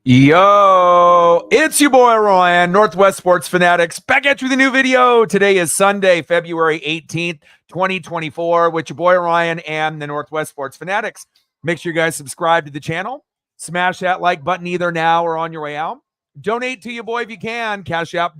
Yo, it's your boy Ryan, Northwest Sports Fanatics, back at you with a new video. Today is Sunday, February 18th, 2024, with your boy Ryan and the Northwest Sports Fanatics. Make sure you guys subscribe to the channel. Smash that like button either now or on your way out. Donate to your boy if you can. Cash App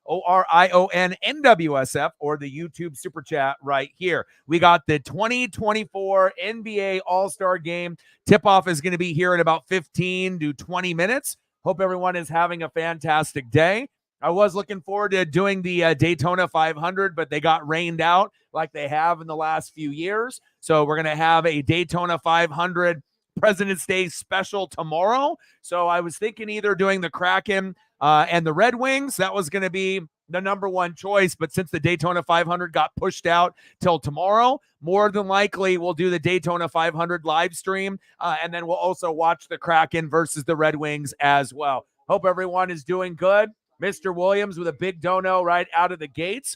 $ORION NWSF or the YouTube Super Chat right here. We got the 2024 NBA All-Star Game. Tip-off is going to be here in about 15 to 20 minutes. Hope everyone is having a fantastic day. I was looking forward to doing the Daytona 500, but they got rained out like they have in the last few years. So we're going to have a Daytona 500 President's Day special tomorrow. So I was thinking either doing the Kraken and the Red Wings. That was going to be the number one choice. But since the Daytona 500 got pushed out till tomorrow, more than likely we'll do the Daytona 500 live stream. And then we'll also watch the Kraken versus the Red Wings as well. Hope everyone is doing good. Mr. Williams with a big dono right out of the gates.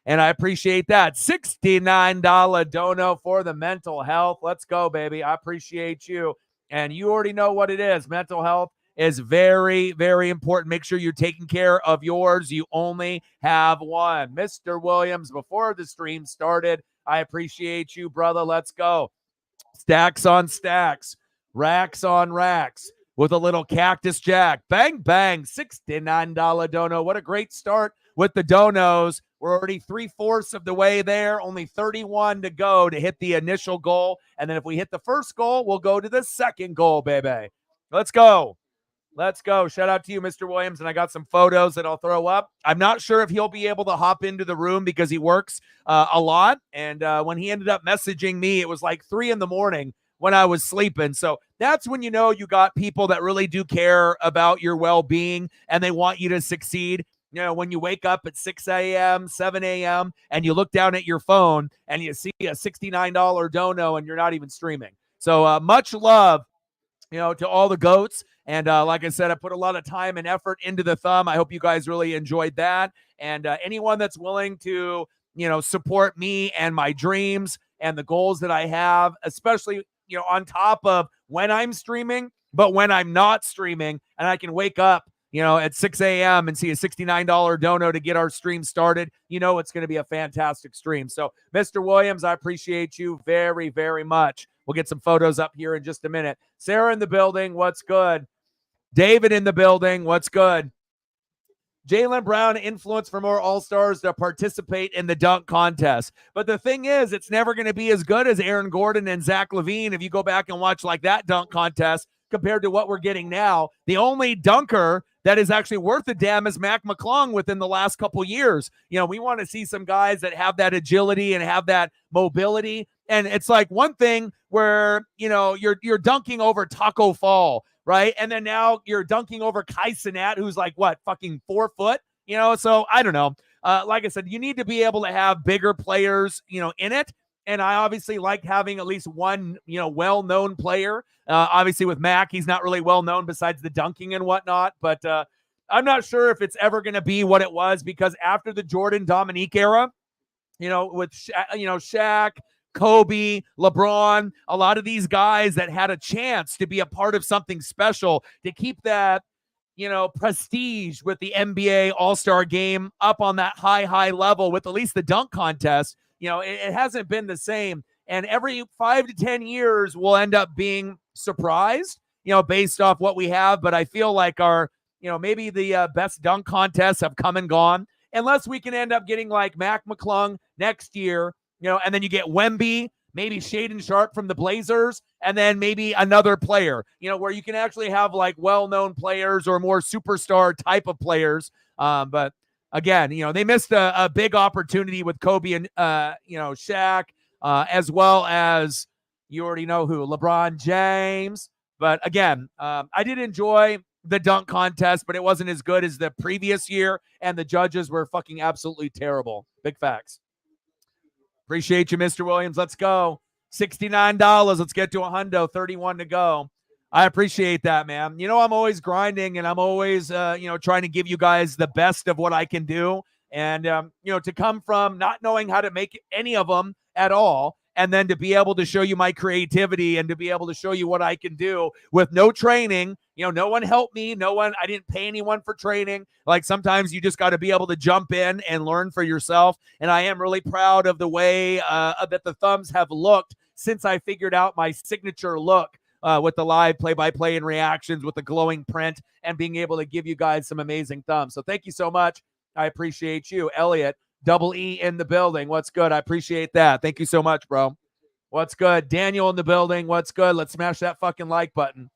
And I appreciate that. $69 dono for the mental health. Let's go, baby. I appreciate you. And you already know what it is. Mental health is very, very important. Make sure you're taking care of yours. You only have one. Mr. Williams, before the stream started, I appreciate you, brother. Let's go. Stacks on stacks. Racks on racks. With a little Cactus Jack. Bang, bang. $69 dono. What a great start with the donos. We're already 3/4 of the way there. Only 31 to go to hit the initial goal. And then if we hit the first goal, we'll go to the second goal, baby. Let's go. Let's go. Shout out to you, Mr. Williams. And I got some photos that I'll throw up. I'm not sure if he'll be able to hop into the room because he works a lot. And when he ended up messaging me, it was like 3 a.m. when I was sleeping. So that's when you know you got people that really do care about your well-being and they want you to succeed. You know, when you wake up at 6 a.m., 7 a.m., and you look down at your phone and you see a $69 dono and you're not even streaming. So much love, to all the GOATs. And like I said, I put a lot of time and effort into the thumb. I hope you guys really enjoyed that. And anyone that's willing to, support me and my dreams and the goals that I have, especially, on top of when I'm streaming, but when I'm not streaming and I can wake up, at 6 a.m. and see a $69 dono to get our stream started, it's going to be a fantastic stream. So, Mr. Williams, I appreciate you very, very much. We'll get some photos up here in just a minute. Sarah in the building, what's good? David in the building, what's good? Jaylen Brown influence for more All-Stars to participate in the dunk contest. But the thing is, it's never going to be as good as Aaron Gordon and Zach LaVine if you go back and watch like that dunk contest compared to what we're getting now. The only dunker that is actually worth a damn is Mac McClung within the last couple years. We want to see some guys that have that agility and have that mobility. And it's like one thing where, you're dunking over Taco Fall, right? And then now you're dunking over Kai Cenat, who's like, what, fucking 4 foot? So I don't know. Like I said, you need to be able to have bigger players, in it. And I obviously like having at least one, well-known player. Obviously with Mac, he's not really well-known besides the dunking and whatnot. But I'm not sure if it's ever going to be what it was because after the Jordan Dominique era, with Shaq, Kobe, LeBron, a lot of these guys that had a chance to be a part of something special to keep that, prestige with the NBA All-Star Game up on that high level with at least the dunk contest. It hasn't been the same. And every 5 to 10 years, we'll end up being surprised, based off what we have. But I feel like our, maybe the best dunk contests have come and gone. Unless we can end up getting like Mac McClung next year, and then you get Wemby, maybe Shaedon Sharpe from the Blazers, and then maybe another player, where you can actually have like well-known players or more superstar type of players. But again, they missed a big opportunity with Kobe and, Shaq, as well as you already know who, LeBron James. But again, I did enjoy the dunk contest, but it wasn't as good as the previous year, and the judges were fucking absolutely terrible. Big facts. Appreciate you, Mr. Williams. Let's go. $69. Let's get to a hundo. 31 to go. I appreciate that, man. I'm always grinding and I'm always, trying to give you guys the best of what I can do. And, to come from not knowing how to make any of them at all, and then to be able to show you my creativity and to be able to show you what I can do with no training, No one helped me. I didn't pay anyone for training. Like sometimes you just got to be able to jump in and learn for yourself. And I am really proud of the way that the thumbs have looked since I figured out my signature look with the live play-by-play and reactions with the glowing print and being able to give you guys some amazing thumbs. So thank you so much. I appreciate you. Elliot, Double E in the building. What's good? I appreciate that. Thank you so much, bro. What's good? Daniel in the building. What's good? Let's smash that fucking like button.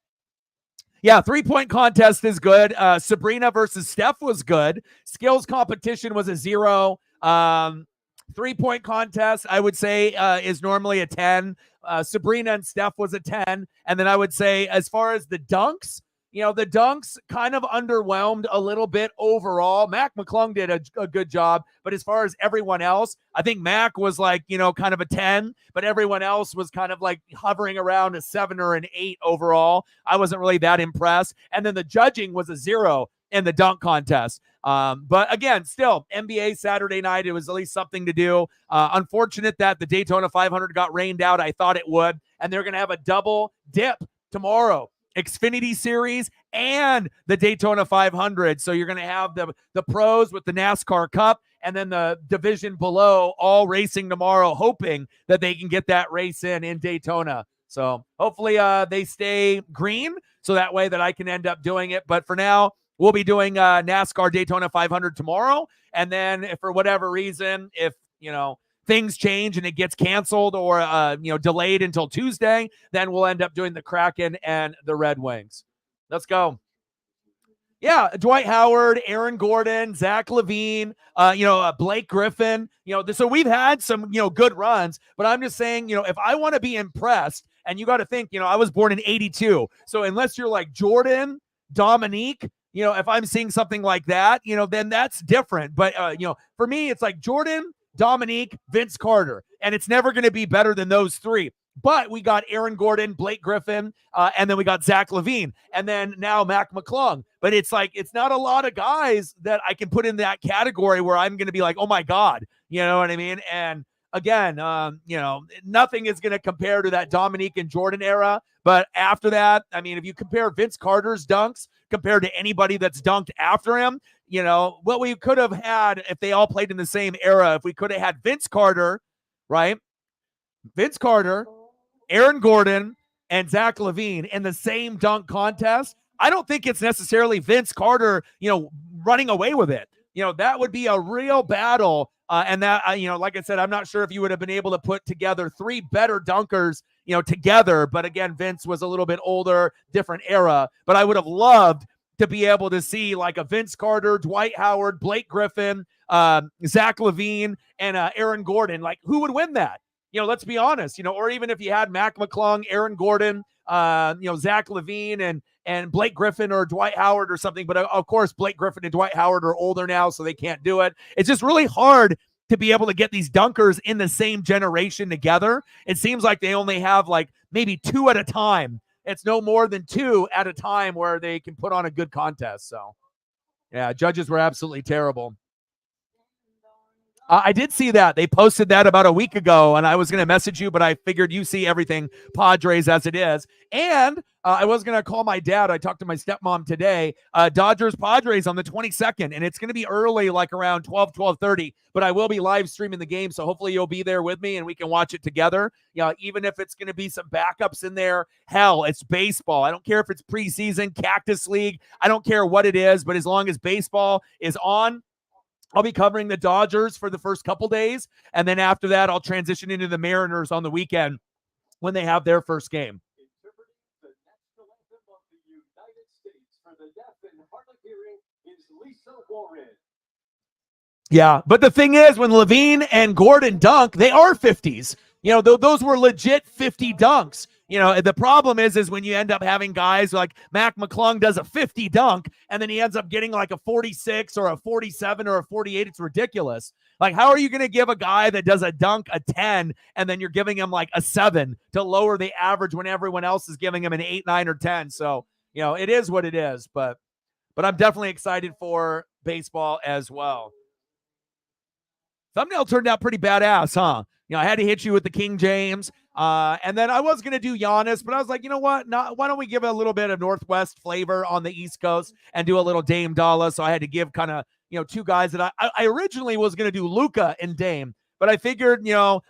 Yeah, 3-point contest is good. Sabrina versus Steph was good. Skills competition was a 0. 3-point contest, I would say, is normally a 10. Sabrina and Steph was a 10. And then I would say, as far as the dunks, the dunks kind of underwhelmed a little bit overall. Mac McClung did a good job, but as far as everyone else, I think Mac was like, kind of a 10, but everyone else was kind of like hovering around a 7 or an 8 overall. I wasn't really that impressed. And then the judging was a 0 in the dunk contest. But again, still, NBA Saturday night, it was at least something to do. Unfortunate that the Daytona 500 got rained out. I thought it would. And they're going to have a double dip tomorrow. Xfinity Series and the Daytona 500. So you're going to have the pros with the NASCAR Cup and then the division below all racing tomorrow, hoping that they can get that race in Daytona. So hopefully they stay green so that way that I can end up doing it. But for now, we'll be doing NASCAR Daytona 500 tomorrow. And then if for whatever reason, if, things change and it gets canceled or, delayed until Tuesday, then we'll end up doing the Kraken and the Red Wings. Let's go. Yeah, Dwight Howard, Aaron Gordon, Zach LaVine, Blake Griffin. So we've had some, good runs. But I'm just saying, if I want to be impressed, and you got to think, I was born in 82. So unless you're like Jordan, Dominique, if I'm seeing something like that, then that's different. But, for me, it's like Jordan, Dominique, Vince Carter, and it's never going to be better than those three. But we got Aaron Gordon, Blake Griffin, and then we got Zach LaVine, and then now Mac McClung. But it's like, it's not a lot of guys that I can put in that category where I'm going to be like, oh my God, you know what I mean? And again, nothing is going to compare to that Dominique and Jordan era. But after that, I mean, if you compare Vince Carter's dunks compared to anybody that's dunked after him, what we could have had if they all played in the same era, if we could have had Vince Carter, right? Vince Carter, Aaron Gordon, and Zach LaVine in the same dunk contest, I don't think it's necessarily Vince Carter, running away with it. That would be a real battle. And that, like I said, I'm not sure if you would have been able to put together 3 better dunkers, together. But again, Vince was a little bit older, different era. But I would have loved to be able to see like a Vince Carter, Dwight Howard, Blake Griffin, Zach LaVine, and Aaron Gordon. Like, who would win that? Let's be honest, or even if you had Mac McClung, Aaron Gordon, Zach LaVine and Blake Griffin or Dwight Howard or something. But of course, Blake Griffin and Dwight Howard are older now, so they can't do it. It's just really hard to be able to get these dunkers in the same generation together. It seems like they only have like maybe 2 at a time. It's no more than 2 at a time where they can put on a good contest. So, yeah, judges were absolutely terrible. I did see that. They posted that about a week ago, and I was going to message you, but I figured you see everything Padres as it is. And I was going to call my dad. I talked to my stepmom today. Dodgers Padres on the 22nd, and it's going to be early, like around 12:30, but I will be live streaming the game, so hopefully you'll be there with me, and we can watch it together. Even if it's going to be some backups in there, hell, it's baseball. I don't care if it's preseason, Cactus League. I don't care what it is, but as long as baseball is on, I'll be covering the Dodgers for the first couple days, and then after that, I'll transition into the Mariners on the weekend when they have their first game. The national anthem of the United States for the deaf and hard of hearing is Lisa Warren. Yeah, but the thing is, when LaVine and Gordon dunk, they are 50s. Those were legit 50 dunks. The problem is when you end up having guys like Mac McClung does a 50 dunk, and then he ends up getting like a 46 or a 47 or a 48. It's ridiculous. Like, how are you going to give a guy that does a dunk a 10, and then you're giving him like a 7 to lower the average when everyone else is giving him an 8, 9, or 10? So, it is what it is. But I'm definitely excited for baseball as well. Thumbnail turned out pretty badass, huh? I had to hit you with the King James. And then I was going to do Giannis, but I was like, you know what? Why don't we give it a little bit of Northwest flavor on the East Coast and do a little Dame Dalla? So I had to give kind of, two guys that I originally was going to do Luka and Dame, but I figured,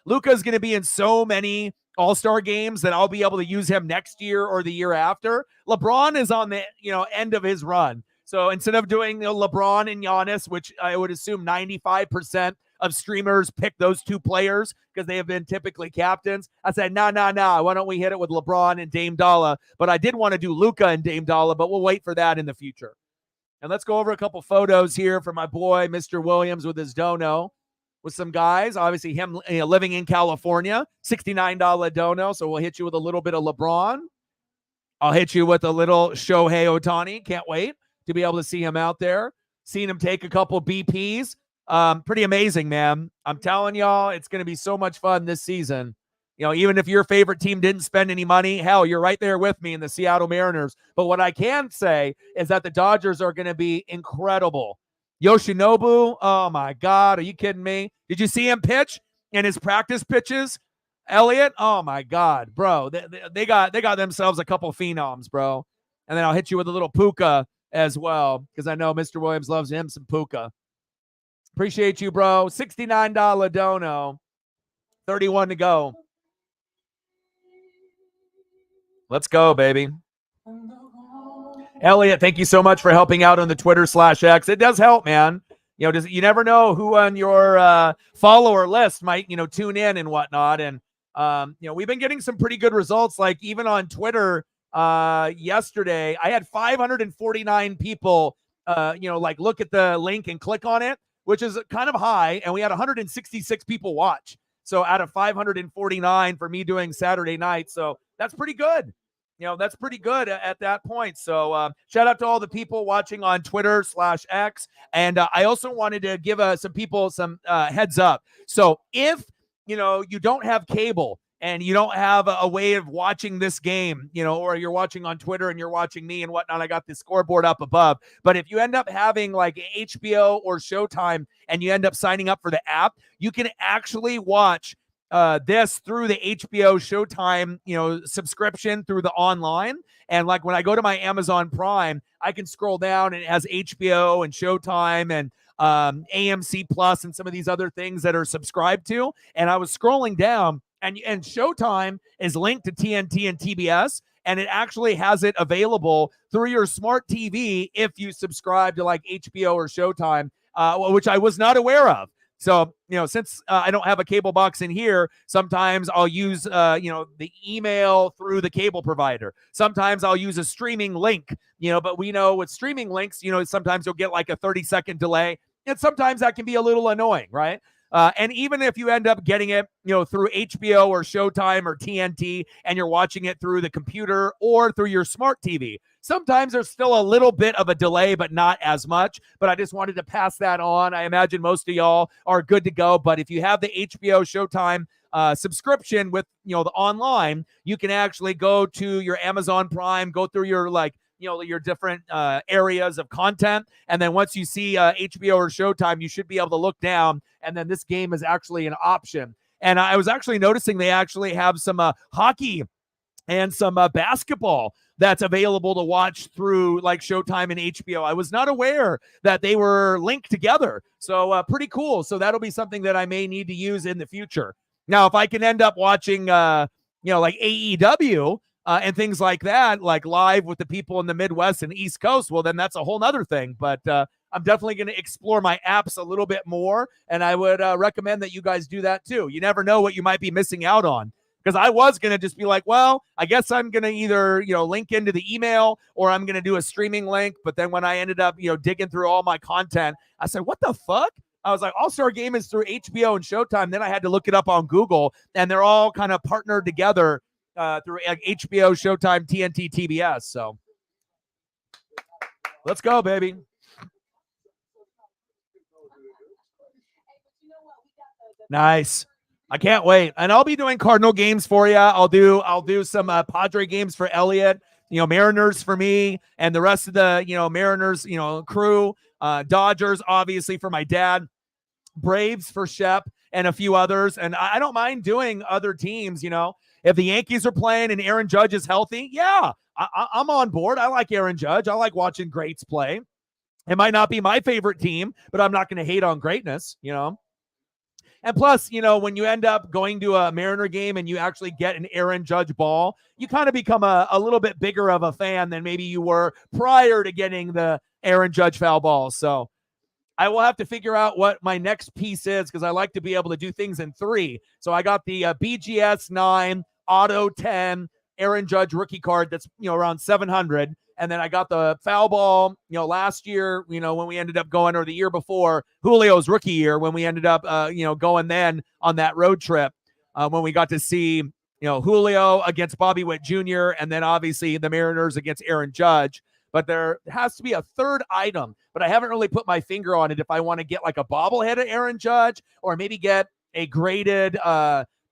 Luka is going to be in so many All-Star games that I'll be able to use him next year or the year after. LeBron is on the, end of his run. So instead of doing LeBron and Giannis, which I would assume 95% of streamers pick those two players because they have been typically captains, I said, no. Why don't we hit it with LeBron and Dame Dalla? But I did want to do Luka and Dame Dalla, but we'll wait for that in the future. And let's go over a couple photos here for my boy, Mr. Williams, with his dono, with some guys. Obviously, him living in California, $69 dono. So we'll hit you with a little bit of LeBron. I'll hit you with a little Shohei Ohtani. Can't wait to be able to see him out there. Seen him take a couple BPs. Pretty amazing, man. I'm telling y'all, it's going to be so much fun this season. Even if your favorite team didn't spend any money, hell, you're right there with me in the Seattle Mariners. But what I can say is that the Dodgers are going to be incredible. Yoshinobu, oh my God, are you kidding me? Did you see him pitch in his practice pitches? Elliott, oh my God, bro. They got themselves a couple phenoms, bro. And then I'll hit you with a little Puka as well, because I know Mr. Williams loves him some Puka. Appreciate you, bro. $69 dono. 31 to go. Let's go, baby. Elliot, thank you so much for helping out on the Twitter/X. It does help, man. You never know who on your follower list might, tune in and whatnot. And, we've been getting some pretty good results. Like even on Twitter yesterday, I had 549 people, look at the link and click on it, which is kind of high. And we had 166 people watch. So out of 549 for me doing Saturday night. So that's pretty good. That's pretty good at that point. So shout out to all the people watching on Twitter/X. And I also wanted to give some people some heads up. So if, you don't have cable and you don't have a way of watching this game, or you're watching on Twitter and you're watching me and whatnot, I got the scoreboard up above. But if you end up having like HBO or Showtime and you end up signing up for the app, you can actually watch this through the HBO Showtime, subscription through the online. And like when I go to my Amazon Prime, I can scroll down and it has HBO and Showtime and AMC Plus and some of these other things that are subscribed to. And I was scrolling down and Showtime is linked to TNT and TBS. And it actually has it available through your smart TV if you subscribe to like HBO or Showtime, which I was not aware of. So, since I don't have a cable box in here, sometimes I'll use, the email through the cable provider. Sometimes I'll use a streaming link, but we know with streaming links, sometimes you'll get like a 30-second delay. And sometimes that can be a little annoying, right? And even if you end up getting it, through HBO or Showtime or TNT, and you're watching it through the computer or through your smart TV, sometimes there's still a little bit of a delay, but not as much. But I just wanted to pass that on. I imagine most of y'all are good to go. But if you have the HBO Showtime subscription with, the online, you can actually go to your Amazon Prime, go through your your different areas of content. And then once you see HBO or Showtime, you should be able to look down. And then this game is actually an option. And I was actually noticing they actually have some hockey and some basketball that's available to watch through like Showtime and HBO. I was not aware that they were linked together. So pretty cool. So that'll be something that I may need to use in the future. Now, if I can end up watching, like AEW, and things like that, like live with the people in the Midwest and East Coast, well, then that's a whole nother thing. But I'm definitely going to explore my apps a little bit more. And I would recommend that you guys do that too. You never know what you might be missing out on. Because I was going to just be like, well, I guess I'm going to either, link into the email or I'm going to do a streaming link. But then when I ended up, digging through all my content, I said, what the fuck? I was like, All-Star Game is through HBO and Showtime. Then I had to look it up on Google, and they're all kind of partnered together through HBO, Showtime, TNT, TBS. So let's go, baby. Nice. I can't wait. And I'll be doing Cardinal games for you. I'll do some Padre games for Elliot, Mariners for me, and the rest of the, Mariners, crew, Dodgers, obviously for my dad, Braves for Shep, and a few others. And I don't mind doing other teams, If the Yankees are playing and Aaron Judge is healthy, yeah, I'm on board. I like Aaron Judge. I like watching greats play. It might not be my favorite team, but I'm not going to hate on greatness, And plus, when you end up going to a Mariner game and you actually get an Aaron Judge ball, you kind of become a little bit bigger of a fan than maybe you were prior to getting the Aaron Judge foul balls. So I will have to figure out what my next piece is because I like to be able to do things in 3. So I got the BGS 9, Auto 10, Aaron Judge rookie card that's, around 700. And then I got the foul ball, last year, when we ended up going, or the year before, Julio's rookie year, when we ended up, going then on that road trip, when we got to see, Julio against Bobby Witt Jr., and then obviously the Mariners against Aaron Judge. But there has to be a third item, but I haven't really put my finger on it if I want to get like a bobblehead of Aaron Judge or maybe get a graded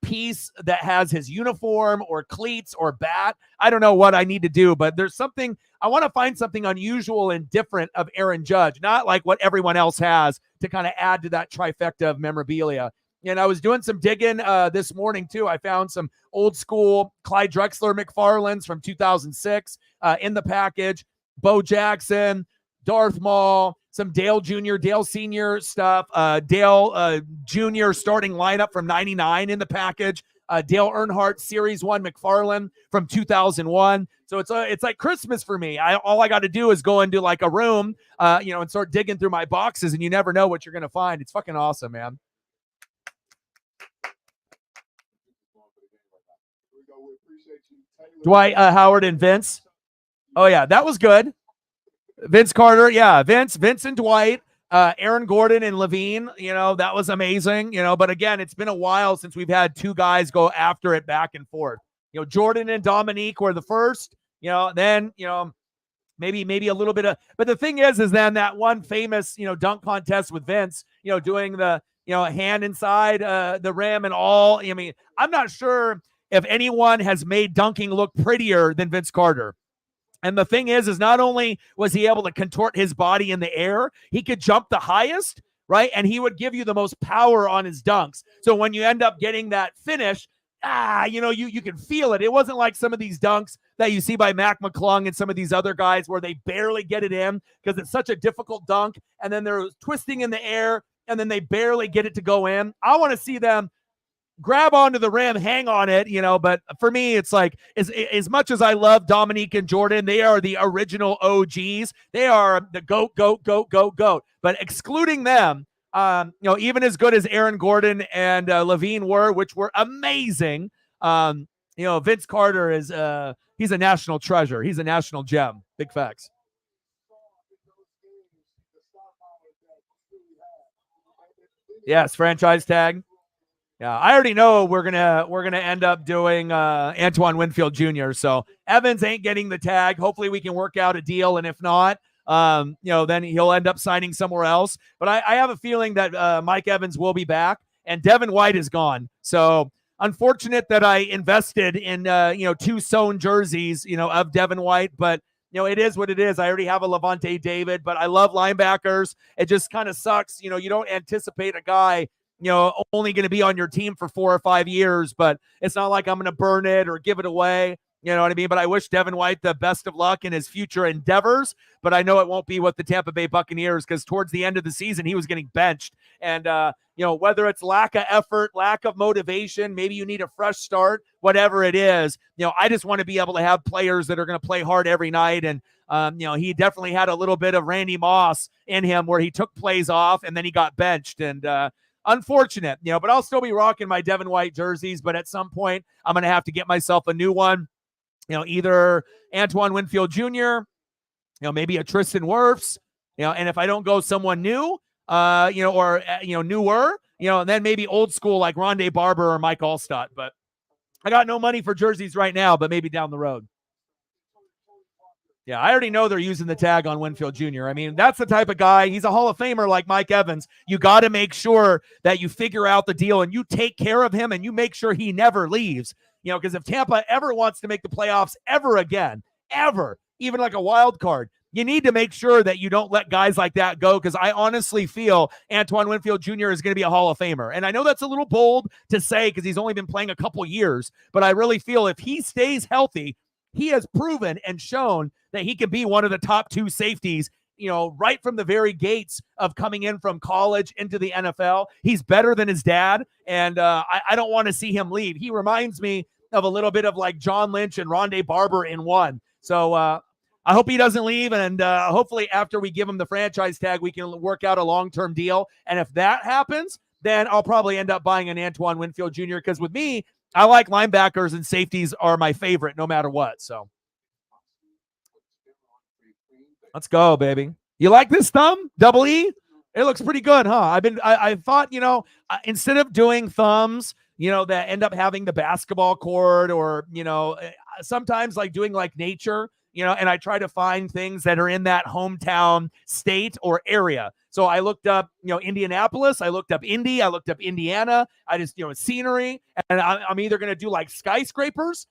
piece that has his uniform or cleats or bat. I don't know what I need to do, but there's something I want to find something unusual and different of Aaron Judge, not like what everyone else has, to kind of add to that trifecta of memorabilia. And I was doing some digging this morning too. I found some old school Clyde Drexler McFarlands from 2006 in the package. Bo Jackson, Darth Maul, some Dale Jr., Dale Sr. stuff, Dale Jr. starting lineup from 99 in the package, Dale Earnhardt Series 1 McFarland from 2001. So it's like Christmas for me. All I got to do is go into like a room, and start digging through my boxes, and you never know what you're going to find. It's fucking awesome, man. Dwight Howard and Vince. Oh, yeah, that was good. Vince Carter, yeah, Vince and Dwight, Aaron Gordon and Levine, that was amazing, but again, it's been a while since we've had 2 guys go after it back and forth. Jordan and Dominique were the first, then, maybe a little bit of, but the thing is then that one famous, dunk contest with Vince, doing the, hand inside the rim and all. I mean, I'm not sure if anyone has made dunking look prettier than Vince Carter. And the thing is not only was he able to contort his body in the air, he could jump the highest, right? And he would give you the most power on his dunks. So when you end up getting that finish, you can feel it. It wasn't like some of these dunks that you see by Mac McClung and some of these other guys where they barely get it in because it's such a difficult dunk. And then they're twisting in the air and then they barely get it to go in. I want to see them grab onto the rim, hang on it, but for me, it's like, as much as I love Dominique and Jordan, they are the original OGs. They are the GOAT. But excluding them, even as good as Aaron Gordon and Levine were, which were amazing, Vince Carter is, he's a national treasure. He's a national gem. Big facts. Yes, franchise tag. Yeah, I already know we're gonna end up doing Antoine Winfield Jr. So Evans ain't getting the tag. Hopefully we can work out a deal, and if not, then he'll end up signing somewhere else. But I have a feeling that Mike Evans will be back, and Devin White is gone. So unfortunate that I invested in 2 sewn jerseys of Devin White, but it is what it is. I already have a Levante David, but I love linebackers. It just kind of sucks. You don't anticipate a guy only going to be on your team for 4 or 5 years, but it's not like I'm going to burn it or give it away. You know what I mean? But I wish Devin White the best of luck in his future endeavors, but I know it won't be with the Tampa Bay Buccaneers because towards the end of the season, he was getting benched. And, whether it's lack of effort, lack of motivation, maybe you need a fresh start, whatever it is, I just want to be able to have players that are going to play hard every night. And, he definitely had a little bit of Randy Moss in him where he took plays off and then he got benched. And, unfortunate, but I'll still be rocking my Devin White jerseys. But at some point, I'm going to have to get myself a new one, either Antoine Winfield Jr., maybe a Tristan Wirfs, and if I don't go someone new, or newer, then maybe old school like Rondé Barber or Mike Allstott. But I got no money for jerseys right now, but maybe down the road. Yeah, I already know they're using the tag on Winfield Jr. I mean, that's the type of guy. He's a Hall of Famer like Mike Evans. You got to make sure that you figure out the deal and you take care of him and you make sure he never leaves. Because if Tampa ever wants to make the playoffs ever again, ever, even like a wild card, you need to make sure that you don't let guys like that go, because I honestly feel Antoine Winfield Jr. is going to be a Hall of Famer. And I know that's a little bold to say because he's only been playing a couple years, but I really feel if he stays healthy, he has proven and shown that he can be one of the top 2 safeties, right from the very gates of coming in from college into the NFL. He's better than his dad, and I don't want to see him leave. He reminds me of a little bit of like John Lynch and Rondé Barber in one. So I hope he doesn't leave, and hopefully after we give him the franchise tag, we can work out a long-term deal. And if that happens, then I'll probably end up buying an Antoine Winfield Jr. because with me, I like linebackers and safeties are my favorite no matter what. So let's go, baby. You like this thumb? Double E? It looks pretty good, huh? I thought, instead of doing thumbs, that end up having the basketball cord or, sometimes like doing like nature, and I try to find things that are in that hometown state or area. So I looked up, Indianapolis, I looked up Indy, I looked up Indiana, I just, scenery, and I'm either going to do like skyscrapers,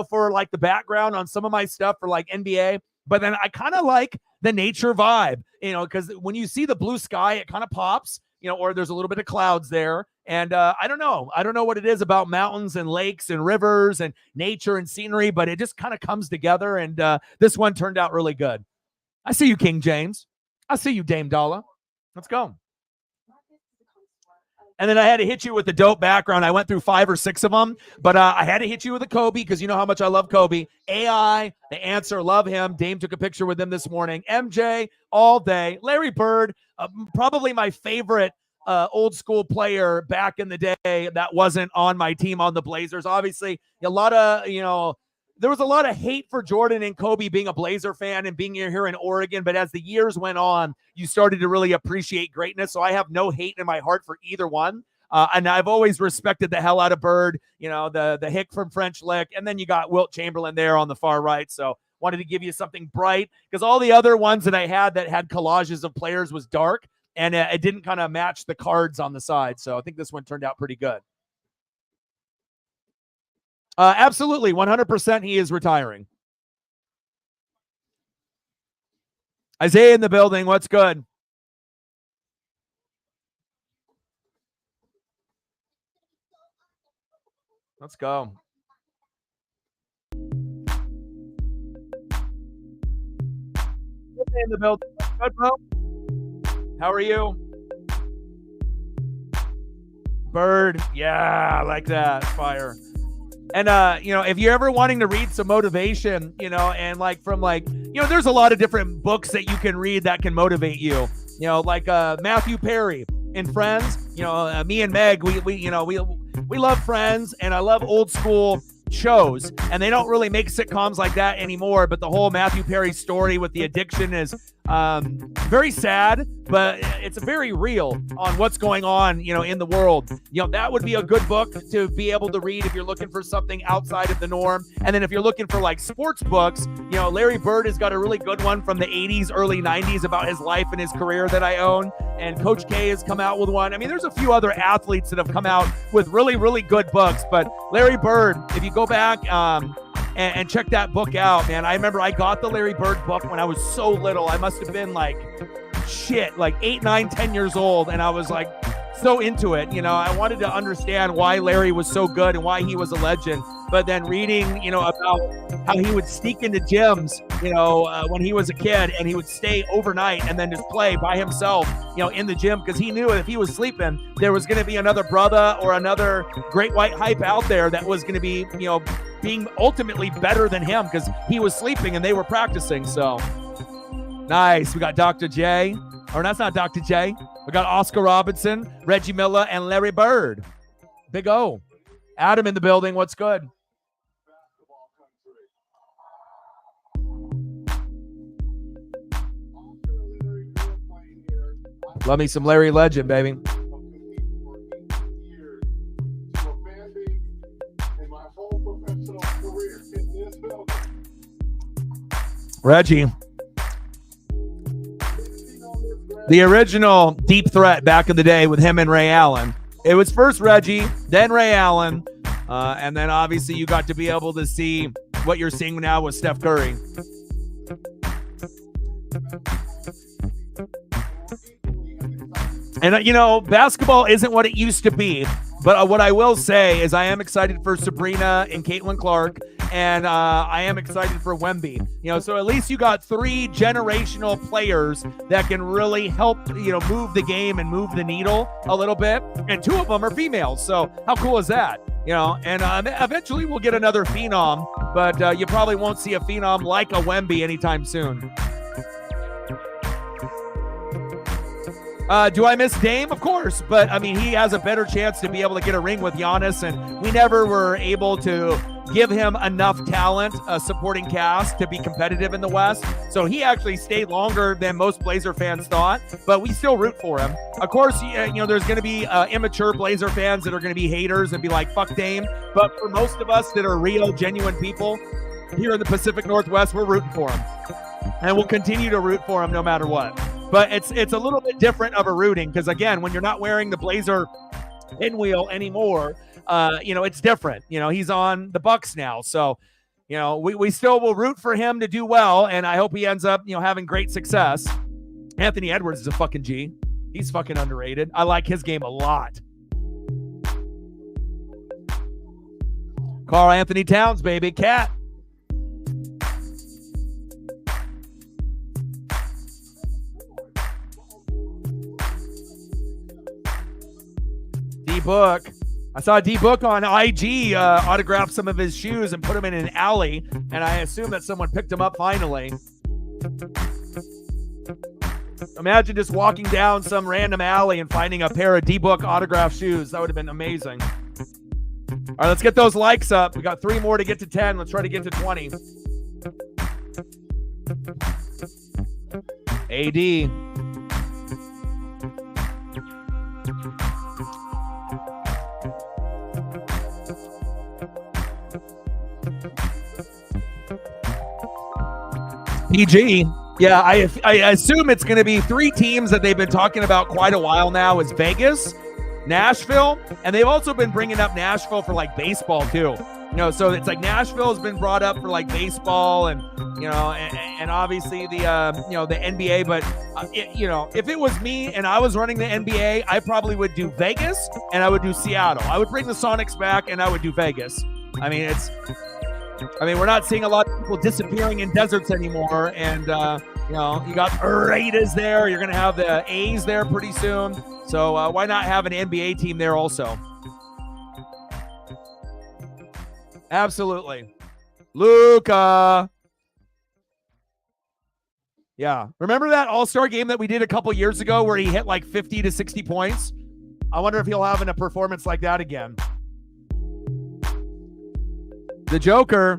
for like the background on some of my stuff for like NBA, but then I kind of like the nature vibe, because when you see the blue sky, it kind of pops, or there's a little bit of clouds there. And I don't know what it is about mountains and lakes and rivers and nature and scenery, but it just kind of comes together. And this one turned out really good. I see you, King James. I see you, Dame Dalla. Let's go. And then I had to hit you with the dope background. I went through 5 or 6 of them, but I had to hit you with a Kobe because you know how much I love Kobe. AI, the answer, love him. Dame took a picture with him this morning. MJ, all day. Larry Bird, probably my favorite old school player back in the day that wasn't on my team on the Blazers. Obviously, a lot of, there was a lot of hate for Jordan and Kobe being a Blazer fan and being here in Oregon. But as the years went on, you started to really appreciate greatness. So I have no hate in my heart for either one. And I've always respected the hell out of Bird, the hick from French Lick. And then you got Wilt Chamberlain there on the far right. So wanted to give you something bright because all the other ones that I had that had collages of players was dark. And it didn't kind of match the cards on the side. So I think this one turned out pretty good. Absolutely, 100% he is retiring. Isaiah in the building, what's good? Let's go. In the building, good, bro? How are you? Bird, yeah, I like that. Fire. And, if you're ever wanting to read some motivation, and like from like, there's a lot of different books that you can read that can motivate you, like Matthew Perry in Friends, me and Meg, we love Friends and I love old school shows, and they don't really make sitcoms like that anymore. But the whole Matthew Perry story with the addiction is very sad, but it's very real on what's going on, in the world. That would be a good book to be able to read if you're looking for something outside of the norm. And then if you're looking for like sports books, Larry Bird has got a really good one from the 80s, early 90s about his life and his career that I own. And Coach K has come out with one. I mean, there's a few other athletes that have come out with really, really good books. But Larry Bird, if you go back and check that book out, man. I remember I got the Larry Bird book when I was so little. I must have been like 8, 9, 10 years old. And I was like so into it. I wanted to understand why Larry was so good and why he was a legend. But then reading, about how he would sneak into gyms, when he was a kid, and he would stay overnight and then just play by himself, in the gym, because he knew if he was sleeping, there was going to be another brother or another great white hype out there that was going to be, being ultimately better than him because he was sleeping and they were practicing. So nice. We got Dr. J, or that's not Dr. J. We got Oscar Robinson, Reggie Miller, and Larry Bird. Big O. Adam in the building. What's good? Love me some Larry Legend, baby. Reggie. The original Deep Threat back in the day with him and Ray Allen. It was first Reggie, then Ray Allen, and then obviously you got to be able to see what you're seeing now with Steph Curry. And, basketball isn't what it used to be. But what I will say is I am excited for Sabrina and Caitlin Clark, and I am excited for Wemby. So at least you got 3 generational players that can really help, move the game and move the needle a little bit. And 2 of them are females. So how cool is that? And eventually we'll get another phenom, but you probably won't see a phenom like a Wemby anytime soon. Do I miss Dame? Of course, but he has a better chance to be able to get a ring with Giannis, and we never were able to give him enough talent, a supporting cast, to be competitive in the West. So he actually stayed longer than most Blazer fans thought, but we still root for him. Of course, there's going to be immature Blazer fans that are going to be haters and be like, fuck Dame. But for most of us that are real, genuine people here in the Pacific Northwest, we're rooting for him. And we'll continue to root for him no matter what. But it's a little bit different of a rooting because, again, when you're not wearing the Blazer pinwheel anymore, it's different. He's on the Bucks now. So, we still will root for him to do well, and I hope he ends up, having great success. Anthony Edwards is a fucking G. He's fucking underrated. I like his game a lot. Karl Anthony Towns, baby. Cat. D-Book. I saw D-Book on IG autograph some of his shoes and put them in an alley, and I assume that someone picked them up finally. Imagine just walking down some random alley and finding a pair of D-Book autograph shoes. That would have been amazing. All right, let's get those likes up. We got 3 more to get to 10. Let's try to get to 20. AD. PG. Yeah, I assume it's going to be 3 teams that they've been talking about quite a while now. Is Vegas, Nashville, and they've also been bringing up Nashville for like baseball too. So it's like Nashville has been brought up for like baseball and and obviously the the NBA. But if it was me and I was running the NBA, I probably would do Vegas and I would do Seattle. I would bring the Sonics back and I would do Vegas. We're not seeing a lot of people disappearing in deserts anymore. And, you got Raiders there. You're going to have the A's there pretty soon. So why not have an NBA team there also? Absolutely. Luka. Yeah. Remember that All-Star game that we did a couple years ago where he hit like 50 to 60 points? I wonder if he'll have a performance like that again. The Joker.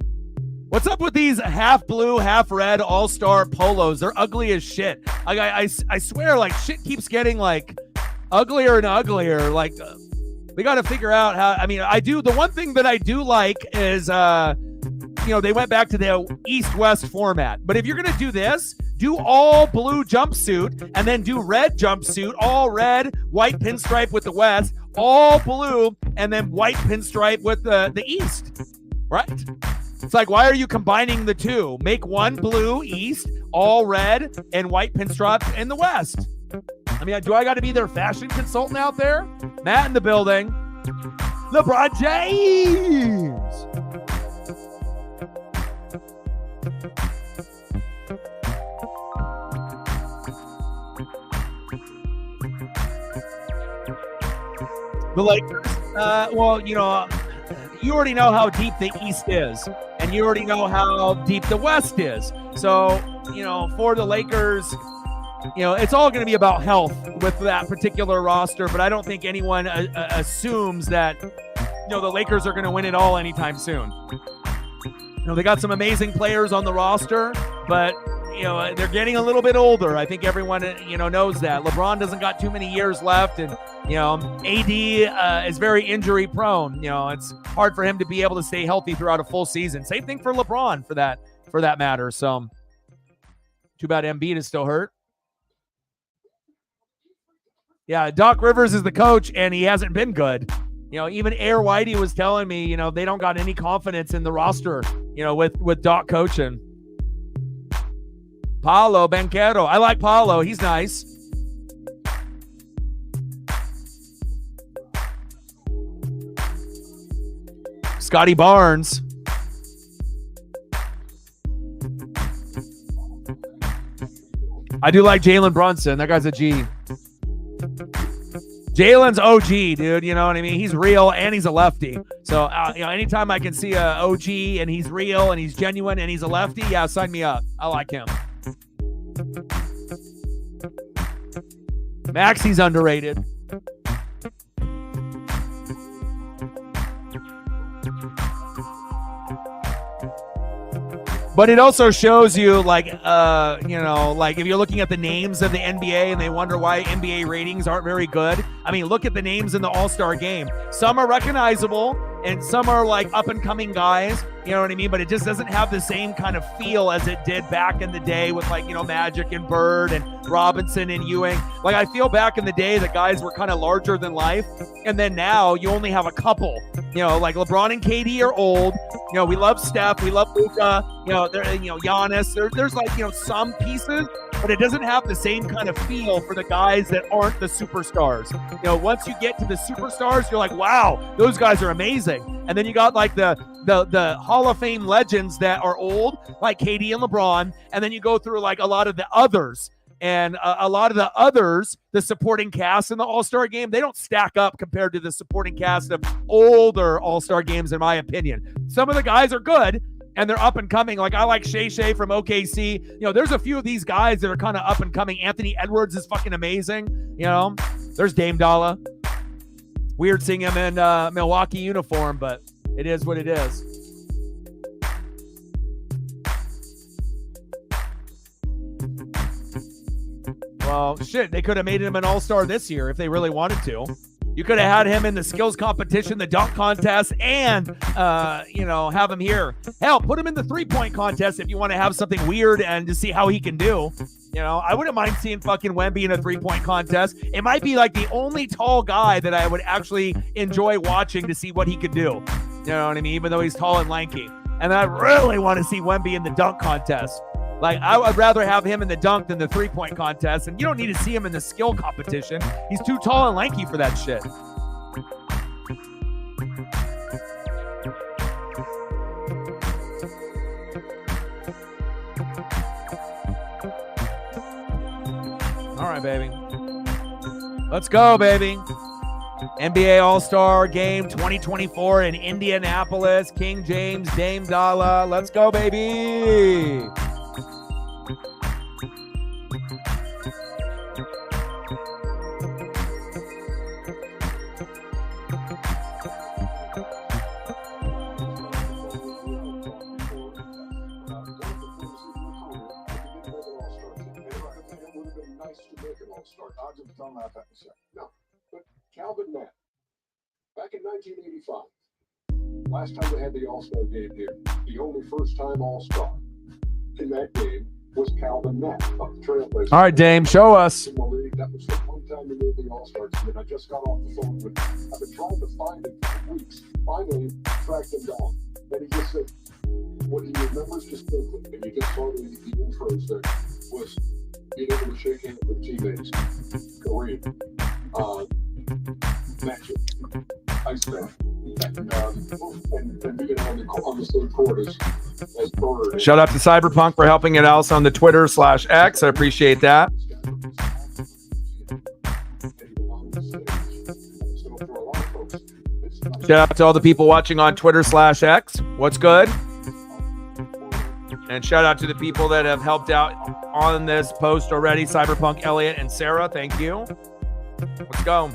What's up with these half blue, half red All-Star polos? They're ugly as shit. I swear, like, shit keeps getting, like, uglier and uglier. Like, we got to figure out how. The one thing that I do like is, they went back to the East-West format. But if you're going to do this, do all blue jumpsuit and then do red jumpsuit, all red, white pinstripe with the West, all blue, and then white pinstripe with the East. Right? It's like, why are you combining the 2? Make one blue East, all red, and white pinstripes in the West. Do I got to be their fashion consultant out there? Matt in the building. LeBron James. The Lakers, you already know how deep the East is, and you already know how deep the West is. So, for the Lakers, it's all going to be about health with that particular roster, but I don't think anyone assumes that, the Lakers are going to win it all anytime soon. They got some amazing players on the roster, but, they're getting a little bit older. I think everyone, knows that. LeBron doesn't got too many years left, and AD is very injury prone. It's hard for him to be able to stay healthy throughout a full season. Same thing for LeBron for that matter. So too bad Embiid is still hurt. Yeah, Doc Rivers is the coach, and he hasn't been good. Even Air Whitey was telling me, they don't got any confidence in the roster, with Doc coaching. Paolo Banchero. I like Paolo. He's nice. Scotty Barnes. I do like Jalen Brunson. That guy's a G. Jalen's OG, dude. You know what I mean? He's real and he's a lefty. So, anytime I can see a OG and he's real and he's genuine and he's a lefty, yeah, sign me up. I like him. Maxi's underrated. But it also shows you, like, like if you're looking at the names of the NBA and they wonder why NBA ratings aren't very good. I mean, look at the names in the All-Star game. Some are recognizable and some are like up-and-coming guys, you know what I mean? But it just doesn't have the same kind of feel as it did back in the day with, like, Magic and Bird and Robinson and Ewing. Like, I feel back in the day the guys were kind of larger than life. And then now you only have a couple, like LeBron and KD are old. We love Steph. We love Luka. Giannis. There's like, some pieces, but it doesn't have the same kind of feel for the guys that aren't the superstars. Once you get to the superstars, you're like, wow, those guys are amazing. And then you got like the Hall of Fame legends that are old, like KD and LeBron. And then you go through like a lot of the others. And a lot of the others, the supporting cast in the All-Star game, they don't stack up compared to the supporting cast of older All-Star games, in my opinion. Some of the guys are good, and they're up and coming. Like, I like Shea from OKC. There's a few of these guys that are kind of up and coming. Anthony Edwards is fucking amazing. There's Dame Dalla. Weird seeing him in Milwaukee uniform, but it is what it is. Well, shit, they could have made him an all-star this year if they really wanted to. You could have had him in the skills competition, the dunk contest, and, have him here. Hell, put him in the three-point contest if you want to have something weird and to see how he can do. I wouldn't mind seeing fucking Wemby in a three-point contest. It might be like the only tall guy that I would actually enjoy watching to see what he could do. You know what I mean? Even though he's tall and lanky. And I really want to see Wemby in the dunk contest. Like, I would rather have him in the dunk than the three-point contest. And you don't need to see him in the skill competition. He's too tall and lanky for that shit. All right, baby. Let's go, baby. NBA All-Star Game 2024 in Indianapolis. King James, Dame Dalla. Let's go, baby. No, but Calvin Knapp, back in 1985, last time they had the All-Star game here, the only first-time All-Star in that game was Calvin Knapp of the Trailblazers. All right, Dame, show us. That was the one time we made the All-Star team, and I just got off the phone with him. I've been trying to find him for weeks. Finally, tracked him down. And he just said, what he remembers distinctly, and you just saw the intros there, was being able to shake hands with teammates. Kareem, Magic, Iceman, and being on the same court as Bird. Shout out to Cyberpunk for helping it out on the Twitter/X. I appreciate that. Shout out to all the people watching on Twitter/X. What's good? And shout out to the people that have helped out on this post already. Cyberpunk, Elliot, and Sarah. Thank you. Let's go.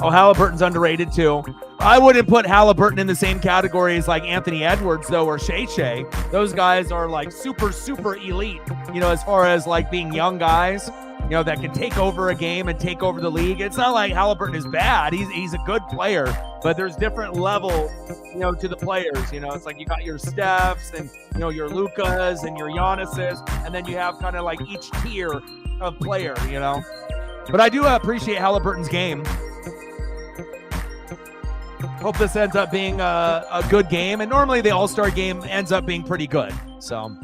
Oh, Halliburton's underrated too. I wouldn't put Halliburton in the same category as like Anthony Edwards, though, or Shea. Those guys are like super, super elite, as far as like being young guys, that can take over a game and take over the league. It's not like Halliburton is bad. He's a good player, but there's different level, to the players. It's like you got your Stephs and, your Lukas and your Giannis's, and then you have kind of like each tier of player, But I do appreciate Halliburton's game. Hope this ends up being a good game. And normally the All-Star game ends up being pretty good. So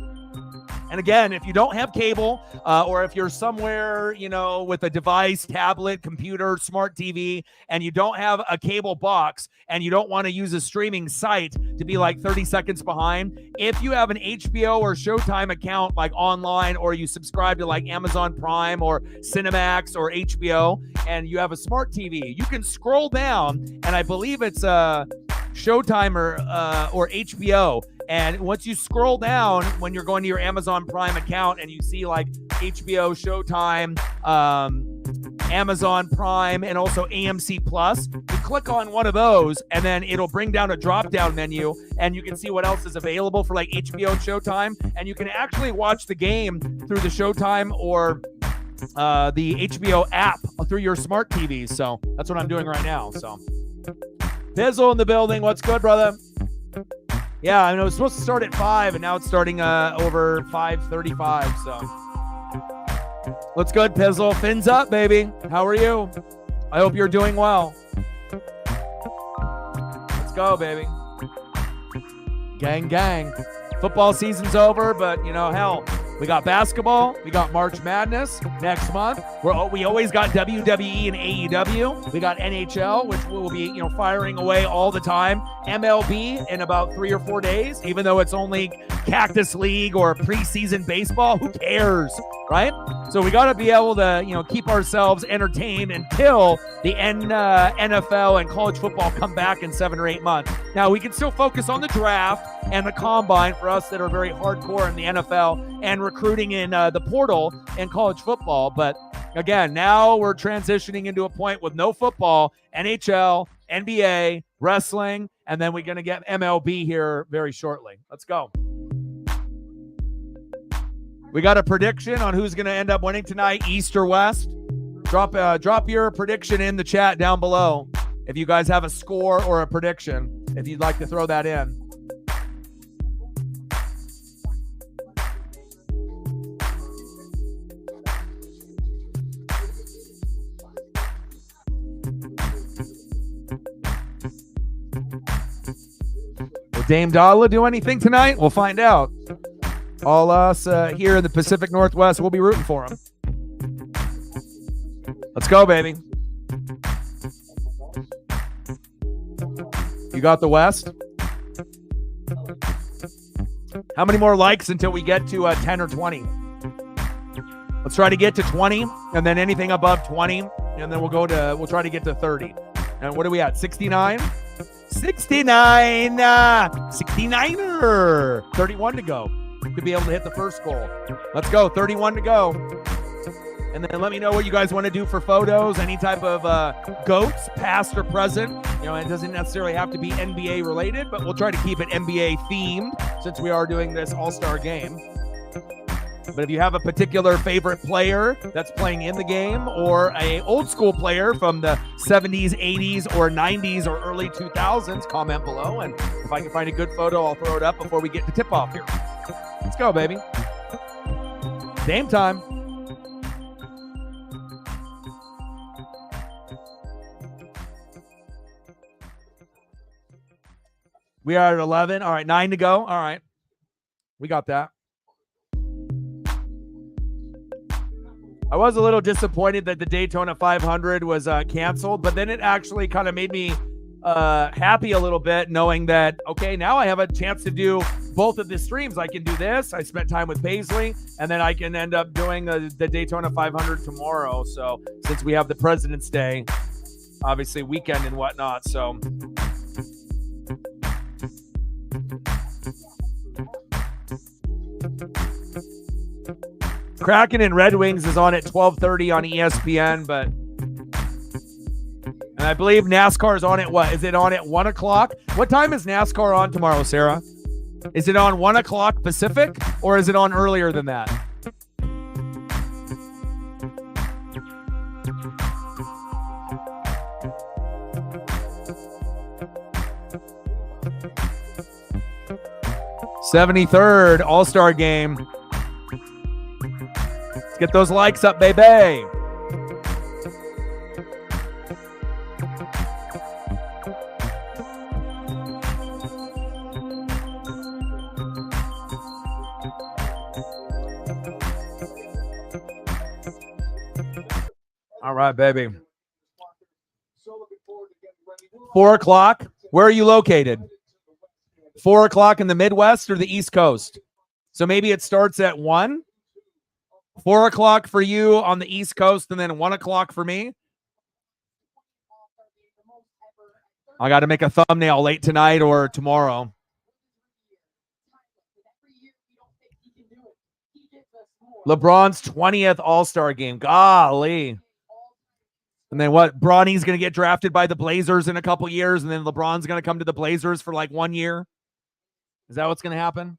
And again, if you don't have cable or if you're somewhere, with a device, tablet, computer, smart TV, and you don't have a cable box and you don't want to use a streaming site to be like 30 seconds behind, if you have an HBO or Showtime account like online, or you subscribe to like Amazon Prime or Cinemax or HBO, and you have a smart TV, you can scroll down, and I believe it's Showtime or HBO. And once you scroll down, when you're going to your Amazon Prime account and you see like HBO, Showtime, Amazon Prime, and also AMC Plus, you click on one of those and then it'll bring down a drop-down menu and you can see what else is available for like HBO and Showtime. And you can actually watch the game through the Showtime or the HBO app through your smart TV. So that's what I'm doing right now. So Pizzle in the building. What's good, brother? Yeah, I know it was supposed to start at 5, and now it's starting over 5:35. So, what's good, Pizzle? Fins up, baby. How are you? I hope you're doing well. Let's go, baby. Gang, gang. Football season's over, but hell, we got basketball. We got March Madness next month. We always got WWE and AEW. We got NHL, which will be firing away all the time. MLB in about 3 or 4 days, even though it's only Cactus League or preseason baseball. Who cares, right? So we got to be able to keep ourselves entertained until the NFL and college football come back in 7 or 8 months. Now we can still focus on the draft and the combine for us that are very hardcore in the NFL and recruiting in the portal and college football. But again, now we're transitioning into a point with no football, NHL, NBA, wrestling, and then we're going to get MLB here very shortly. Let's go. We got a prediction on who's going to end up winning tonight, East or West. Drop your prediction in the chat down below if you guys have a score or a prediction, if you'd like to throw that in. Will Dame Dalla do anything tonight? We'll find out. All us here in the Pacific Northwest, we'll be rooting for him. Let's go, baby. You got the West? How many more likes until we get to 10 or 20? Let's try to get to 20, and then anything above 20, and then we'll try to get to 30. And what are we at? 69? 69! 69er! 31 to go. To be able to hit the first goal. Let's go. 31 to go. And then let me know what you guys want to do for photos, any type of goats, past or present. It doesn't necessarily have to be NBA related, but we'll try to keep it NBA themed since we are doing this all-star game. But if you have a particular favorite player that's playing in the game, or a old school player from the 70s, 80s, or 90s, or early 2000s, comment below. And if I can find a good photo, I'll throw it up before we get to tip-off here. Let's go, baby. Dame time. We are at 11. All right, 9 to go. All right. We got that. I was a little disappointed that the Daytona 500 was canceled, but then it actually kind of made me happy a little bit knowing that, okay, now I have a chance to do both of the streams. I can do this. I spent time with Paisley, and then I can end up doing the Daytona 500 tomorrow. So since we have the President's Day, obviously weekend and whatnot. So Kraken and Red Wings is on at 12:30 on ESPN, and I believe NASCAR is on at what? Is it on at 1 o'clock? What time is NASCAR on tomorrow, Sarah? Is it on 1 o'clock Pacific, or is it on earlier than that? '73rd All-Star Game. Let's get those likes up, baby. All right, baby. 4 o'clock. Where are you located? 4 o'clock in the Midwest or the East Coast? So maybe it starts at 1. 4 o'clock for you on the East Coast, and then 1 o'clock for me. I got to make a thumbnail late tonight or tomorrow. LeBron's 20th All-Star game. Golly. And then what? Bronny's going to get drafted by the Blazers in a couple years, and then LeBron's going to come to the Blazers for like 1 year. Is that what's going to happen?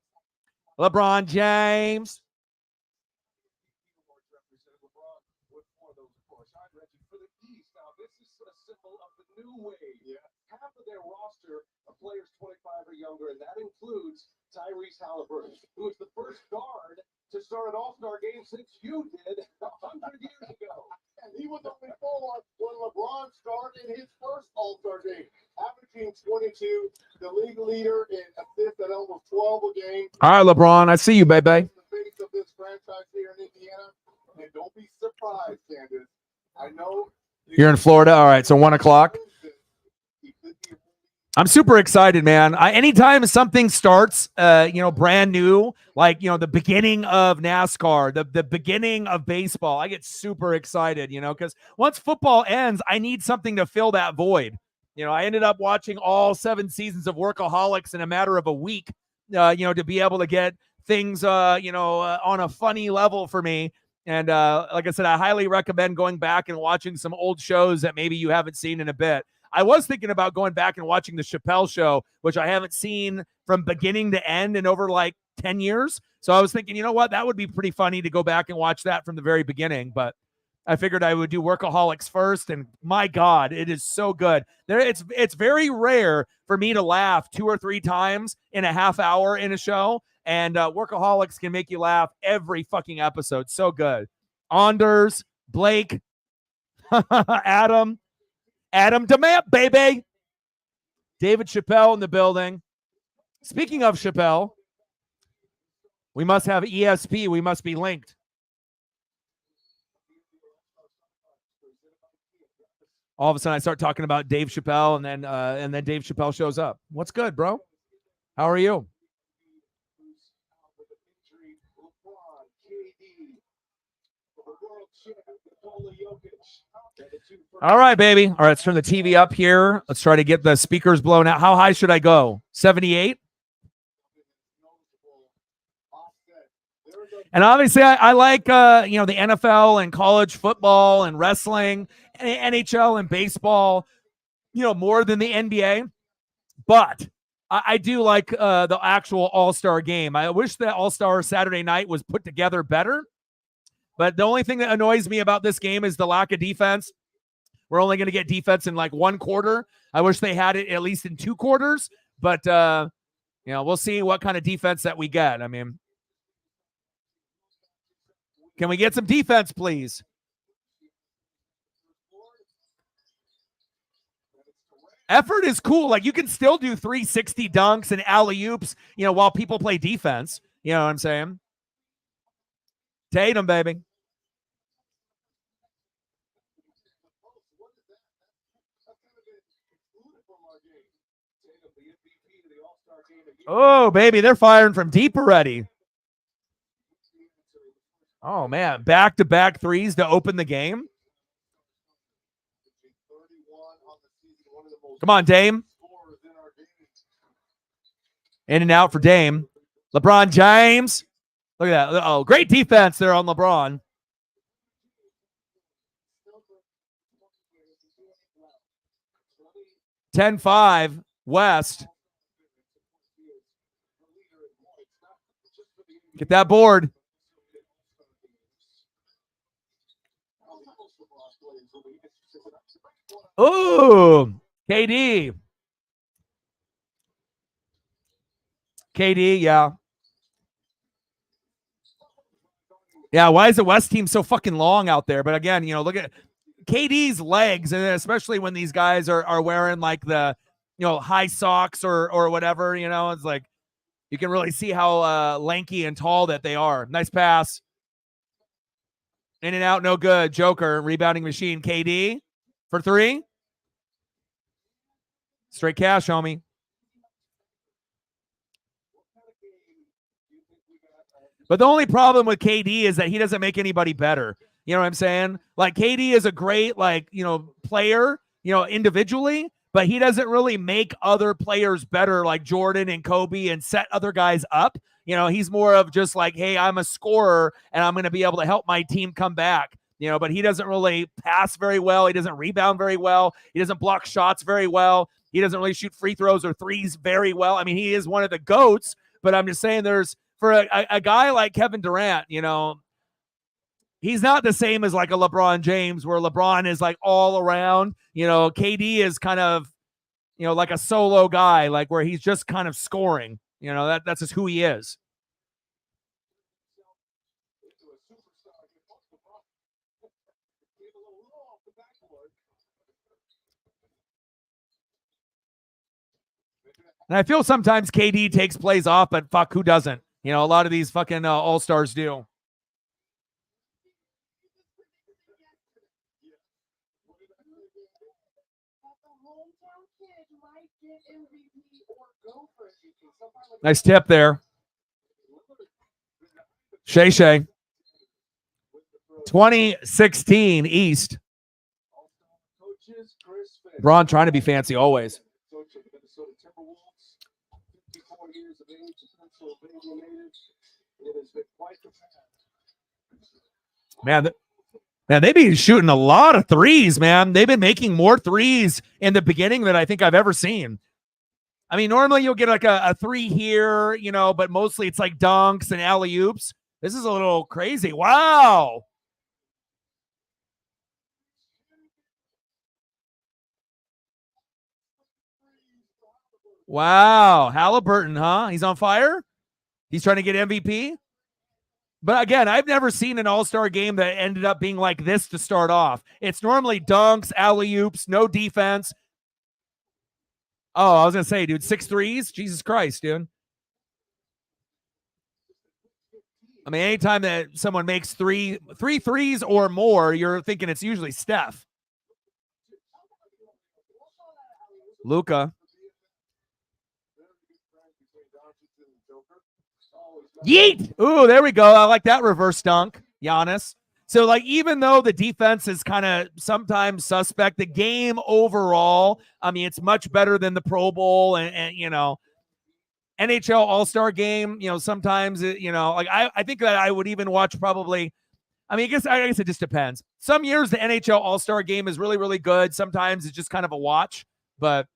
LeBron James. Half of their roster of players 25 or younger, and that includes Tyrese Halliburton, who was the first guard to start an All-Star game since you did 100 years ago. And he was only 4 when LeBron started his first All-Star game, averaging 22, the league leader in assists at almost 12 a game. All right, LeBron, I see you, baby. The face of this franchise here in Indiana, and don't be surprised, Candace. I know you're in Florida. All right, so 1 o'clock. I'm super excited, man. Anytime something starts, brand new, like, the beginning of NASCAR, the beginning of baseball, I get super excited, because once football ends, I need something to fill that void. I ended up watching all 7 seasons of Workaholics in a matter of a week, to be able to get things, on a funny level for me. And like I said, I highly recommend going back and watching some old shows that maybe you haven't seen in a bit. I was thinking about going back and watching the Chappelle Show, which I haven't seen from beginning to end in over like 10 years. So I was thinking, you know what? That would be pretty funny to go back and watch that from the very beginning. But I figured I would do Workaholics first. And my God, it is so good. It's very rare for me to laugh 2 or 3 times in a half hour in a show. And Workaholics can make you laugh every fucking episode. So good. Anders, Blake, Adam DeMant, baby. David Chappelle in the building. Speaking of Chappelle, we must have ESP. We must be linked. All of a sudden, I start talking about Dave Chappelle, and then Dave Chappelle shows up. What's good, bro? How are you? All right, baby. All right, let's turn the TV up here. Let's try to get the speakers blown out. How high should I go? 78? And obviously, I like, the NFL and college football and wrestling, and NHL and baseball, more than the NBA. But I do like the actual All-Star game. I wish the All-Star Saturday night was put together better. But the only thing that annoys me about this game is the lack of defense. We're only going to get defense in like 1 quarter. I wish they had it at least in 2 quarters. But, we'll see what kind of defense that we get. I mean, can we get some defense, please? Effort is cool. Like, you can still do 360 dunks and alley-oops, while people play defense. You know what I'm saying? Tatum, baby. Oh, baby, they're firing from deep already. Oh, man, back-to-back threes to open the game. Come on, Dame. In and out for Dame. LeBron James. Look at that. Oh, great defense there on LeBron. (10-5) West. Get that board. Oh, KD. Yeah. Yeah, why is the West team so fucking long out there? But again, look at KD's legs, and especially when these guys are wearing like the, high socks or whatever, it's like You can really see how lanky and tall that they are. Nice pass. In and out, no good. Joker, rebounding machine. KD for 3. Straight cash, homie. But the only problem with KD is that he doesn't make anybody better. You know what I'm saying? Like, KD is a great, player, individually, but he doesn't really make other players better like Jordan and Kobe and set other guys up. He's more of just like, hey, I'm a scorer and I'm going to be able to help my team come back. But he doesn't really pass very well. He doesn't rebound very well. He doesn't block shots very well. He doesn't really shoot free throws or threes very well. I mean, he is one of the GOATs, but I'm just saying for a guy like Kevin Durant, he's not the same as like a LeBron James, where LeBron is like all around. KD is kind of, like a solo guy, like where he's just kind of scoring. That's just who he is. And I feel sometimes KD takes plays off, but fuck, who doesn't? A lot of these fucking all-stars do. Nice tip there. Shay. 2016 East. Braun trying to be fancy always. Man, they've been shooting a lot of threes, man. They've been making more threes in the beginning than I think I've ever seen. I mean, normally you'll get like a 3 here, but mostly it's like dunks and alley-oops. This is a little crazy. Wow. Wow. Halliburton, huh? He's on fire? He's trying to get MVP? But again, I've never seen an all-star game that ended up being like this to start off. It's normally dunks, alley-oops, no defense. Oh, I was going to say, dude, 6 threes? Jesus Christ, dude. I mean, anytime that someone makes three threes or more, you're thinking it's usually Steph. Luka. Yeet! Ooh, there we go. I like that reverse dunk, Giannis. So, like, even though the defense is kind of sometimes suspect, the game overall, I mean, it's much better than the Pro Bowl and NHL All-Star game. Sometimes, I think that I would even watch probably, I mean, I guess it just depends. Some years the NHL All-Star game is really, really good. Sometimes it's just kind of a watch. But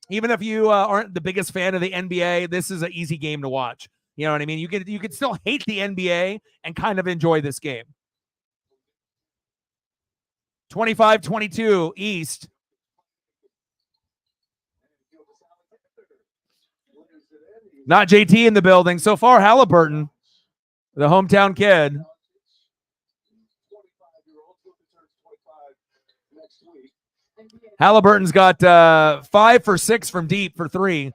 even if you aren't the biggest fan of the NBA, this is an easy game to watch. You know what I mean? You can still hate the NBA and kind of enjoy this game. 25-22 East. Not JT in the building. So far, Halliburton, the hometown kid. Halliburton's got 5 for 6 from deep for 3.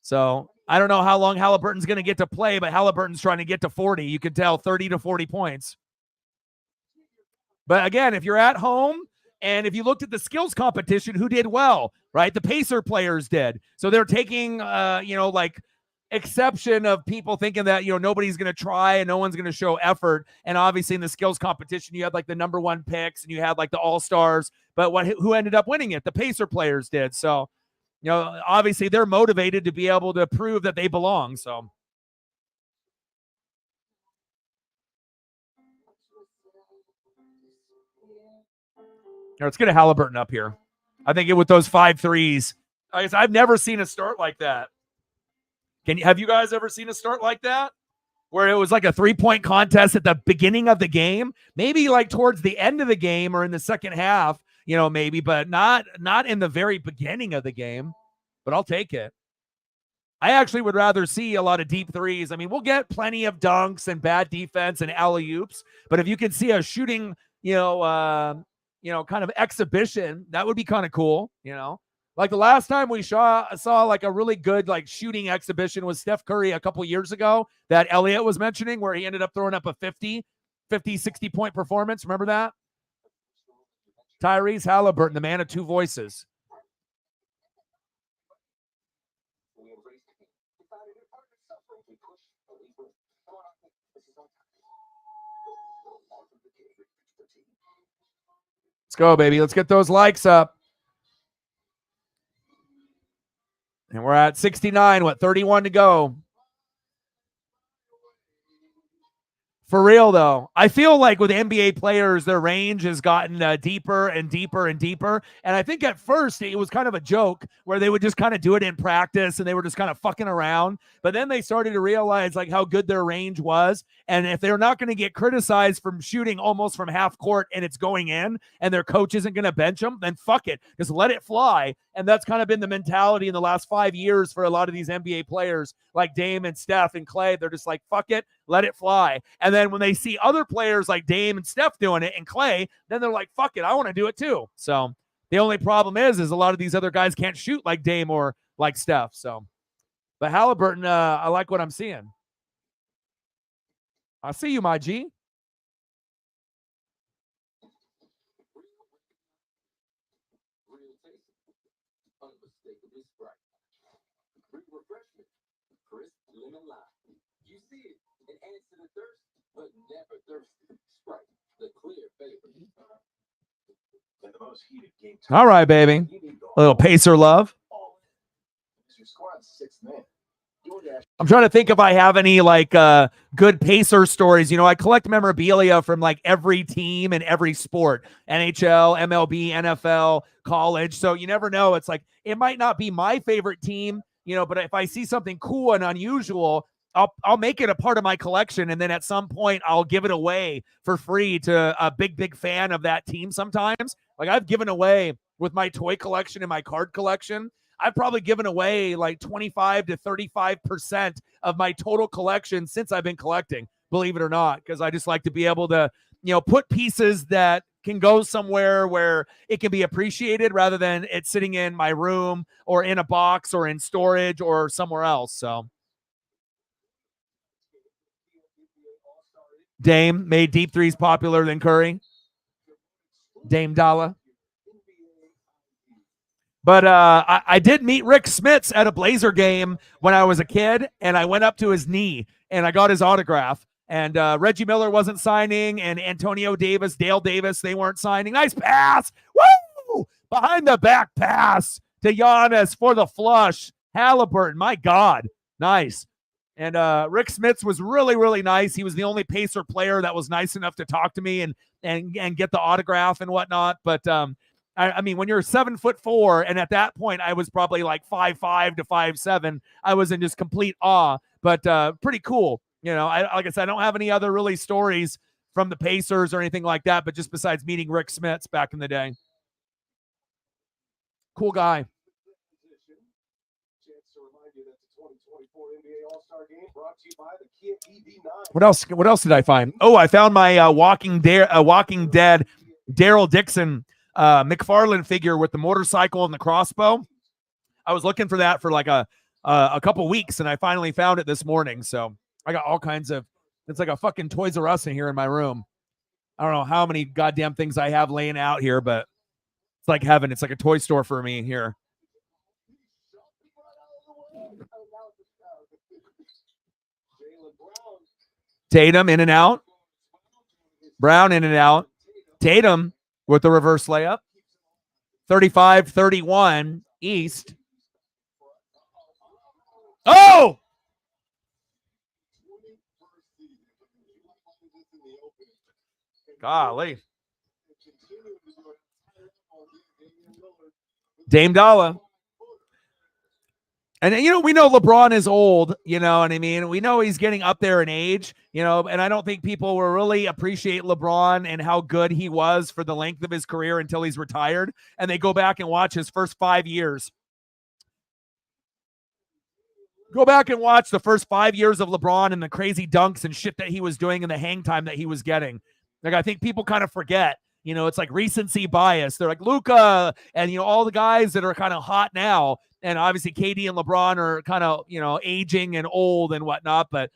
So I don't know how long Halliburton's going to get to play, but Halliburton's trying to get to 40. You can tell 30 to 40 points. But again, if you're at home and if you looked at the skills competition, who did well, right? The Pacer players did. So they're taking, exception of people thinking that, nobody's going to try and no one's going to show effort. And obviously in the skills competition, you had like the number 1 picks and you had like the all-stars, but who ended up winning it? The Pacer players did. So, obviously they're motivated to be able to prove that they belong. So. Let's get a Halliburton up here. I think with those 5 threes, I've never seen a start like that. Have you guys ever seen a start like that? Where it was like a 3-point contest at the beginning of the game, maybe like towards the end of the game or in the second half, maybe, but not in the very beginning of the game. But I'll take it. I actually would rather see a lot of deep threes. I mean, we'll get plenty of dunks and bad defense and alley-oops, but if you can see a shooting, kind of exhibition, that would be kind of cool, Like the last time we saw like a really good like shooting exhibition was Steph Curry a couple years ago that Elliot was mentioning, where he ended up throwing up a 50, 60 point performance. Remember that? Tyrese Halliburton, the man of two voices. Let's go, baby. Let's get those likes up. And we're at 69, 31 to go. For real, though, I feel like with NBA players, their range has gotten deeper and deeper and deeper. And I think at first it was kind of a joke where they would just kind of do it in practice and they were just kind of fucking around. But then they started to realize like how good their range was. And if they're not going to get criticized from shooting almost from half court and it's going in and their coach isn't going to bench them, then fuck it. Just let it fly. And that's kind of been the mentality in the last 5 years for a lot of these NBA players like Dame and Steph and Clay. They're just like, fuck it, let it fly. And then when they see other players like Dame and Steph doing it and Clay, then they're like, fuck it, I want to do it too. So the only problem is a lot of these other guys can't shoot like Dame or like Steph. So, but Halliburton, I like what I'm seeing. I see you, my G. You see it and answer the thirst, but never thirsty. Sprite, the clear favorite. In the most heated game. All right, baby. A little Pacer love. Your squad's 6 men. I'm trying to think if I have any like good Pacer stories. You know, I collect memorabilia from like every team and every sport, NHL, MLB, NFL, college. So you never know. It's like, it might not be my favorite team, you know, but if I see something cool and unusual, I'll make it a part of my collection. And then at some point I'll give it away for free to a big fan of that team. Sometimes like I've given away with my toy collection and my card collection, I've probably given away like 25 to 35% of my total collection since I've been collecting, believe it or not, because I just like to be able to, you know, put pieces that can go somewhere where it can be appreciated rather than it sitting in my room or in a box or in storage or somewhere else. So Dame made deep threes popular than Curry. Dame Dalla. But I did meet Rick Smits at a Blazer game when I was a kid, and I went up to his knee, and I got his autograph. And Reggie Miller wasn't signing, and Antonio Davis, Dale Davis, they weren't signing. Nice pass. Woo! Behind the back pass to Giannis for the flush. Halliburton, my God. Nice. And Rick Smits was really, really nice. He was the only Pacer player that was nice enough to talk to me and get the autograph and whatnot. But I mean, when you're 7'4", and at that point I was probably like 5'5" to 5'7", I was in just complete awe. But pretty cool. You know, like I said, I don't have any other really stories from the Pacers or anything like that, but just besides meeting Rick Smits back in the day. Cool guy. What else did I find? Oh, I found my Walking Dead Daryl Dixon McFarlane figure with the motorcycle and the crossbow. I was looking for that for like a couple weeks, and I finally found it this morning. So I got all kinds of, it's like a fucking Toys R Us in here in my room. I don't know how many goddamn things I have laying out here, but it's like heaven. It's like a toy store for me here. Tatum in and out. Brown in and out. Tatum with the reverse layup. 35-31 East. Oh! Golly. Dame Dalla. And, you know, we know LeBron is old, you know what I mean? We know he's getting up there in age, you know, and I don't think people will really appreciate LeBron and how good he was for the length of his career until he's retired. And they go back and watch his first 5 years. Go back and watch the first 5 years of LeBron and the crazy dunks and shit that he was doing and the hang time that he was getting. Like, I think people kind of forget, You know, it's like recency bias. They're like Luka and, you know, all the guys that are kind of hot now. And obviously KD and LeBron are kind of, you know, aging and old and whatnot, but,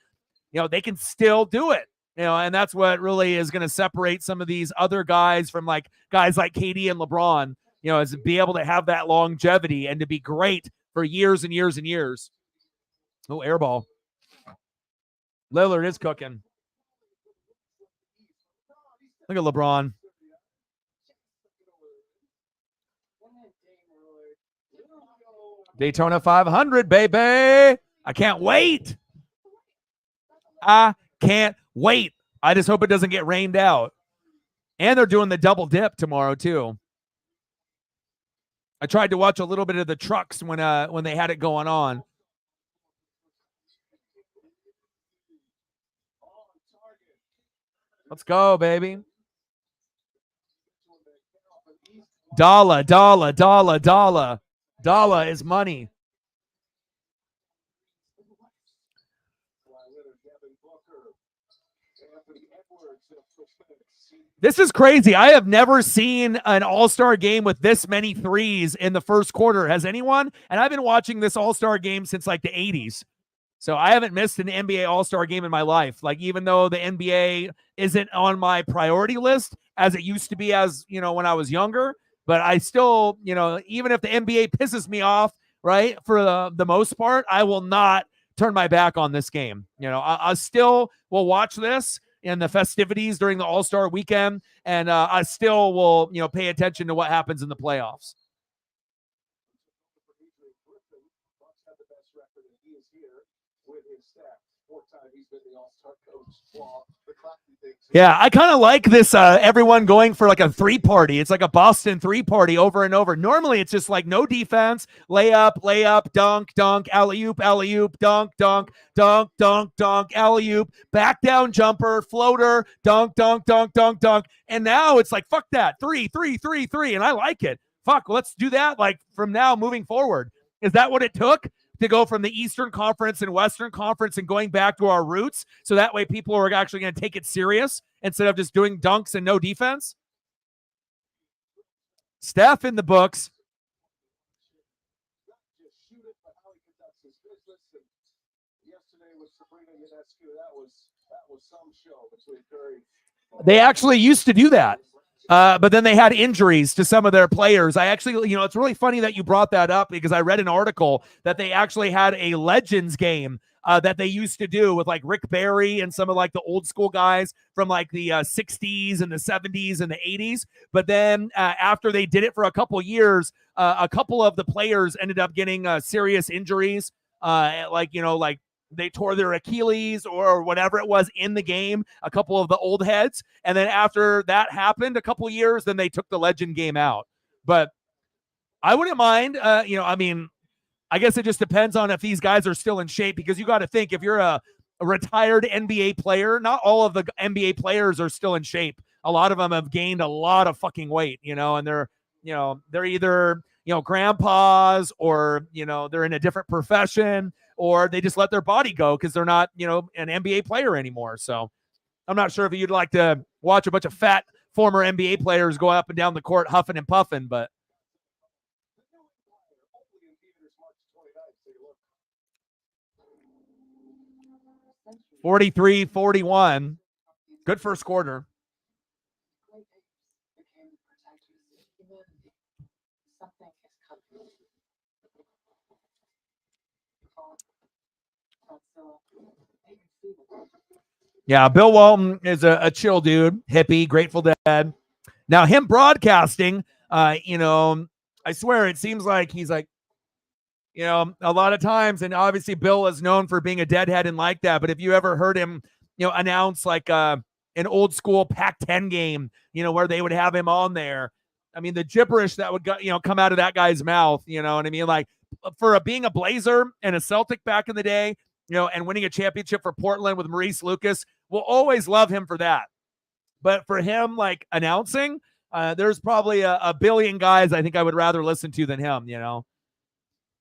you know, they can still do it. You know, and that's what really is going to separate some of these other guys from like guys like KD and LeBron, you know, is to be able to have that longevity and to be great for years and years and years. Oh, air ball. Lillard is cooking. Look at LeBron. Daytona 500, baby. I can't wait. I can't wait. I just hope it doesn't get rained out. And they're doing the double dip tomorrow too. I tried to watch a little bit of the trucks when they had it going on. Let's go, baby. Dollar, dollar, dollar, dollar. Dollar is money. This is crazy. I have never seen an all-star game with this many threes in the first quarter. Has anyone? And I've been watching this all-star game since like the 80s. So I haven't missed an NBA all-star game in my life. Like, even though the NBA isn't on my priority list as it used to be, as, you know, when I was younger, but I still, you know, even if the NBA pisses me off, right, for the most part, I will not turn my back on this game. You know, I still will watch this in the festivities during the All-Star weekend, and I still will, you know, pay attention to what happens in the playoffs. Yeah, I kind of like this, everyone going for like a three party. It's like a Boston three party over and over. Normally it's just like no defense, layup, dunk, alley-oop, dunk, alley-oop, back down jumper, floater, dunk. And now it's like, fuck that, three. And I like it. Fuck, let's do that like from now moving forward. Is that what it took to go from the Eastern Conference and Western Conference and going back to our roots, so that way people are actually going to take it serious instead of just doing dunks and no defense? Steph in the books. They actually used to do that. But then they had injuries to some of their players. I actually, you know, it's really funny that you brought that up, because I read an article that they actually had a Legends game that they used to do with like Rick Barry and some of like the old school guys from like the 60s and the 70s and the 80s. But then after they did it for a couple years, a couple of the players ended up getting serious injuries, like, you know, like they tore their Achilles or whatever it was in the game, a couple of the old heads. And then after that happened a couple years, then they took the Legend game out. But I wouldn't mind, you know, I mean, I guess it just depends on if these guys are still in shape, because you got to think, if you're a retired NBA player, not all of the NBA players are still in shape. A lot of them have gained a lot of fucking weight, you know, and they're either, you know, grandpas, or, you know, they're in a different profession, or they just let their body go because they're not, you know, an NBA player anymore. So I'm not sure if you'd like to watch a bunch of fat former NBA players go up and down the court huffing and puffing, but 43-41. Good first quarter. Yeah, Bill Walton is a chill dude, hippie, Grateful Dead. Now, him broadcasting, you know, I swear it seems like he's like, you know, a lot of times, and obviously Bill is known for being a deadhead and like that, but if you ever heard him, you know, announce like an old school Pac-10 game, you know, where they would have him on there, I mean, the gibberish that would, you know, come out of that guy's mouth, you know what I mean? Like, for being a Blazer and a Celtic back in the day, you know, and winning a championship for Portland with Maurice Lucas, we'll always love him for that. But for him, like, announcing, there's probably a billion guys I think I would rather listen to than him, you know.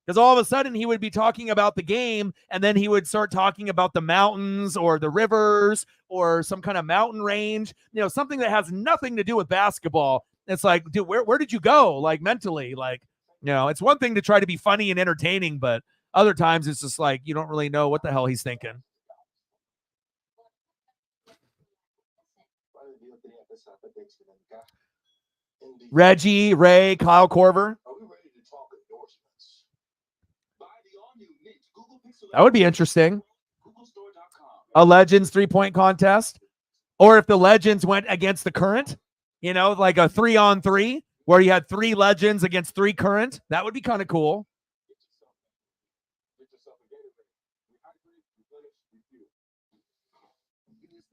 Because all of a sudden he would be talking about the game, and then he would start talking about the mountains or the rivers or some kind of mountain range, something that has nothing to do with basketball. It's like, dude, where did you go? Like mentally, like, it's one thing to try to be funny and entertaining, but other times it's just like you don't really know what the hell he's thinking. Reggie, Ray, Kyle Korver. That would be interesting. A Legends 3-point contest. Or if the Legends went against the current, like a 3-on-3 where you had 3 Legends against 3 current. That would be kind of cool.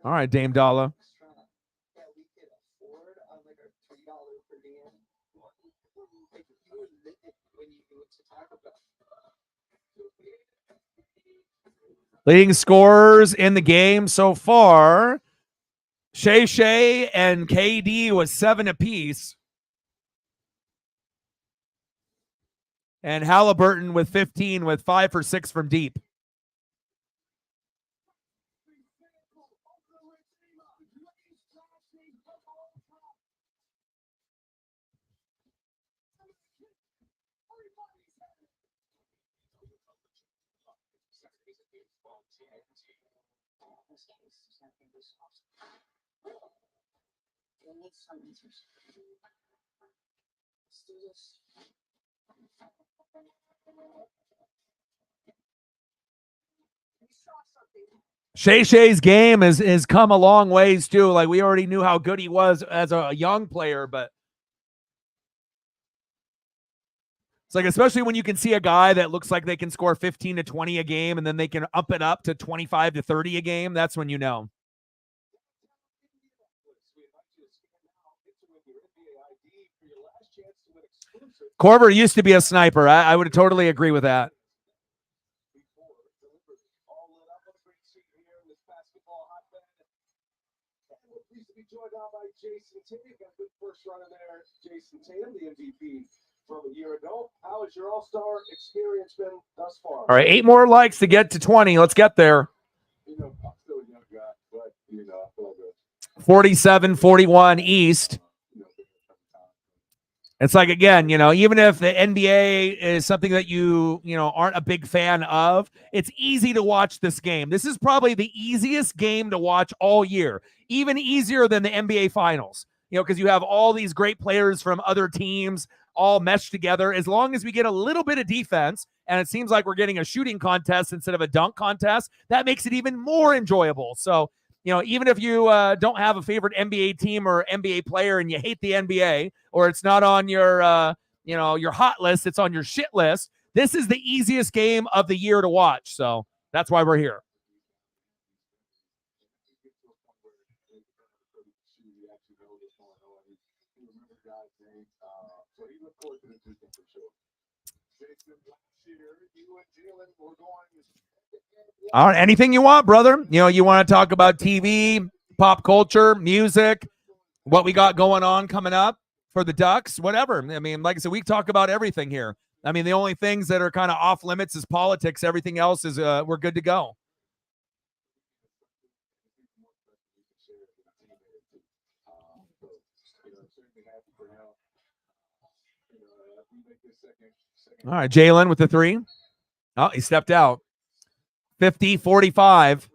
All right, Dame Dalla. Leading scorers in the game so far, Shea and KD was 7 apiece. And Halliburton with 15 with 5 for 6 from deep. Shay's game has come a long ways too. Like we already knew how good he was as a young player, but it's like, especially when you can see a guy that looks like they can score 15 to 20 a game and then they can up it up to 25 to 30 a game. That's when you know. Korver used to be a sniper. I would totally agree with that. Jason Tatum got a good first run in there. Jason Tatum, the MVP from a year ago. How has your All-Star experience been thus far? All right, 8 more likes to get to 20. Let's get there. I'm still a young guy, but I feel good. 47-41 East. It's like, again, even if the NBA is something that you aren't a big fan of, it's easy to watch this game. This is probably the easiest game to watch all year, even easier than the NBA Finals, because you have all these great players from other teams all meshed together. As long as we get a little bit of defense, and it seems like we're getting a shooting contest instead of a dunk contest, that makes it even more enjoyable. So, even if you don't have a favorite NBA team or NBA player and you hate the NBA, or it's not on your, your hot list, it's on your shit list, this is the easiest game of the year to watch. So that's why we're here. All right, anything you want, brother. You want to talk about TV, pop culture, music, what we got going on coming up for the Ducks, whatever. I mean, like I said, we talk about everything here. I mean, the only things that are kind of off limits is politics. Everything else is we're good to go. All right, Jalen with the 3. Oh, he stepped out. 50-45.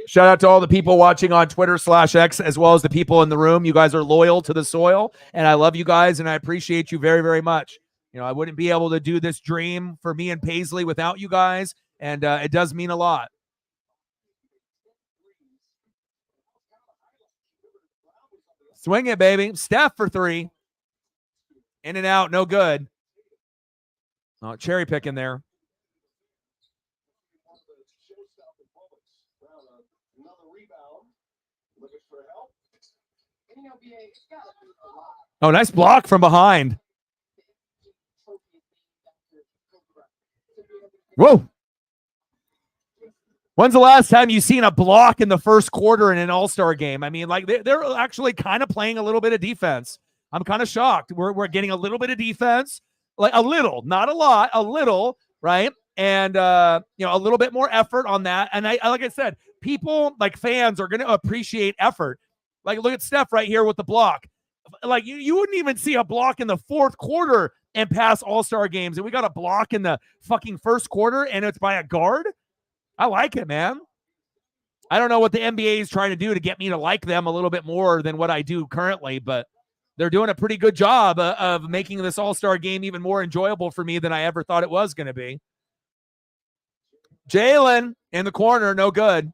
Shout out to all the people watching on Twitter/X, as well as the people in the room. You guys are loyal to the soil, and I love you guys, and I appreciate you very, very much. I wouldn't be able to do this dream for me and Paisley without you guys, and it does mean a lot. Swing it, baby. Steph for 3. In and out, no good. Oh, cherry picking there. Oh, nice block from behind. Whoa. When's the last time you've seen a block in the first quarter in an all-star game? I mean, like they're actually kind of playing a little bit of defense. I'm kind of shocked. We're getting a little bit of defense, like a little, not a lot, a little, right? And a little bit more effort on that. And I like I said, people like fans are going to appreciate effort. Like look at Steph right here with the block. Like you wouldn't even see a block in the fourth quarter and past all-star games, and we got a block in the fucking first quarter, and it's by a guard. I like it, man. I don't know what the NBA is trying to do to get me to like them a little bit more than what I do currently, but they're doing a pretty good job of making this all-star game even more enjoyable for me than I ever thought it was going to be. Jalen in the corner, no good.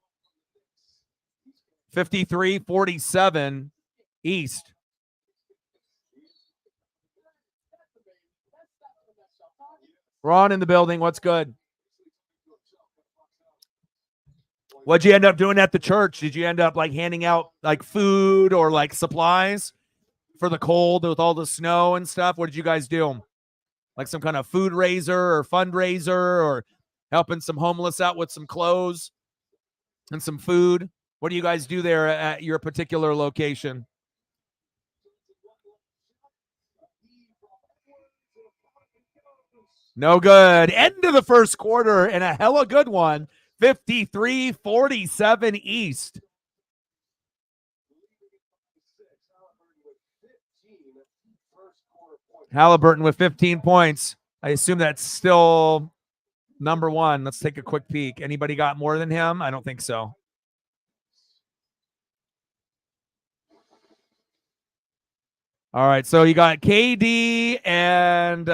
53-47 East. Ron in the building, what's good? What'd you end up doing at the church? Did you end up like handing out like food or like supplies for the cold with all the snow and stuff? What did you guys do? Like some kind of food raiser or fundraiser or helping some homeless out with some clothes and some food? What do you guys do there at your particular location? No good. End of the first quarter and a hella good one. 53-47 East. Halliburton with 15 points. I assume that's still number one. Let's take a quick peek. Anybody got more than him? I don't think so. All right, so you got KD and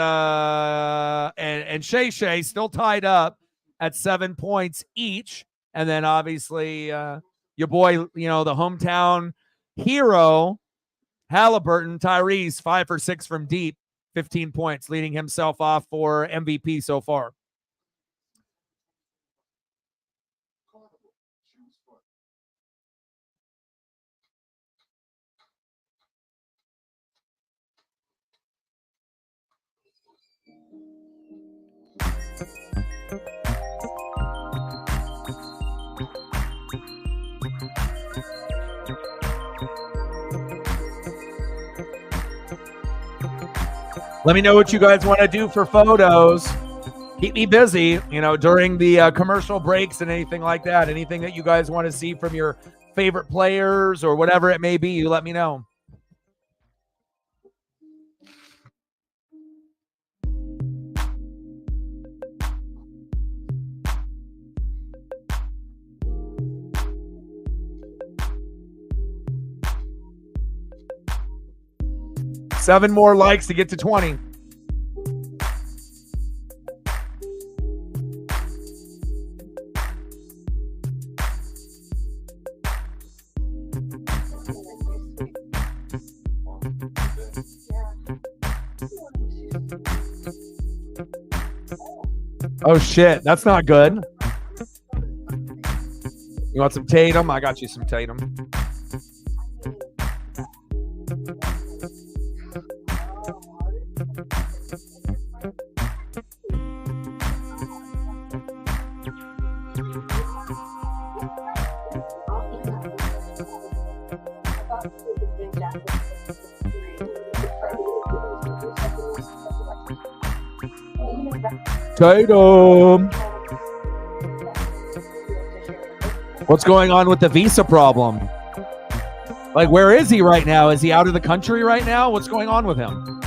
Shea Shea still tied up at 7 points each. And then obviously your boy, the hometown hero, Halliburton, Tyrese, 5 for 6 from deep, 15 points, leading himself off for MVP so far. Let me know what you guys want to do for photos. Keep me busy, during the commercial breaks and anything like that. Anything that you guys want to see from your favorite players or whatever it may be, you let me know. Seven more likes to get to 20. Oh shit, that's not good. You want some Tatum? I got you some Tatum. Tatum. What's going on with the visa problem? Like, where is he right now? Is he out of the country right now? What's going on with him?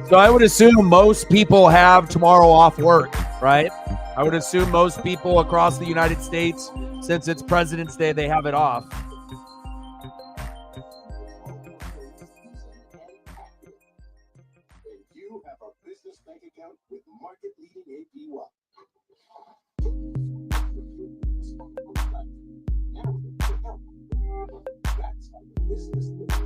So I would assume most people have tomorrow off work, right? I would assume most people across the United States, since it's President's Day, they have it off. You have a business bank account with market-leading APY. That's how the business works.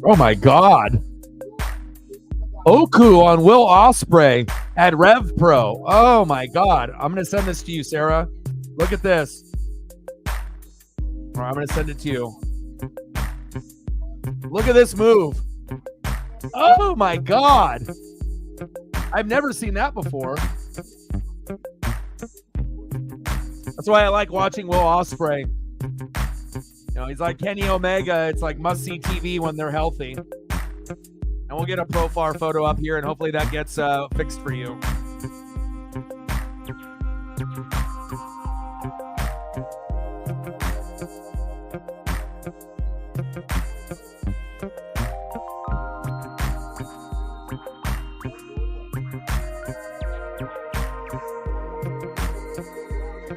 Oh my God. Oku on Will Ospreay At Rev Pro. Oh my God. I'm going to send this to you, Sarah. Look at this. Or I'm going to send it to you. Look at this move. Oh my God. I've never seen that before. That's why I like watching Will Ospreay. You know, he's like Kenny Omega. It's like must-see TV when they're healthy. And we'll get a profile photo up here, and hopefully that gets fixed for you.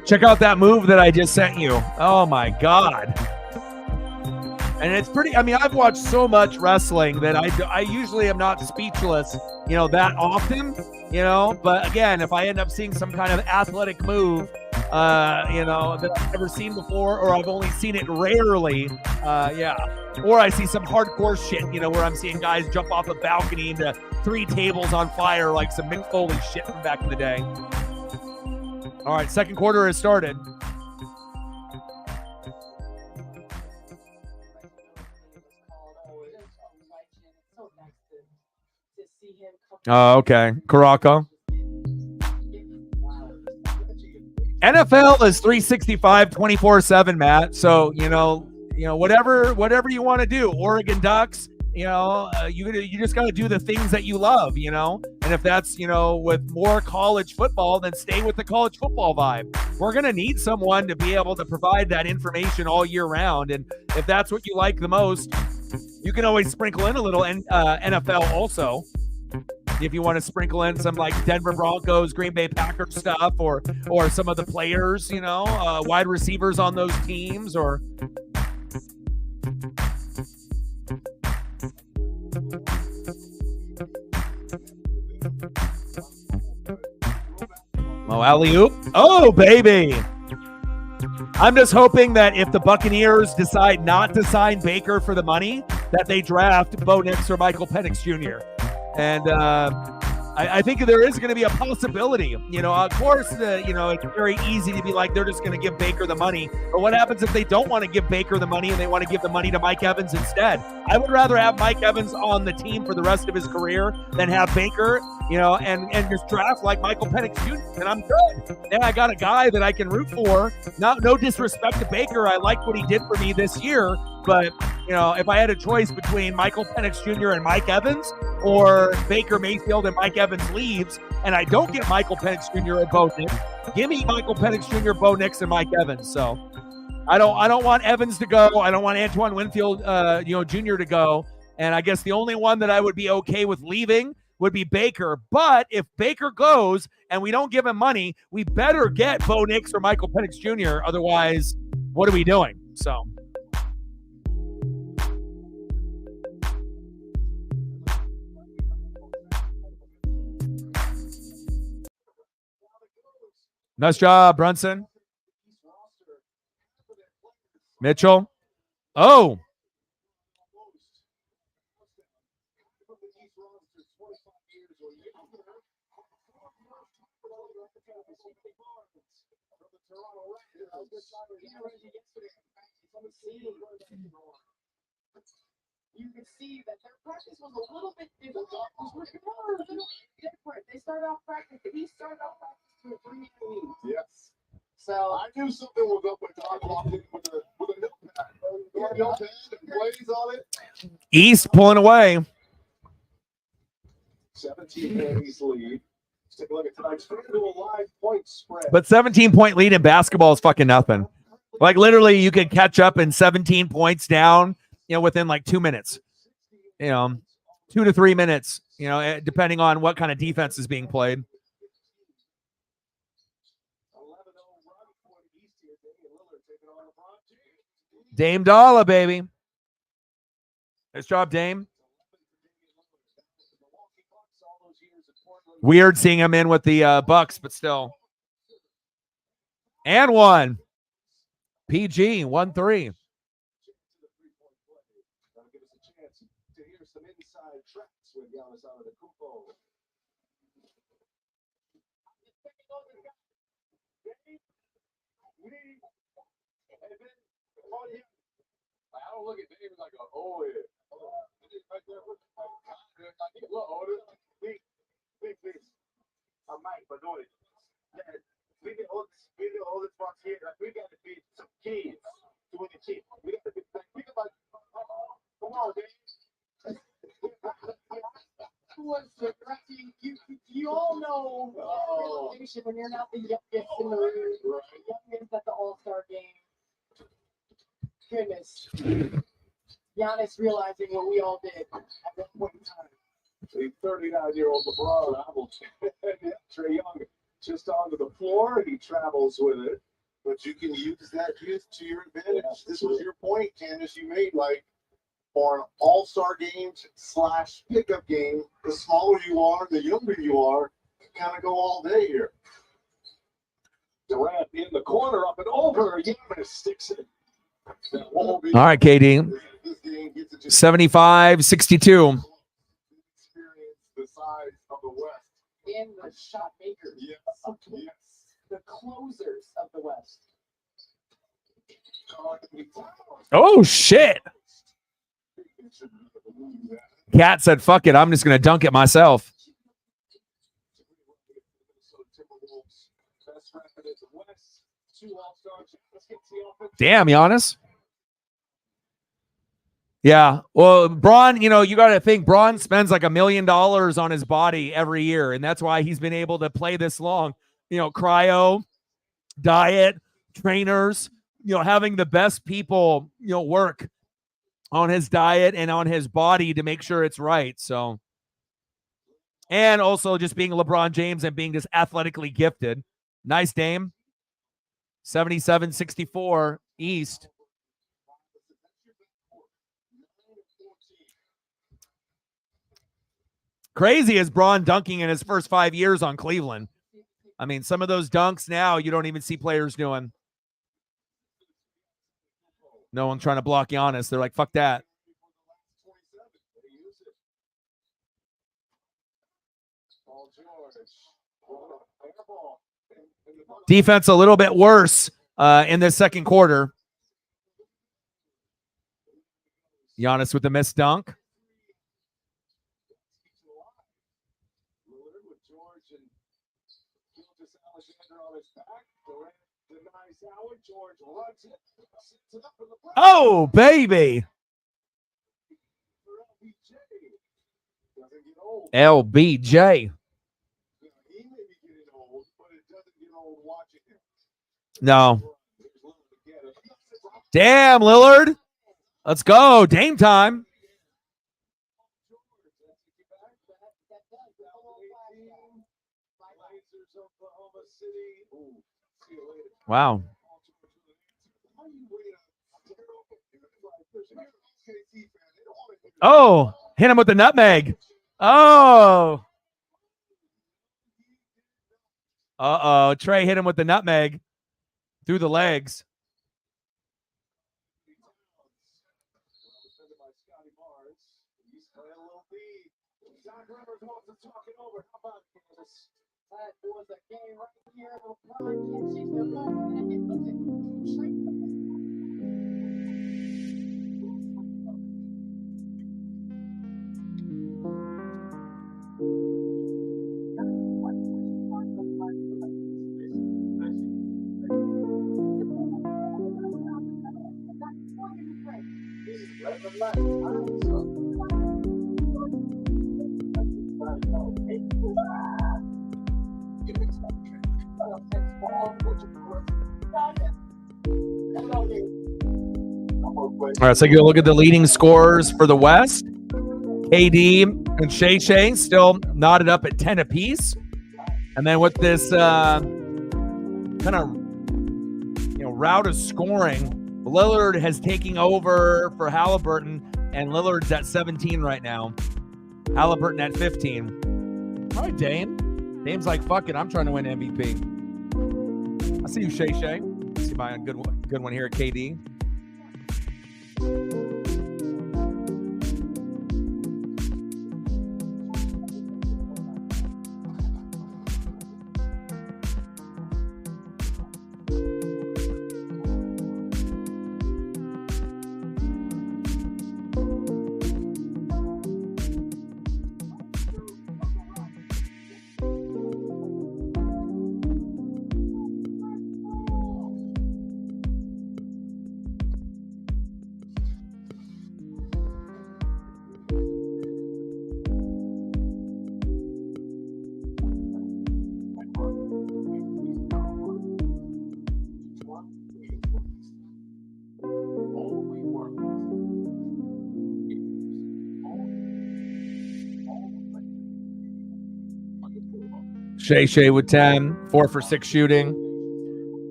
Check out that move that I just sent you. Oh my God. And it's pretty, I mean, I've watched so much wrestling that I usually am not speechless, you know, that often, you know, but again, if I end up seeing some kind of athletic move, you know, that I've never seen before, or I've only seen it rarely, yeah. Or I see some hardcore shit, you know, where I'm seeing guys jump off a balcony into 3 tables on fire, like some Mick Foley shit from back in the day. All right, second quarter has started. Oh, okay. Caraco. NFL is 365 24/7, Matt. So, you know, whatever you want to do. Oregon Ducks, you know, you just got to do the things that you love, you know. And if that's, you know, with more college football, then stay with the college football vibe. We're going to need someone to be able to provide that information all year round. And if that's what you like the most, you can always sprinkle in a little NFL also. If you want to sprinkle in some like Denver Broncos, Green Bay Packers stuff, or some of the players, you know, wide receivers on those teams, or alley-oop. Oh, baby. I'm just hoping that if the Buccaneers decide not to sign Baker for the money, that they draft Bo Nix or Michael Penix Jr. And I think there is going to be a possibility. You know, of course, you know, it's very easy to be like, they're just going to give Baker the money. But what happens if they don't want to give Baker the money and they want to give the money to Mike Evans instead? I would rather have Mike Evans on the team for the rest of his career than have Baker, you know, and just draft like Michael Penix Jr. And I'm good. Then I got a guy that I can root for. No disrespect to Baker. I like what he did for me this year. But, you know, if I had a choice between Michael Penix Jr. and Mike Evans, or Baker Mayfield and Mike Evans leaves, and I don't get Michael Penix Jr. and Bo Nix, give me Michael Penix Jr., Bo Nix, and Mike Evans. So I don't want Evans to go. I don't want Antoine Winfield, you know, Jr. to go. And I guess the only one that I would be okay with leaving would be Baker. But if Baker goes and we don't give him money, we better get Bo Nix or Michael Penix Jr. Otherwise, what are we doing? So. Nice job, Brunson. Mitchell. Oh. You could see that their practice was a little bit different. They started off practice. He started off practice to a 3 innings. Yes. So I knew something was up when Doc walked in with a notepad. He had a notepad and plays on it. East pulling away. 17-point East lead. Let's take a look at tonight's FanDuel Live point spread. But 17-point lead in basketball is fucking nothing. Like literally, you could catch up in 17 points down, you know, within like 2 minutes. You know, 2 to 3 minutes. You know, depending on what kind of defense is being played. Dame Dollar, baby. Nice job, Dame. Weird seeing him in with the Bucks, but still. And one. PG, 1-3. I don't look at David like, oh, yeah. Right there, look, look, older. Big, Mike, but no, we can hold this box here. Like, we got to be some kids doing the shit. We got to be like, think about, come on, Dave. You all know realization when you're not the youngest in the room, youngest at the All-Star game. Goodness. Giannis realizing what we all did at that point in time. The 39-year-old LeBron Hamilton, Trae Young, just onto the floor. He travels with it. But you can use that youth to your advantage. This was your point, Candace, you made, like, for an all-star games / pickup game, the smaller you are, the younger you are, kind of go all day here. Durant in the corner, up and over. Giannis sticks it. All right, KD. 75-62. Experience the size of the West. And the shot makers. Yes. The closers of the West. Oh, shit. Cat said, fuck it. I'm just going to dunk it myself. Damn, Giannis. Yeah. Well, Braun, you got to think Braun spends like $1 million on his body every year. And that's why he's been able to play this long. Cryo, diet, trainers, having the best people, work on his diet and on his body to make sure it's right. So, and also just being LeBron James and being just athletically gifted. Nice, Dame. 77-64 East. Crazy is Braun dunking in his first 5 years on Cleveland. I mean, some of those dunks now you don't even see players doing. No one trying to block Giannis. They're like, fuck that. Defense a little bit worse in the second quarter. Giannis with the missed dunk. Oh, baby. LBJ. No. Damn, Lillard. Let's go. Dame time. Wow. Oh, hit him with the nutmeg. Oh. Uh-oh. Trae hit him with the nutmeg through the legs. That was a game right here. LeBron catches the ball and it puts it straight to the All right, so you look at the leading scorers for the West. KD and Shea still knotted up at 10 apiece. And then with this kind of route of scoring, Lillard has taken over for Halliburton, and Lillard's at 17 right now. Halliburton at 15. All right, Dame. Dame's like, fuck it, I'm trying to win MVP. I see you, Shea. See my good one here at KD. Shea with 10, 4 for 6 shooting.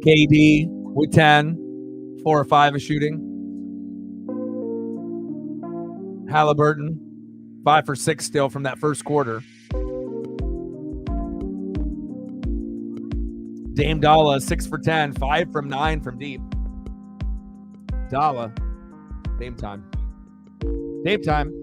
KD with 10, 4 or 5 of shooting. Halliburton, 5 for 6 still from that first quarter. Dame Dalla, 6 for 10, 5 from 9 from deep. Dalla, Dame time. Dame time.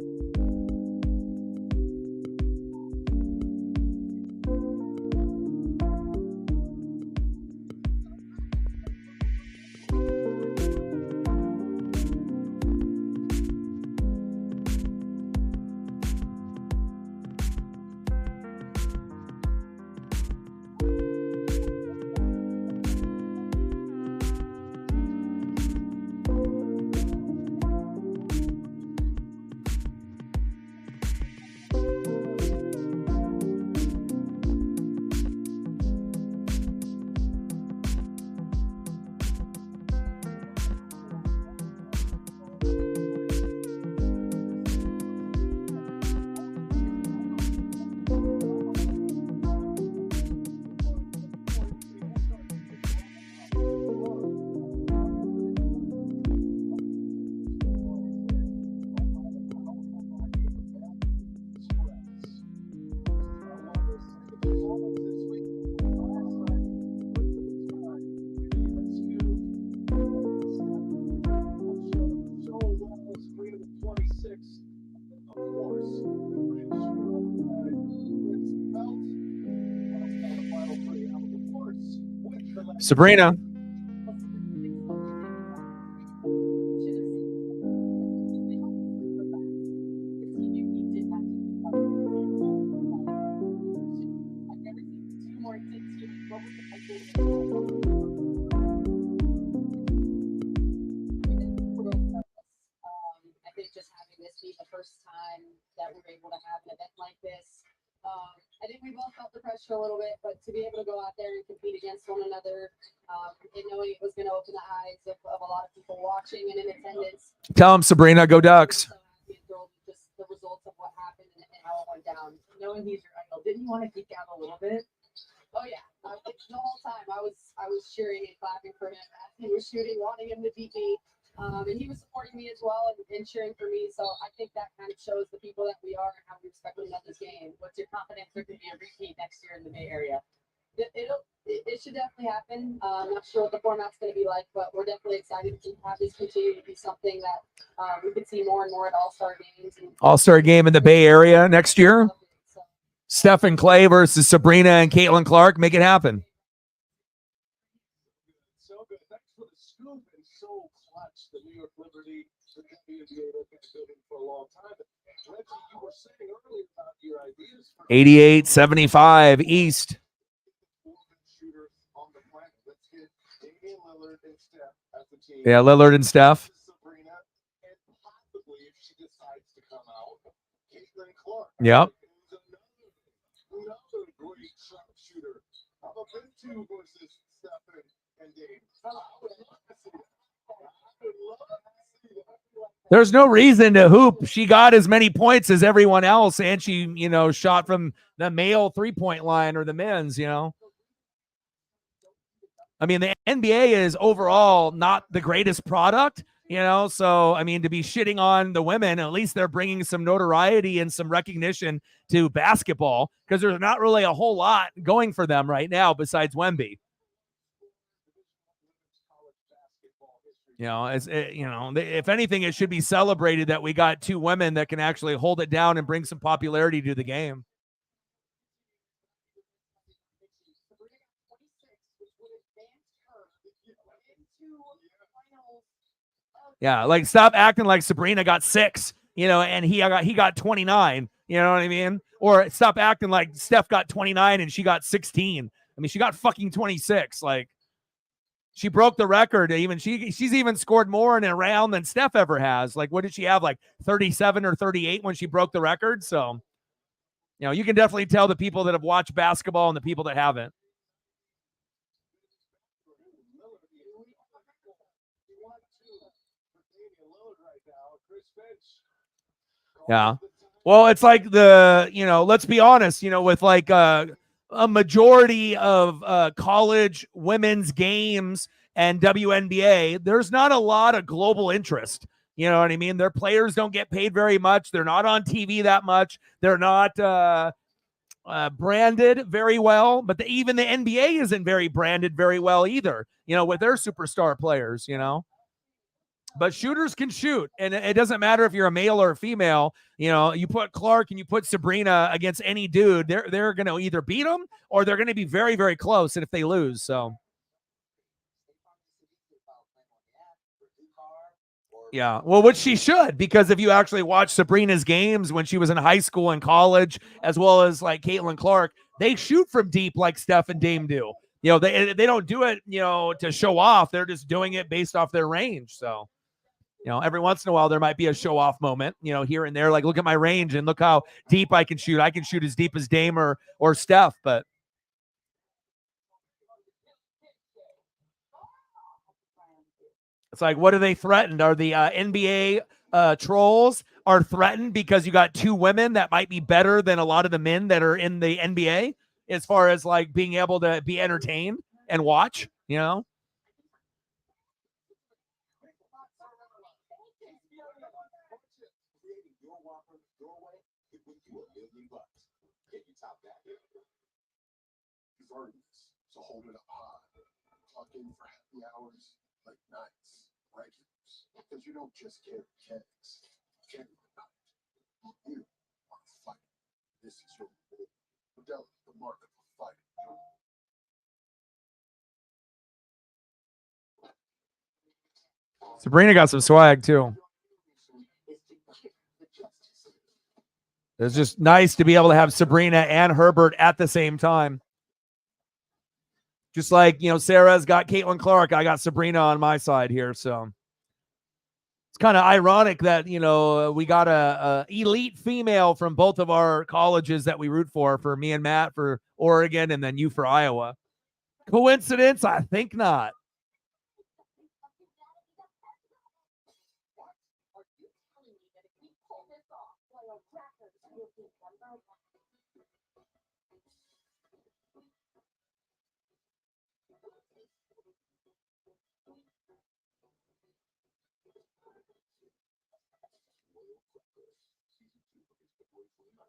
Sabrina. I think just having this be the first time that we're able to have an event like this, I think we both felt the pressure a little bit, but to be able to go out there and compete against one another, and knowing it was going to open the eyes of a lot of people watching and in attendance. Tell him, Sabrina, go Ducks. So happy and thrilled with just the results of what happened and how it went down. Knowing he's your idol, didn't you want to geek out a little bit? Oh yeah, the whole time I was cheering and clapping for him as he was shooting, wanting him to beat me. And he was supporting me as well and cheering for me. So I think that kind of shows the people that we are and how we expect to win this game. What's your confidence there could be a repeat next year in the Bay Area? It should definitely happen. I'm not sure what the format's going to be like, but we're definitely excited to have this continue to be something that we could see more and more at All-Star games. All-Star game in the Bay Area next year. Stephen Clay versus Sabrina and Caitlin Clark. Make it happen. So good. Thanks for the scoop and so clutch. The New York Liberty, the NBA building for a long time. Reggie, you were saying earlier about your ideas for 88-75 East. Shooter on the planet. Let's get Damian Lillard and Steph as the team. Yeah, Lillard and Steph. Sabrina, and possibly if she decides to come out, Caitlin Clark. Yep. Another great sharpshooter. How about them two versus Steph and Dave? I would love to see that. I would love to see that. There's no reason to hoop. She got as many points as everyone else, and she, shot from the male three-point line or the men's, I mean, the NBA is overall not the greatest product, so, I mean, to be shitting on the women, at least they're bringing some notoriety and some recognition to basketball because there's not really a whole lot going for them right now besides Wemby. If anything, it should be celebrated that we got two women that can actually hold it down and bring some popularity to the game. Yeah, like stop acting like Sabrina got 6, and he got 29. You know what I mean? Or stop acting like Steph got 29 and she got 16. I mean, she got fucking 26. Like, she broke the record. She's even scored more in a round than Steph ever has. Like, what did she have? Like 37 or 38 when she broke the record. So, you can definitely tell the people that have watched basketball and the people that haven't. Yeah. Well, it's like let's be honest, with like a majority of college women's games and WNBA, there's not a lot of global interest. You know what I mean? Their players don't get paid very much. They're not on TV that much. They're not branded very well. But even the NBA isn't very branded very well either, you know, with their superstar players, you know. But shooters can shoot, and it doesn't matter if you're a male or a female. You know, you put Clark and you put Sabrina against any dude, they're going to either beat them or they're going to be very, very close. And if they lose, so yeah, well, which she should, because if you actually watch Sabrina's games when she was in high school and college, as well as like Caitlin Clark, they shoot from deep like Steph and Dame do. You know, they don't do it, you know, to show off. They're just doing it based off their range. So, you know, every once in a while there might be a show off moment, you know, here and there. Like, look at my range and look how deep I can shoot. I can shoot as deep as Dame or Steph, but it's like, what are they threatened? Are the NBA trolls are threatened because you got two women that might be better than a lot of the men that are in the NBA as far as like being able to be entertained and watch, you know? So hold it up high. Clock in for happy hours, like nights, regulars. Because you don't just carry kegs. You carry the night. You are fighting. This is your reward. Fidelity, the mark of a fighter. Sabrina got some swag too. It's just nice to be able to have Sabrina and Herbert at the same time. Just like, you know, Sarah's got Caitlin Clark. I got Sabrina on my side here. So it's kind of ironic that, you know, we got a elite female from both of our colleges that we root for me and Matt for Oregon, and then you for Iowa. Coincidence? I think not.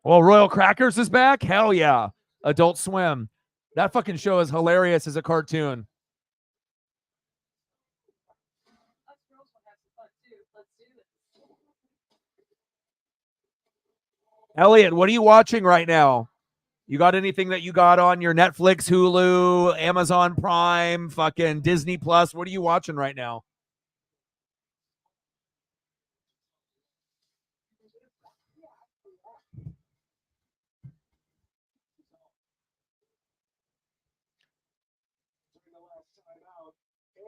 Well, Royal Crackers is back? Hell yeah. Adult Swim. That fucking show is hilarious as a cartoon. Elliot, what are you watching right now? You got anything that you got on your Netflix, Hulu, Amazon Prime, fucking Disney Plus? What are you watching right now?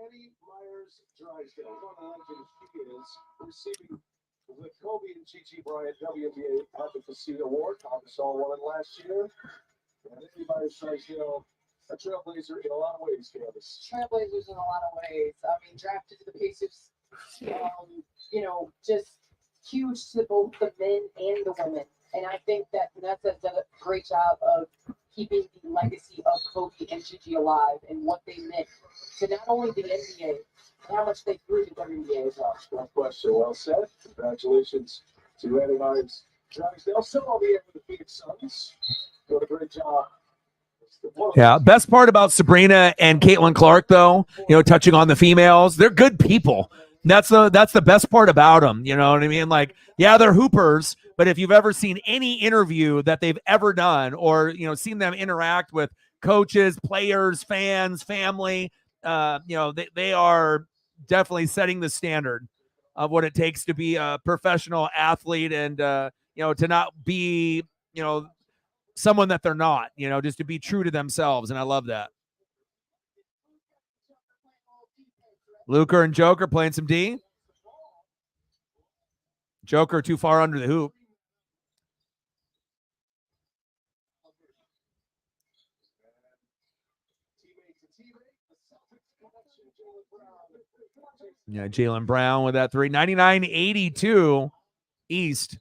Annie Myers Drysdale. She is receiving the Kobe and Gigi Bryant WNBA Advocacy Award. Arkansas won it last year. And Annie Myers Drysdale, a trailblazer in a lot of ways, Candace. Trailblazers in a lot of ways. I mean, drafted to the Pacers, you know, just huge to both the men and the women. And I think that Vanessa did a great job of keeping the legacy of Kobe and Gigi alive and what they meant to not only the NBA, but how much they grew the WNBA as well. No question. Well said. Congratulations to Annie Myers Drysdale. Still on the air with the Phoenix Suns. Doing a great job. Yeah, best part about Sabrina and Caitlin Clark, though, you know, touching on the females, they're good people. That's the best part about them. You know what I mean? Like, yeah, they're hoopers, but if you've ever seen any interview that they've ever done, or you know, seen them interact with coaches, players, fans, family, you know, they are definitely setting the standard of what it takes to be a professional athlete, and you know, to not be, you know, someone that they're not, you know, just to be true to themselves. And I love that. Luka and Joker playing some D. Joker too far under the hoop. Yeah, Jaylen Brown with that three. 99-82 East.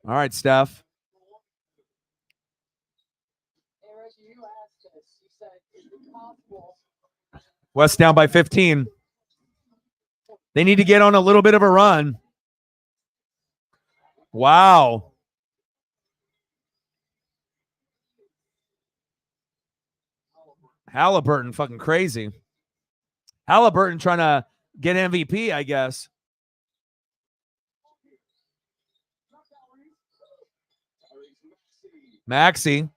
All right, Steph. question you asked us. You said, is it possible? West down by 15. They need to get on a little bit of a run. Wow. Halliburton fucking crazy. Halliburton trying to get MVP, I guess. Maxey.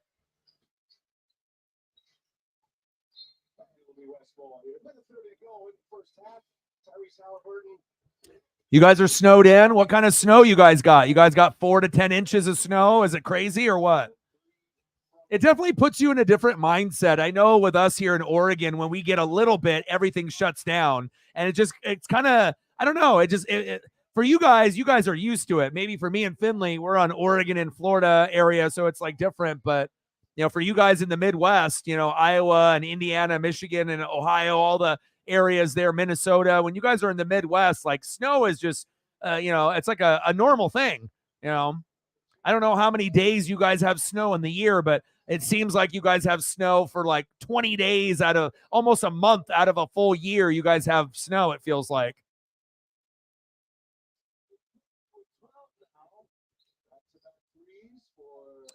You guys are snowed in? What kind of snow you guys got? You guys got 4 to 10 inches of snow? Is it crazy or what? It definitely puts you in a different mindset. I know with us here in Oregon, when we get a little bit, everything shuts down. And it's kind of, I don't know. For you guys are used to it. Maybe for me and Finley, we're on Oregon and Florida area, so it's like different. But, for you guys in the Midwest, Iowa and Indiana, Michigan and Ohio, all the areas there, Minnesota, when you guys are in the Midwest, like snow is just, it's like a normal thing. I don't know how many days you guys have snow in the year, but it seems like you guys have snow for like 20 days out of almost a month out of a full year. You guys have snow, it feels like.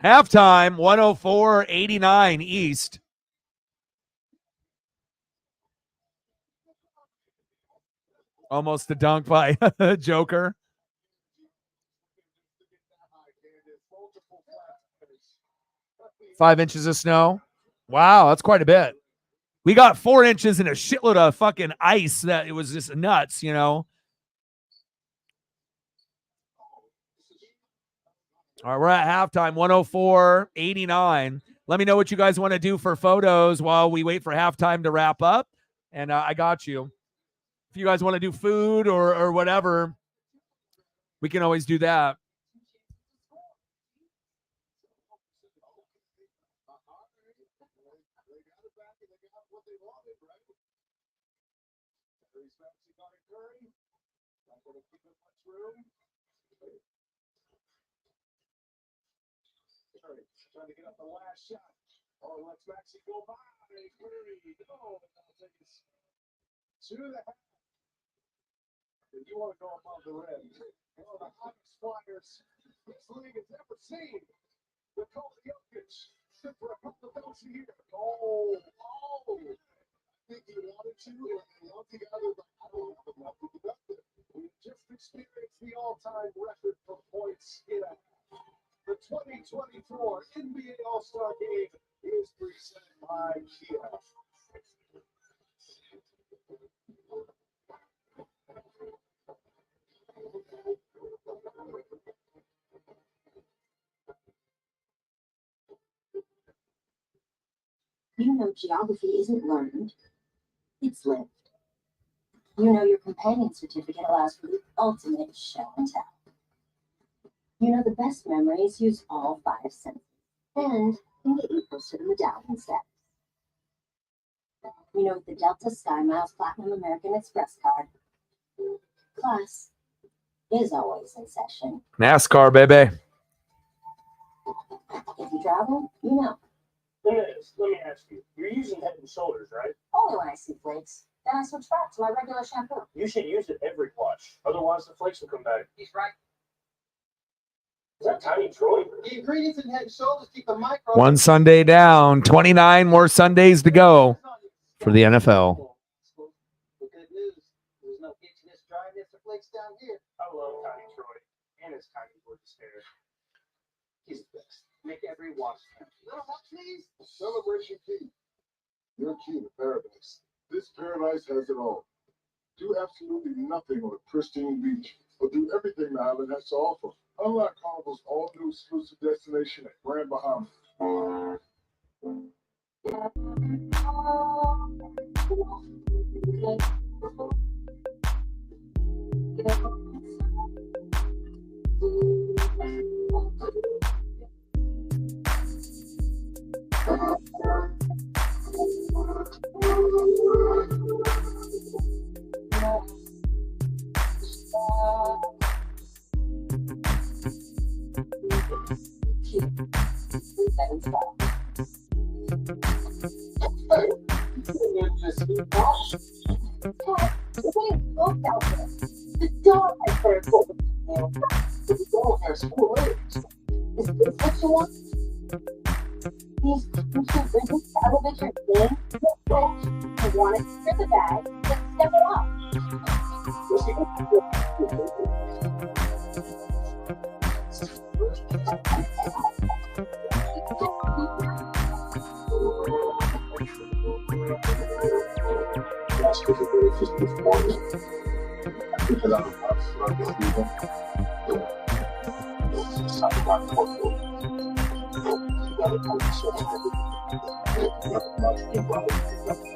Halftime, 104-89 East. Almost a dunk by Joker. 5 inches of snow. Wow, that's quite a bit. We got 4 inches and a shitload of fucking ice that it was just nuts, All right, we're at halftime, 104-89. Let me know what you guys want to do for photos while we wait for halftime to wrap up. And I got you. If you guys want to do food or whatever, we can always do that. Trying to get up the last shot. Oh, let's Maxey go by. Curry, no, I'll take it to the half. And you want to go above the rim. One of the hottest flyers this league has ever seen. Nikola Jokic, sit for a couple of belts a year. Oh. I think he wanted to, and he loved the other, but I don't have enough to do nothing. We just experienced the all-time record for points in a The 2024 NBA All-Star Game is presented by Kia. Geography isn't learned, it's lived. Your companion certificate allows for the ultimate show and tell. The best memories use all 5 senses and can get you closer to medallion steps. With the Delta Sky Miles Platinum American Express card, class is always in session. NASCAR, baby. If you travel, Let me ask you. You're using Head and Shoulders, right? Only when I see flakes. Then I switch back to my regular shampoo. You should use it every wash. Otherwise, the flakes will come back. He's right. Is that Tiny Troy? The ingredients in Head and Shoulders keep the micro. One Sunday down, 29 more Sundays to go for the NFL. The good news, there's no itchiness, dryness, or flakes down here. I love Tiny Troy and his tiny gorgeous hair. He's the best. Make every wash count. Little hot please. Celebration Key. Your key to paradise. This paradise has it all. Do absolutely nothing on a pristine beach, but do everything the island has to offer. Unlock Carnival's all-new exclusive destination at Grand Bahama. The dog has better foot. The dog has 4 legs. Is this what you want? These this television thing? You want it for the bag, then step it up. That's because it's just performance. Because I don't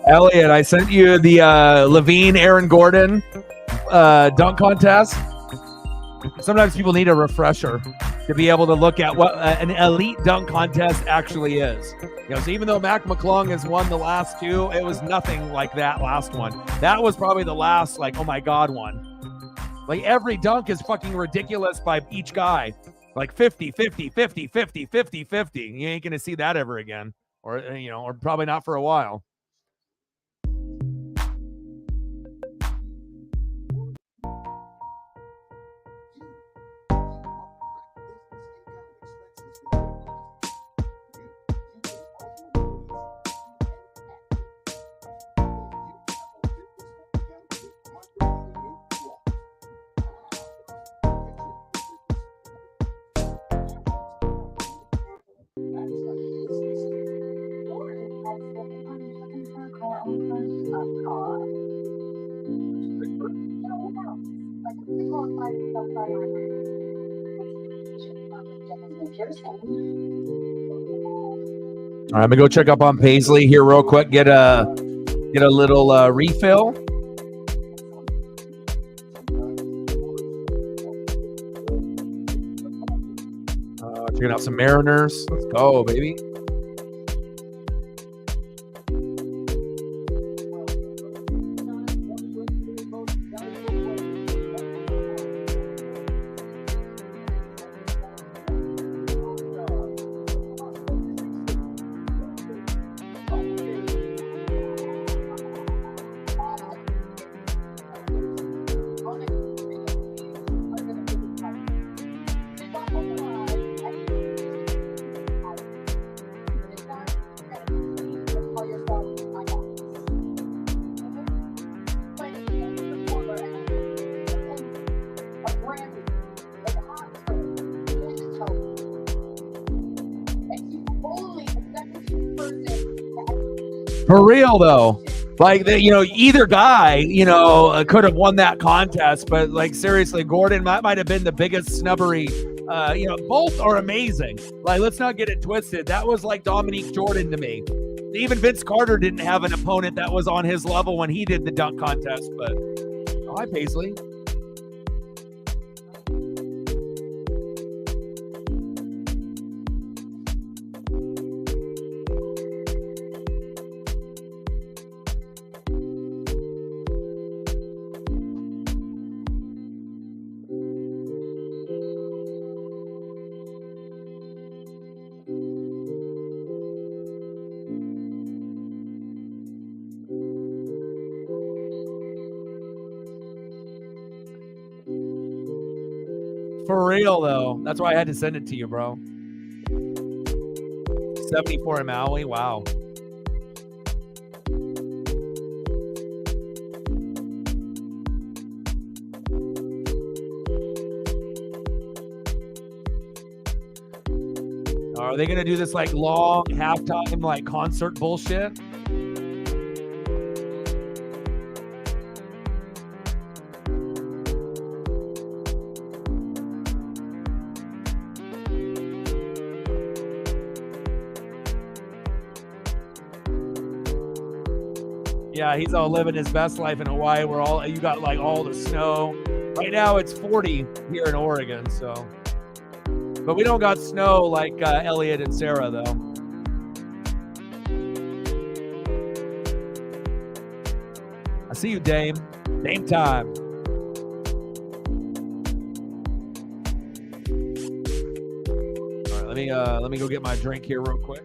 Elliot, I sent you the Levine Aaron Gordon dunk contest. Sometimes people need a refresher to be able to look at what an elite dunk contest actually is. You know, so even though Mac McClung has won the last 2, it was nothing like that last one. That was probably the last, like, oh my God one. Like, every dunk is fucking ridiculous by each guy. Like 50, 50, 50, 50, 50, 50. You ain't going to see that ever again. Or, you know, or probably not for a while. All right, I'm gonna go check up on Paisley here real quick. Get a little refill. Checking out some Mariners. Let's go, baby. For real though, like either guy, could have won that contest, but like seriously, Gordon might have been the biggest snubbery. Both are amazing. Like, let's not get it twisted. That was like Dominique Jordan to me. Even Vince Carter didn't have an opponent that was on his level when he did the dunk contest. But hi, Paisley. For real, though. That's why I had to send it to you, bro. 74 in Maui. Wow. Are they going to do this like long halftime like concert bullshit? Yeah, he's all living his best life in Hawaii. You got like all the snow. Right now it's 40 here in Oregon, so. But we don't got snow like Elliot and Sarah, though. I see you, Dame. Dame time. All right, let me go get my drink here real quick.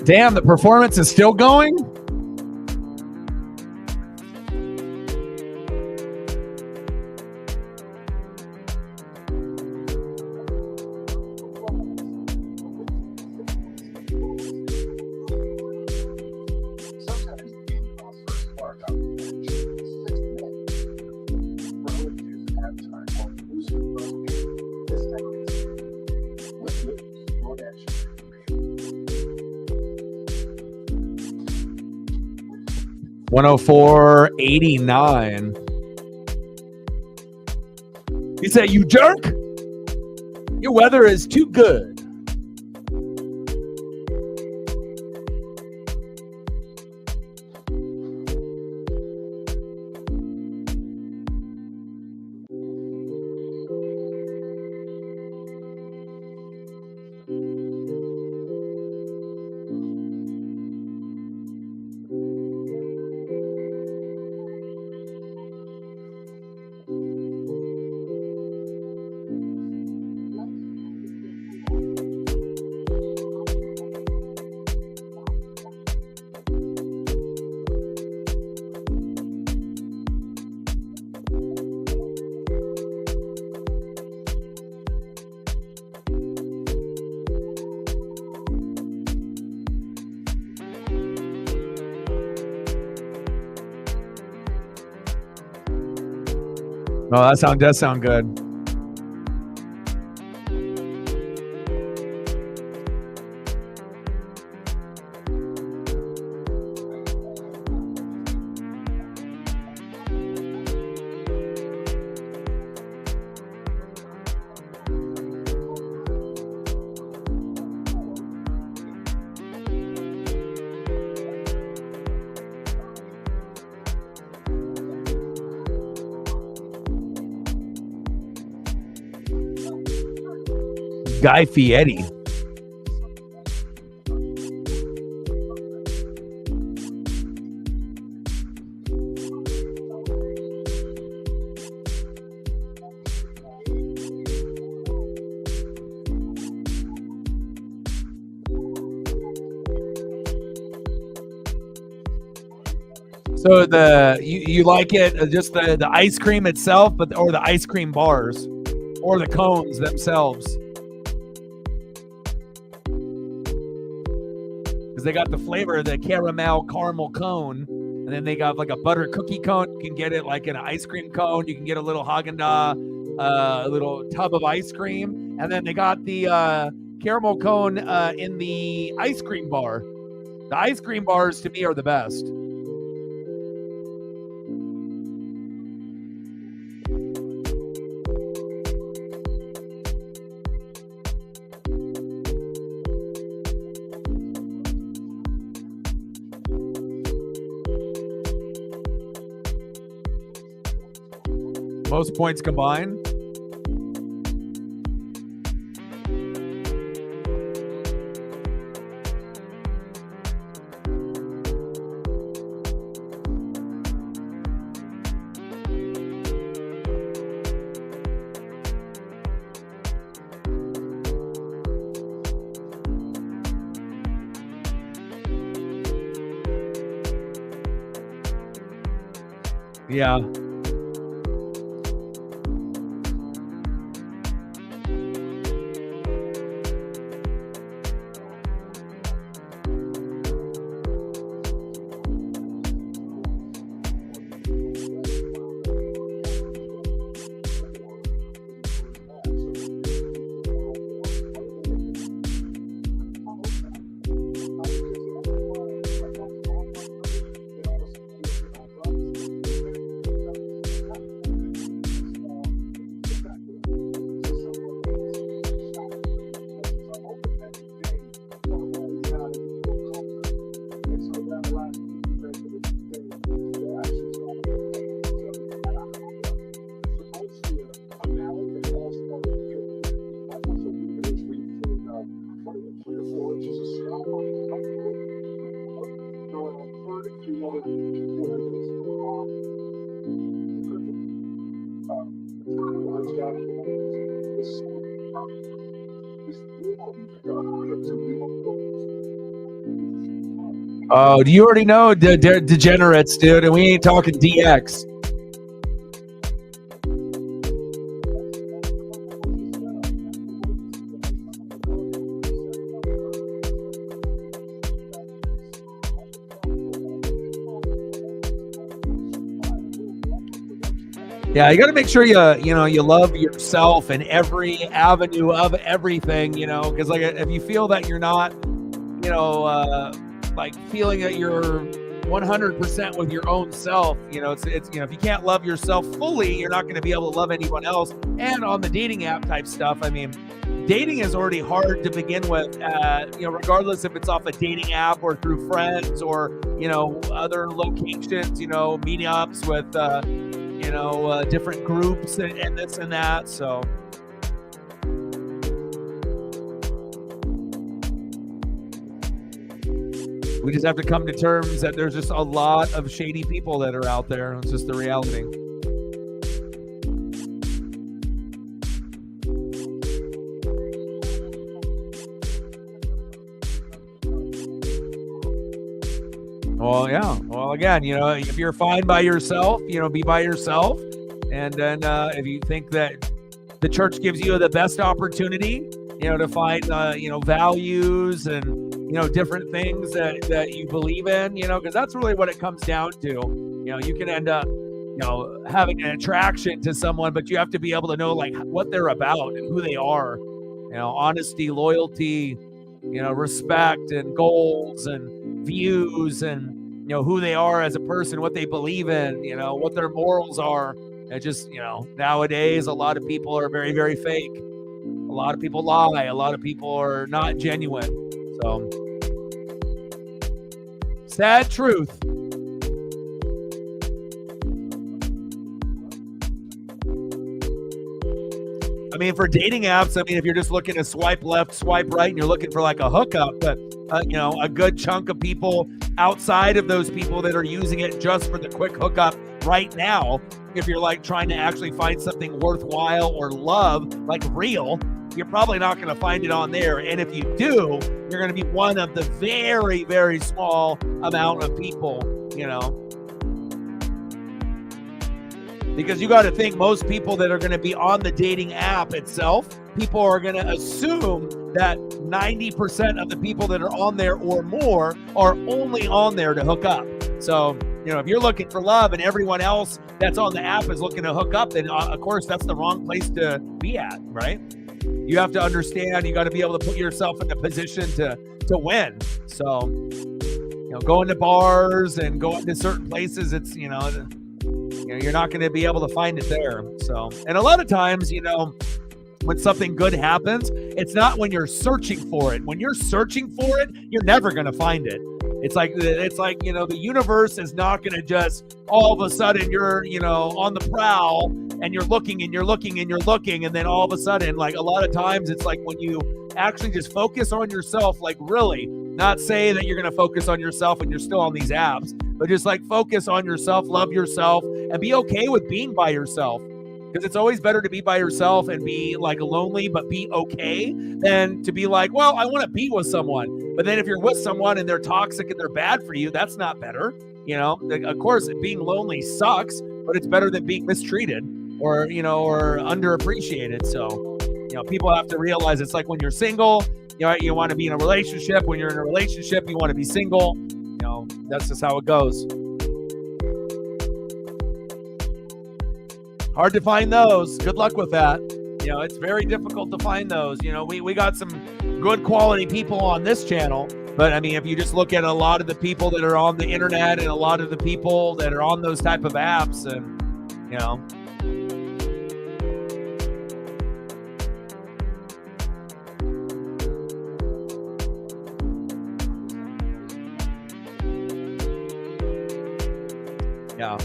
Damn, the performance is still going? Sometimes the game calls for a spark out of the bench. 6 minutes. Relative to halftime or booster from this seconds. Let's look at one action. 104.89. He said, "You jerk! Your weather is too good." Oh, that does sound good. Guy Fieri. So you like it just the ice cream itself, or the ice cream bars, or the cones themselves? Because they got the flavor of the caramel cone, and then they got like a butter cookie cone. You can get it like in an ice cream cone. You can get a little Haagen-Dazs, a little tub of ice cream, and then they got the caramel cone in the ice cream bar. The ice cream bars to me are the best. Most points combined. Yeah. Oh, do you already know degenerates, dude? And we ain't talking DX. Yeah, you got to make sure you love yourself in every avenue of everything, because like if you feel that you're not, like feeling that you're 100% with your own self, it's if you can't love yourself fully, you're not going to be able to love anyone else. And on the dating app type stuff, I mean, dating is already hard to begin with, regardless if it's off a dating app or through friends or, other locations, meetups with, different groups and this and that. So we just have to come to terms that there's just a lot of shady people that are out there. It's just the reality. Well, yeah. Well, again, if you're fine by yourself, be by yourself. And then if you think that the church gives you the best opportunity, to find, values and, different things that you believe in, because that's really what it comes down to. You can end up, having an attraction to someone, but you have to be able to know like what they're about and who they are, honesty, loyalty, respect and goals and views and, who they are as a person, what they believe in, what their morals are. And just, nowadays, a lot of people are very, very fake. A lot of people lie. A lot of people are not genuine. So, sad truth. I mean, for dating apps, if you're just looking to swipe left, swipe right, and you're looking for like a hookup, but, a good chunk of people outside of those people that are using it just for the quick hookup right now, if you're like trying to actually find something worthwhile or love, like real, you're probably not going to find it on there. And if you do, you're going to be one of the very, very small amount of people, because you got to think most people that are going to be on the dating app itself, people are going to assume that 90% of the people that are on there or more are only on there to hook up. So, if you're looking for love and everyone else that's on the app is looking to hook up, then of course that's the wrong place to be at, right? You have to understand, you got to be able to put yourself in a position to win. So, going to bars and going to certain places, it's, you're not going to be able to find it there. So, and a lot of times, when something good happens, it's not when you're searching for it. When you're searching for it, you're never going to find it. It's like, the universe is not going to just all of a sudden you're, on the prowl and you're looking and you're looking and you're looking. And then all of a sudden, like a lot of times it's like when you actually just focus on yourself, like really not say that you're going to focus on yourself when you're still on these apps, but just like focus on yourself, love yourself, and be okay with being by yourself. Because it's always better to be by yourself and be like lonely, but be okay, than to be like, well, I want to be with someone. But then if you're with someone and they're toxic and they're bad for you, that's not better. Of course, being lonely sucks, but it's better than being mistreated or underappreciated. So, people have to realize it's like when you're single, you want to be in a relationship. When you're in a relationship, you want to be single. That's just how it goes. Hard to find those. Good luck with that. It's very difficult to find those. We got some good quality people on this channel, but if you just look at a lot of the people that are on the internet and a lot of the people that are on those type of apps, and yeah,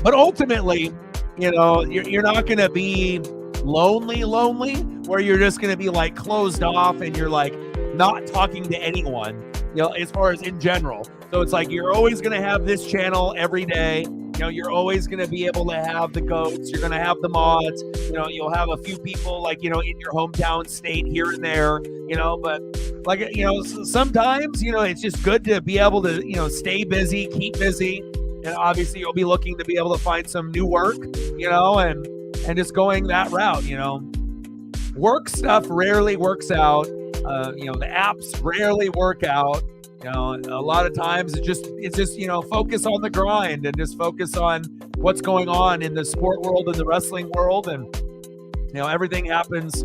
but ultimately, you're not going to be lonely where you're just going to be like closed off and you're like not talking to anyone, as far as in general. So it's like you're always going to have this channel every day. You're always going to be able to have the goats. You're going to have the mods. You'll have a few people like, in your hometown state here and there, but Like, sometimes, it's just good to be able to, stay busy, keep busy. And obviously you'll be looking to be able to find some new work, and just going that route, Work stuff rarely works out. The apps rarely work out. A lot of times it's just, focus on the grind and just focus on what's going on in the sport world and the wrestling world. And, everything happens,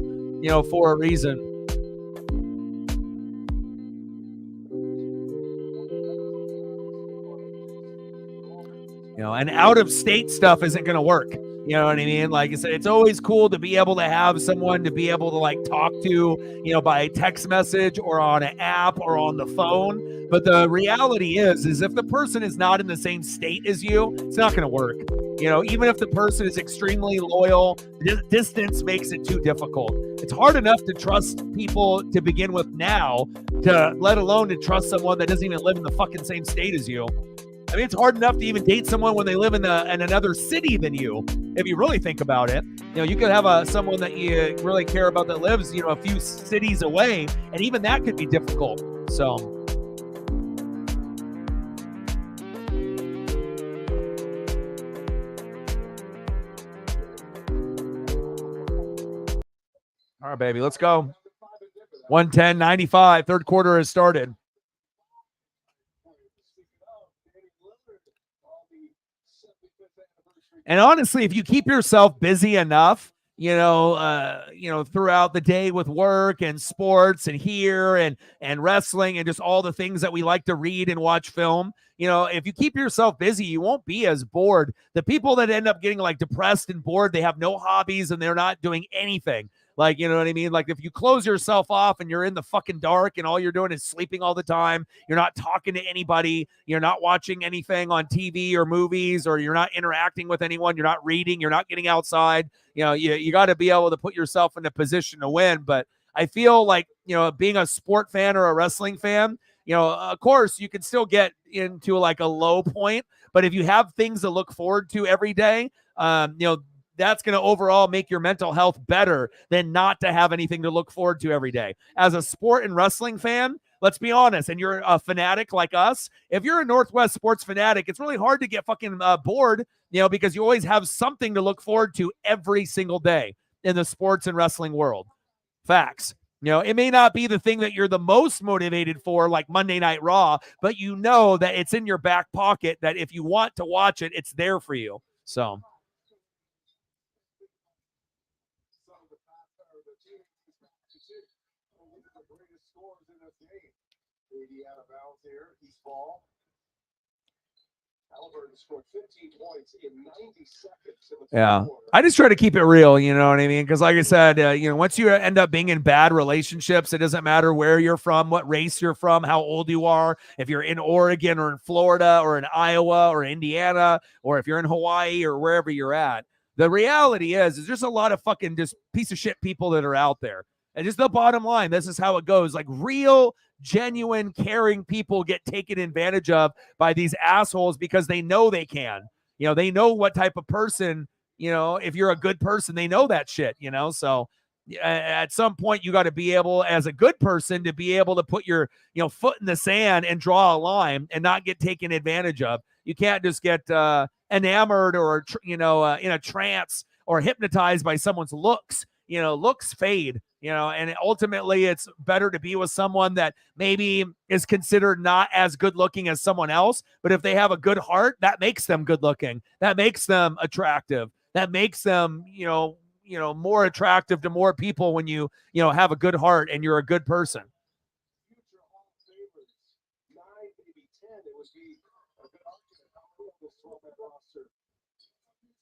for a reason. And out of state stuff isn't going to work. You know what I mean? Like I said, it's always cool to be able to have someone to be able to like talk to, by text message or on an app or on the phone. But the reality is if the person is not in the same state as you, it's not going to work. Even if the person is extremely loyal, distance makes it too difficult. It's hard enough to trust people to begin with now, let alone to trust someone that doesn't even live in the fucking same state as you. I mean, it's hard enough to even date someone when they live in another city than you, if you really think about it. You could have someone that you really care about that lives, a few cities away, and even that could be difficult. So, all right, baby, let's go. 110-95, third quarter has started. And honestly, if you keep yourself busy enough, throughout the day with work and sports and here and wrestling and just all the things that we like to read and watch film, if you keep yourself busy, you won't be as bored. The people that end up getting like depressed and bored, they have no hobbies and they're not doing anything. Like, you know what I mean? Like if you close yourself off and you're in the fucking dark and all you're doing is sleeping all the time, you're not talking to anybody, you're not watching anything on TV or movies, or you're not interacting with anyone, you're not reading, you're not getting outside, you got to be able to put yourself in a position to win. But I feel like, being a sport fan or a wrestling fan, of course you can still get into like a low point, but if you have things to look forward to every day, that's going to overall make your mental health better than not to have anything to look forward to every day. As a sport and wrestling fan, let's be honest, and you're a fanatic like us, if you're a Northwest sports fanatic, it's really hard to get fucking bored, because you always have something to look forward to every single day in the sports and wrestling world. Facts. It may not be the thing that you're the most motivated for, like Monday Night Raw, but that it's in your back pocket, that if you want to watch it, it's there for you. So... out of bounds here. He's ball. Halliburton scored 15 points in 90 seconds. Yeah. I just try to keep it real, you know what I mean? Because like I said, once you end up being in bad relationships, it doesn't matter where you're from, what race you're from, how old you are, if you're in Oregon or in Florida or in Iowa or Indiana, or if you're in Hawaii or wherever you're at. The reality is there's a lot of fucking just piece of shit people that are out there. And just the bottom line, this is how it goes. Like real, genuine, caring people get taken advantage of by these assholes because they know they can. They know what type of person, if you're a good person, they know that shit, So at some point you got to be able, as a good person, to be able to put your, foot in the sand and draw a line and not get taken advantage of. You can't just get enamored or, in a trance or hypnotized by someone's looks. Looks fade, and ultimately it's better to be with someone that maybe is considered not as good looking as someone else. But if they have a good heart, that makes them good looking. That makes them attractive. That makes them, more attractive to more people when you have a good heart and you're a good person. Future Hall of Famers, 9, maybe 10. It would be a good argument how many of this 12-man roster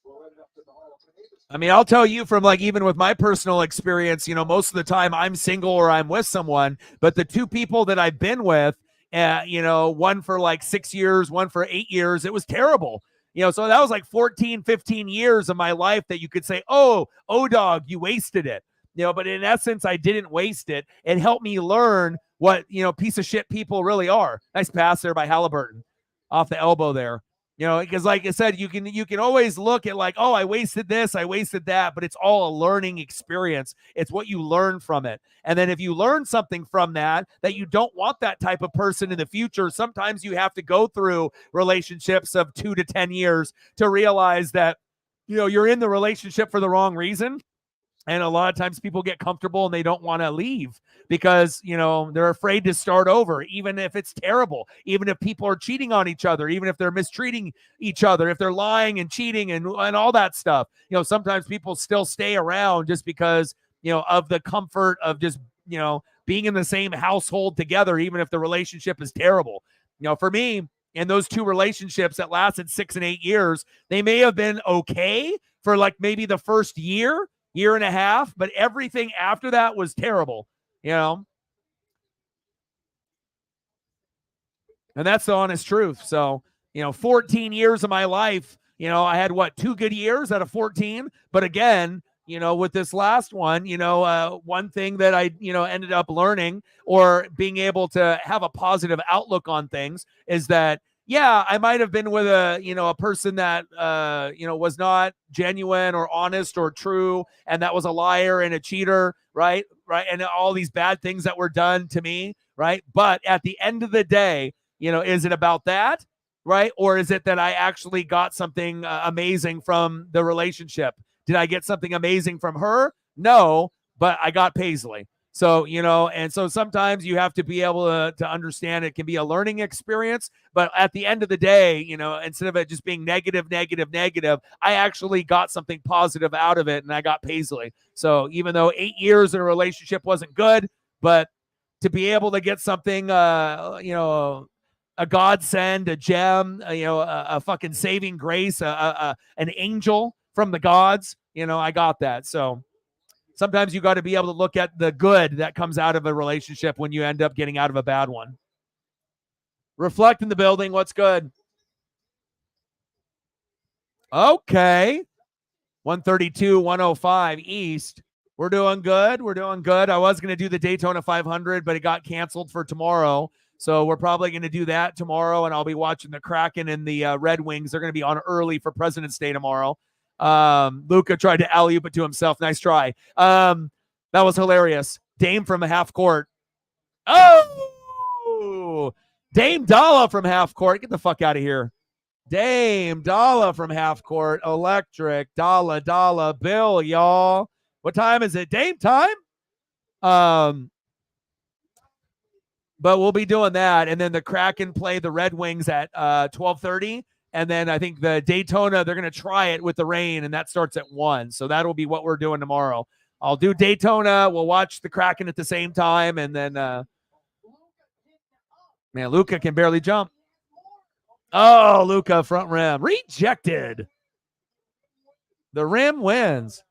will end up in the Hall of Fame. I mean, I'll tell you from like, even with my personal experience, most of the time I'm single or I'm with someone, but the two people that I've been with, one for like 6 years, one for 8 years, it was terrible. So that was like 14, 15 years of my life that you could say, oh, dog, you wasted it. But in essence, I didn't waste it. It helped me learn what, piece of shit people really are. Nice pass there by Halliburton off the elbow there. Because like I said, you can always look at like, oh, I wasted this, I wasted that, but it's all a learning experience. It's what you learn from it. And then if you learn something from that you don't want that type of person in the future, sometimes you have to go through relationships of 2 to 10 years to realize that, you're in the relationship for the wrong reason. And a lot of times people get comfortable and they don't want to leave because, they're afraid to start over, even if it's terrible, even if people are cheating on each other, even if they're mistreating each other, if they're lying and cheating and all that stuff. Sometimes people still stay around just because, of the comfort of just, being in the same household together, even if the relationship is terrible. For me, in those 2 relationships that lasted 6 and 8 years, they may have been okay for like maybe the first year and a half, but everything after that was terrible, and that's the honest truth. So, 14 years of my life, I had 2 good years out of 14, but again, with this last one, one thing that I, ended up learning or being able to have a positive outlook on things is that, yeah, I might have been with a person that, was not genuine or honest or true, and that was a liar and a cheater, right? And all these bad things that were done to me, right? But at the end of the day, is it about that, right? Or is it that I actually got something amazing from the relationship? Did I get something amazing from her? No, but I got Paisley. So, and so sometimes you have to be able to understand it can be a learning experience, but at the end of the day, instead of it just being negative, I actually got something positive out of it, and I got Paisley. So even though 8 years in a relationship wasn't good, but to be able to get something, a godsend, a gem, a fucking saving grace, an angel from the gods, I got that. So sometimes you got to be able to look at the good that comes out of a relationship when you end up getting out of a bad one. Reflect in the building. What's good? Okay. 132, 105 East. We're doing good. I was going to do the Daytona 500, but it got canceled for tomorrow. So we're probably going to do that tomorrow, and I'll be watching the Kraken and the Red Wings. They're going to be on early for President's Day tomorrow. Luca tried to alley-oop it to himself. Nice try. That was hilarious. Dame from a half court. Oh, Dame Dalla from half court. Get the fuck out of here. Dame Dalla from half court. Electric. Dalla. Bill, y'all. What time is it? Dame time? But we'll be doing that. And then the Kraken play the Red Wings at 12:30. And then I think the Daytona, they're going to try it with the rain, and that starts at 1. So that'll be what we're doing tomorrow. I'll do Daytona. We'll watch the Kraken at the same time. And then, man, Luca can barely jump. Oh, Luca, front rim. Rejected. The rim wins.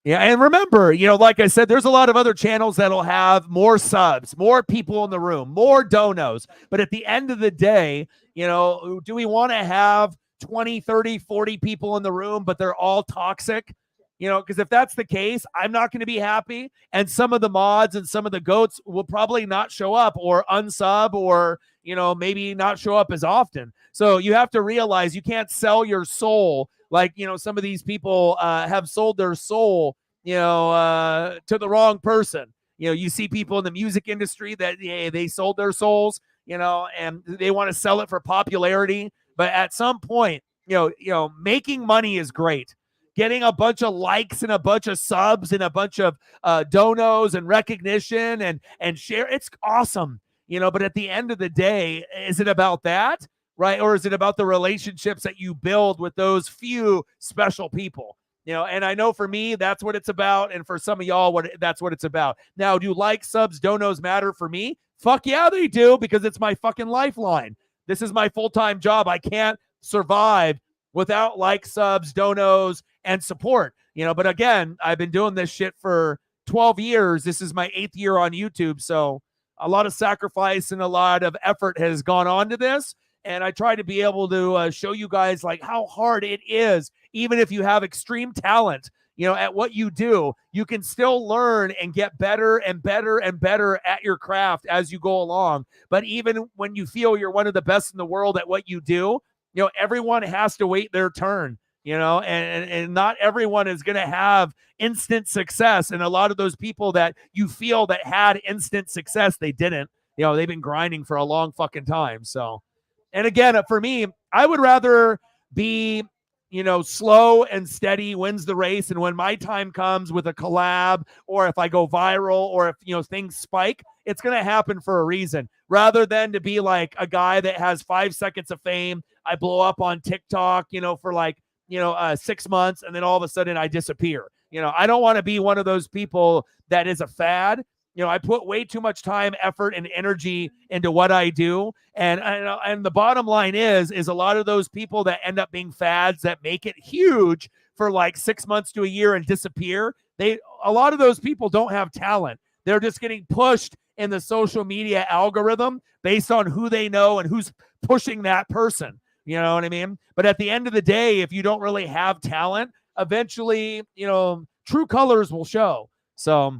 Yeah, and remember, like I said, there's a lot of other channels that'll have more subs, more people in the room, more donos. But at the end of the day, do we want to have 20, 30, 40 people in the room, but they're all toxic? Because if that's the case, I'm not going to be happy. And some of the mods and some of the goats will probably not show up or unsub or, maybe not show up as often. So you have to realize you can't sell your soul. Like, some of these people have sold their soul, to the wrong person. You see people in the music industry that they sold their souls, and they want to sell it for popularity. But at some point, making money is great. Getting a bunch of likes and a bunch of subs and a bunch of donos and recognition and share, it's awesome. But at the end of the day, is it about that? Right? Or is it about the relationships that you build with those few special people? And I know for me, that's what it's about. And for some of y'all, that's what it's about. Now, do likes, subs, donos matter for me? Fuck yeah, they do, because it's my fucking lifeline. This is my full-time job. I can't survive without likes, subs, donos, and support. But again, I've been doing this shit for 12 years. This is my 8th year on YouTube. So a lot of sacrifice and a lot of effort has gone on to this. And I try to be able to show you guys like how hard it is, even if you have extreme talent. at what you do, you can still learn and get better and better and better at your craft as you go along. But even when you feel you're one of the best in the world at what you do, everyone has to wait their turn, and not everyone is going to have instant success. And a lot of those people that you feel that had instant success, they didn't. They've been grinding for a long fucking time. So, and again, for me, I would rather be, slow and steady wins the race. And when my time comes with a collab, or if I go viral, or if, things spike, it's going to happen for a reason, rather than to be like a guy that has 5 seconds of fame. I blow up on TikTok, for like, 6 months, and then all of a sudden I disappear. I don't want to be one of those people that is a fad. I put way too much time, effort, and energy into what I do. And the bottom line is a lot of those people that end up being fads that make it huge for like 6 months to a year and disappear, a lot of those people don't have talent. They're just getting pushed in the social media algorithm based on who they know and who's pushing that person. You know what I mean? But at the end of the day, if you don't really have talent, eventually, true colors will show. So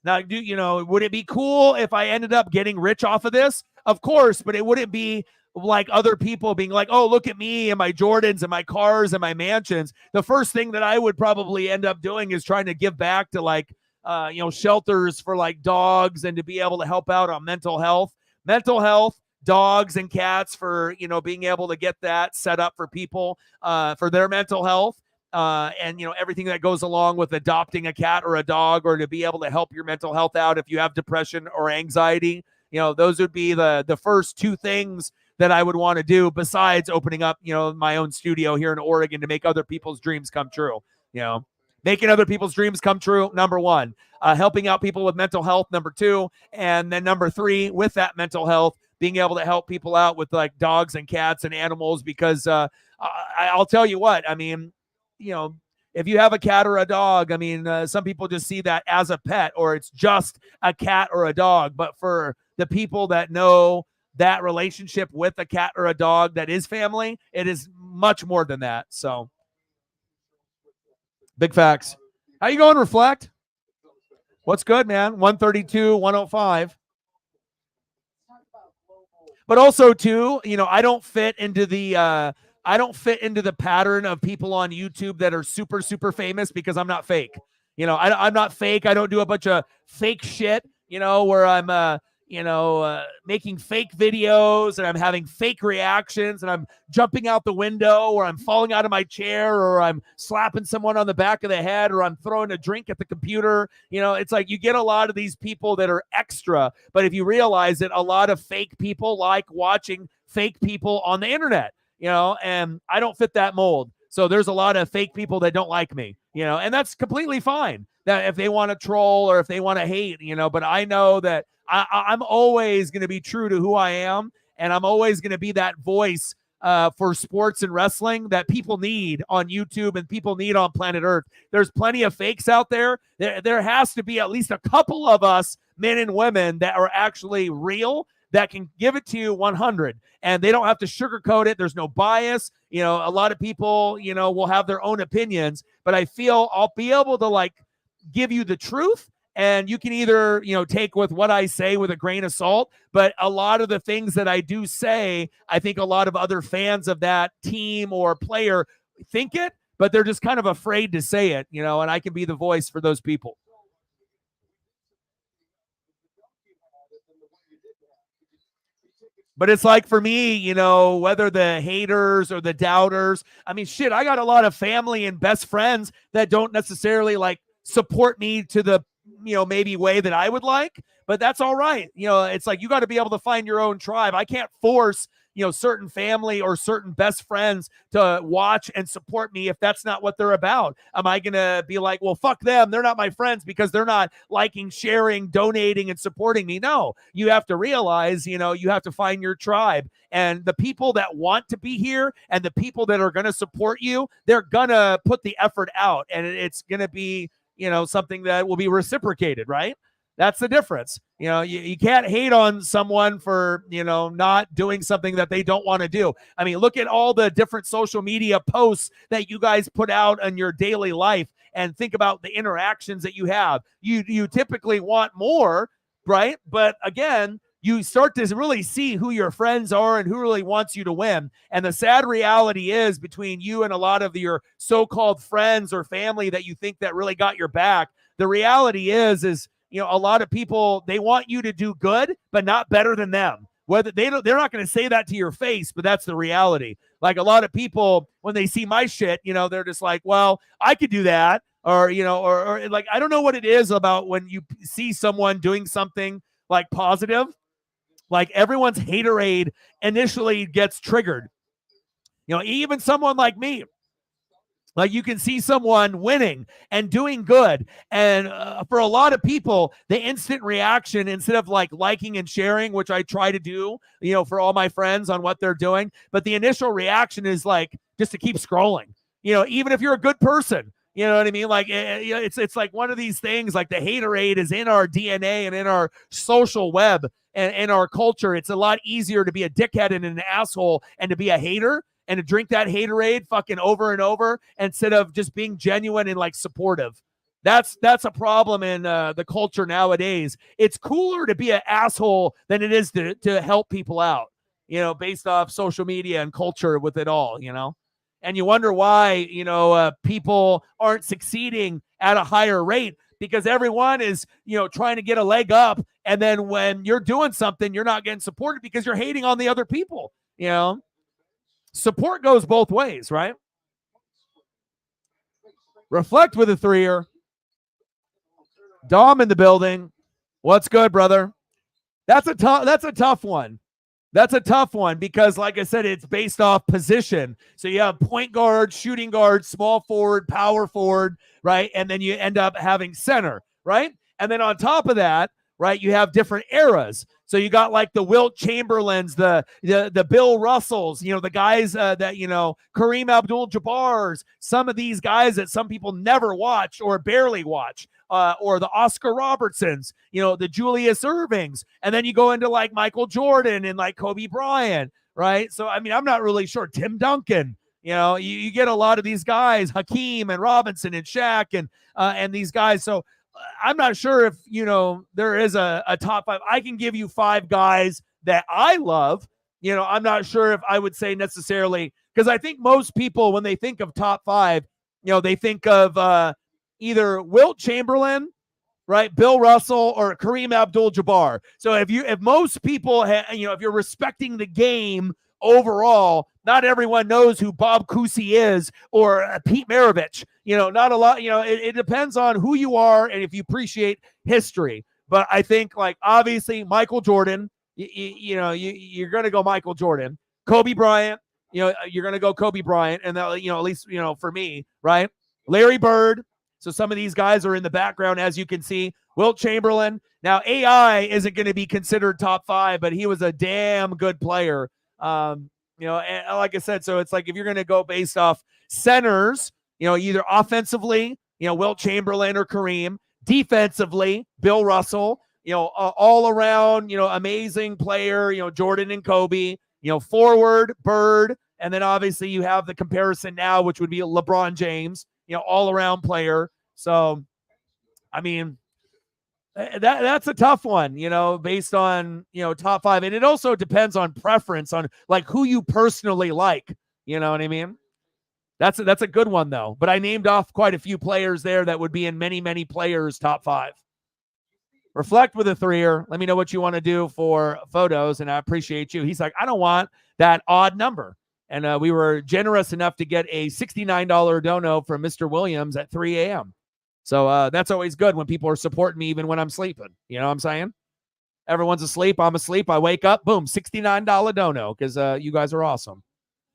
now, would it be cool if I ended up getting rich off of this? Of course, but it wouldn't be like other people being like, oh, look at me and my Jordans and my cars and my mansions. The first thing that I would probably end up doing is trying to give back to like, shelters for like dogs, and to be able to help out on mental health, dogs and cats, for, being able to get that set up for people for their mental health. And everything that goes along with adopting a cat or a dog, or to be able to help your mental health out if you have depression or anxiety. Those would be the first two things that I would want to do, besides opening up, my own studio here in Oregon to make other people's dreams come true. Making other people's dreams come true, number one. Helping out people with mental health, number two. And then number three, with that mental health, being able to help people out with like dogs and cats and animals, because I'll tell you what, I mean, if you have a cat or a dog, I mean, some people just see that as a pet, or it's just a cat or a dog. But for the people that know that relationship with a cat or a dog that is family, it is much more than that. So big facts. How you going, Reflect? What's good, man? 132, 105. But also too, I don't fit into the pattern of people on YouTube that are super, super famous, because I'm not fake. I'm not fake. I don't do a bunch of fake shit, where I'm, making fake videos, and I'm having fake reactions, and I'm jumping out the window, or I'm falling out of my chair, or I'm slapping someone on the back of the head, or I'm throwing a drink at the computer. It's like you get a lot of these people that are extra, but if you realize that a lot of fake people like watching fake people on the internet, and I don't fit that mold. So there's a lot of fake people that don't like me, and that's completely fine. That if they want to troll or if they want to hate, but I know that I'm always going to be true to who I am, and I'm always going to be that voice for sports and wrestling that people need on YouTube and people need on planet Earth. There's plenty of fakes out there. There has to be at least a couple of us, men and women, that are actually real, that can give it to you 100, and they don't have to sugarcoat it. There's no bias. A lot of people, will have their own opinions, but I feel I'll be able to like give you the truth, and you can either, take with what I say with a grain of salt. But a lot of the things that I do say, I think a lot of other fans of that team or player think it, but they're just kind of afraid to say it, and I can be the voice for those people. But it's like, for me, whether the haters or the doubters, I mean, shit, I got a lot of family and best friends that don't necessarily like support me to the, maybe way that I would like, but that's all right. It's like, you got to be able to find your own tribe. I can't force, certain family or certain best friends to watch and support me if that's not what they're about. Am I going to be like, well, fuck them, they're not my friends because they're not liking, sharing, donating, and supporting me? No, you have to realize, you have to find your tribe, and the people that want to be here and the people that are going to support you, they're going to put the effort out, and it's going to be, something that will be reciprocated, right? That's the difference. You can't hate on someone for, not doing something that they don't want to do. I mean, look at all the different social media posts that you guys put out in your daily life. and think about the interactions that you have. You typically want more, right? But again, you start to really see who your friends are and who really wants you to win. And the sad reality is, between you and a lot of your so-called friends or family that you think that really got your back, the reality is a lot of people, they want you to do good, but not better than them. Whether they're not going to say that to your face, but that's the reality. Like, a lot of people, when they see my shit, they're just like, well, I could do that. Or like, I don't know what it is about when you see someone doing something like positive, like everyone's haterade initially gets triggered. Even someone like me, like, you can see someone winning and doing good. And for a lot of people, the instant reaction, instead of like liking and sharing, which I try to do, for all my friends on what they're doing, but the initial reaction is like just to keep scrolling, even if you're a good person. You know what I mean? Like, it's like one of these things, like the haterade is in our DNA and in our social web and in our culture. It's a lot easier to be a dickhead and an asshole and to be a hater and to drink that haterade fucking over and over instead of just being genuine and like supportive. That's a problem in the culture nowadays. It's cooler to be an asshole than it is to help people out, based off social media and culture with it all, And you wonder why, people aren't succeeding at a higher rate, because everyone is, trying to get a leg up. And then when you're doing something, you're not getting supported because you're hating on the other people, Support goes both ways, right? Reflect with a 3-er. Dom in the building. What's good, brother? That's a tough one. That's a tough one because, like I said, it's based off position. So you have point guard, shooting guard, small forward, power forward, right? And then you end up having center, right? And then on top of that, right, you have different eras. So you got like the Wilt Chamberlains, the Bill Russells, the guys that, Kareem Abdul-Jabbar's, some of these guys that some people never watch or barely watch. Or the Oscar Robertsons, the Julius Irvings. And then you go into like Michael Jordan and like Kobe Bryant, right? So, I mean, I'm not really sure. Tim Duncan, you get a lot of these guys, Hakeem and Robinson and Shaq and these guys. So I'm not sure if, there is a top 5. I can give you 5 guys that I love. I'm not sure if I would say necessarily, because I think most people, when they think of top 5, they think of, either Wilt Chamberlain, right, Bill Russell, or Kareem Abdul-Jabbar. So if most people, if you're respecting the game overall, not everyone knows who Bob Cousy is or Pete Maravich. Not a lot. It depends on who you are and if you appreciate history. But I think, like, obviously Michael Jordan, you're going to go Michael Jordan. Kobe Bryant, you're going to go Kobe Bryant, and that, at least for me, right? Larry Bird. So some of these guys are in the background, as you can see. Wilt Chamberlain. Now, AI isn't going to be considered top 5, but he was a damn good player. And like I said, so it's like if you're going to go based off centers, either offensively, Wilt Chamberlain or Kareem, defensively, Bill Russell, all around, amazing player, Jordan and Kobe, forward, Bird, and then obviously you have the comparison now, which would be LeBron James. All-around player. So, I mean, that's a tough one, based on, top 5. And it also depends on preference, on like who you personally like. You know what I mean? That's a good one, though. But I named off quite a few players there that would be in many, many players' top 5. Reflect with a 3-er. Let me know what you want to do for photos, and I appreciate you. He's like, I don't want that odd number. And we were generous enough to get a $69 dono from Mr. Williams at 3 a.m. So that's always good when people are supporting me even when I'm sleeping. You know what I'm saying? Everyone's asleep. I'm asleep. I wake up. Boom, $69 dono because you guys are awesome.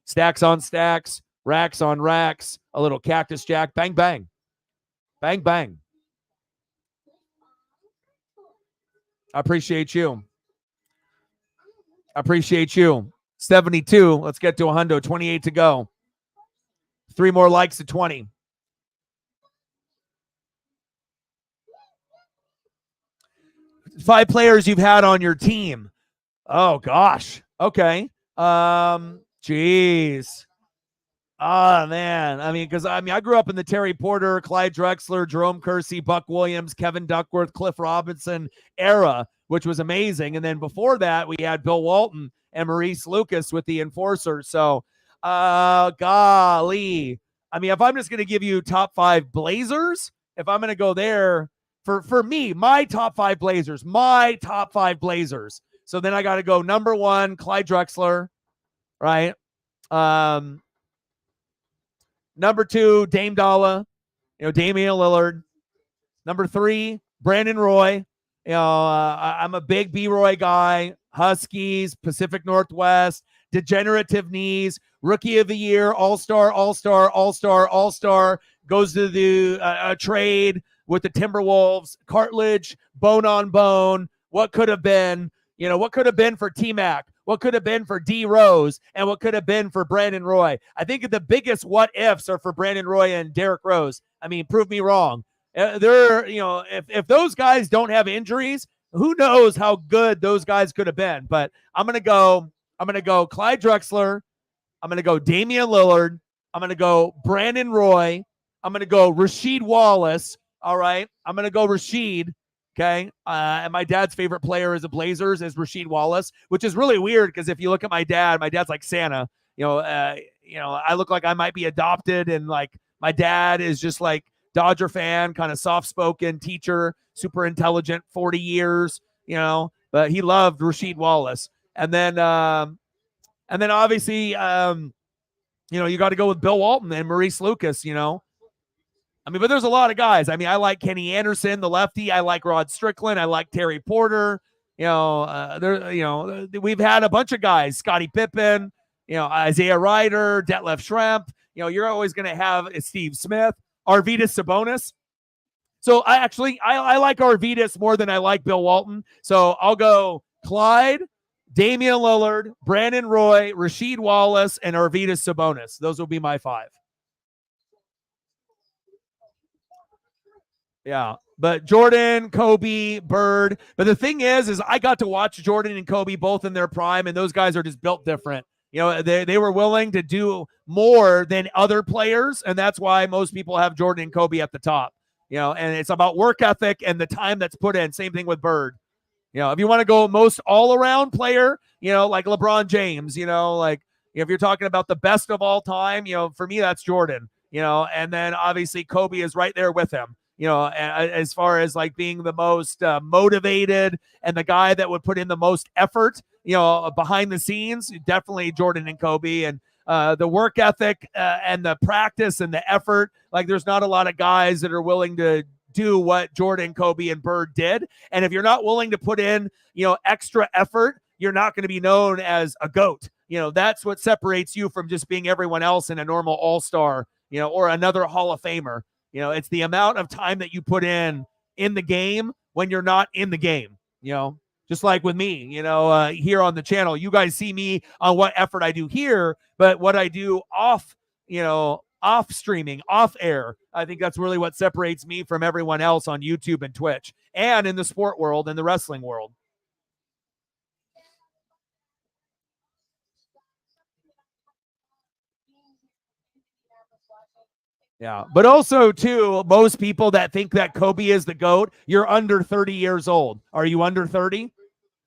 Stacks on stacks, racks on racks, a little Cactus Jack. Bang, bang. Bang, bang. I appreciate you. I appreciate you. 72. Let's get to 100. 28 to go. 3 more likes to 20. Five players you've had on your team. Oh gosh. Okay. Jeez. Oh, man. I mean, because I grew up in the Terry Porter, Clyde Drexler, Jerome Kersey, Buck Williams, Kevin Duckworth, Cliff Robinson era, which was amazing. And then before that, we had Bill Walton and Maurice Lucas with the Enforcer. So, golly. I mean, if I'm just going to give you top 5 Blazers, if I'm going to go there, for me, my top 5 Blazers. So then I got to go number 1, Clyde Drexler, right? Number 2, Dame Dalla, Damian Lillard. Number 3, Brandon Roy. I'm a big B-Roy guy. Huskies, Pacific Northwest, degenerative knees, rookie of the year, all-star, goes to the trade with the Timberwolves, cartilage, bone on bone. What could have been, what could have been for T-Mac? What could have been for D Rose, and what could have been for Brandon Roy? I think the biggest what ifs are for Brandon Roy and Derrick Rose. I mean, prove me wrong. If those guys don't have injuries, who knows how good those guys could have been. But I'm gonna go Clyde Drexler. I'm gonna go Damian Lillard. I'm gonna go Brandon Roy. I'm gonna go Rasheed Wallace. All right, I'm gonna go Rasheed. Okay. And my dad's favorite player as a Blazers is Rasheed Wallace, which is really weird because if you look at my dad's like Santa. I look like I might be adopted, and like my dad is just like Dodger fan, kind of soft-spoken teacher, super intelligent, 40 years, but he loved Rasheed Wallace. And then obviously, you got to go with Bill Walton and Maurice Lucas, but there's a lot of guys. I mean, I like Kenny Anderson, the lefty. I like Rod Strickland. I like Terry Porter. We've had a bunch of guys, Scottie Pippen, Isaiah Ryder, Detlef Schrempf. You're always going to have Steve Smith, Arvydas Sabonis. So I like Arvydas more than I like Bill Walton. So I'll go Clyde, Damian Lillard, Brandon Roy, Rasheed Wallace, and Arvydas Sabonis. Those will be my 5. Yeah, but Jordan, Kobe, Bird. But the thing is I got to watch Jordan and Kobe both in their prime, and those guys are just built different. They were willing to do more than other players, and that's why most people have Jordan and Kobe at the top. And it's about work ethic and the time that's put in. Same thing with Bird. If you want to go most all-around player, like LeBron James, if you're talking about the best of all time, for me, that's Jordan, and then obviously Kobe is right there with him. As far as like being the most motivated and the guy that would put in the most effort, behind the scenes, definitely Jordan and Kobe. And the work ethic and the practice and the effort, like there's not a lot of guys that are willing to do what Jordan, Kobe, and Bird did. And if you're not willing to put in, extra effort, you're not going to be known as a GOAT. That's what separates you from just being everyone else in a normal all-star, or another Hall of Famer. It's the amount of time that you put in the game when you're not in the game, just like with me, here on the channel. You guys see me on what effort I do here, but what I do off streaming, off air, I think that's really what separates me from everyone else on YouTube and Twitch and in the sport world and the wrestling world. Yeah, but also, too, most people that think that Kobe is the GOAT, you're under 30 years old. Are you under 30?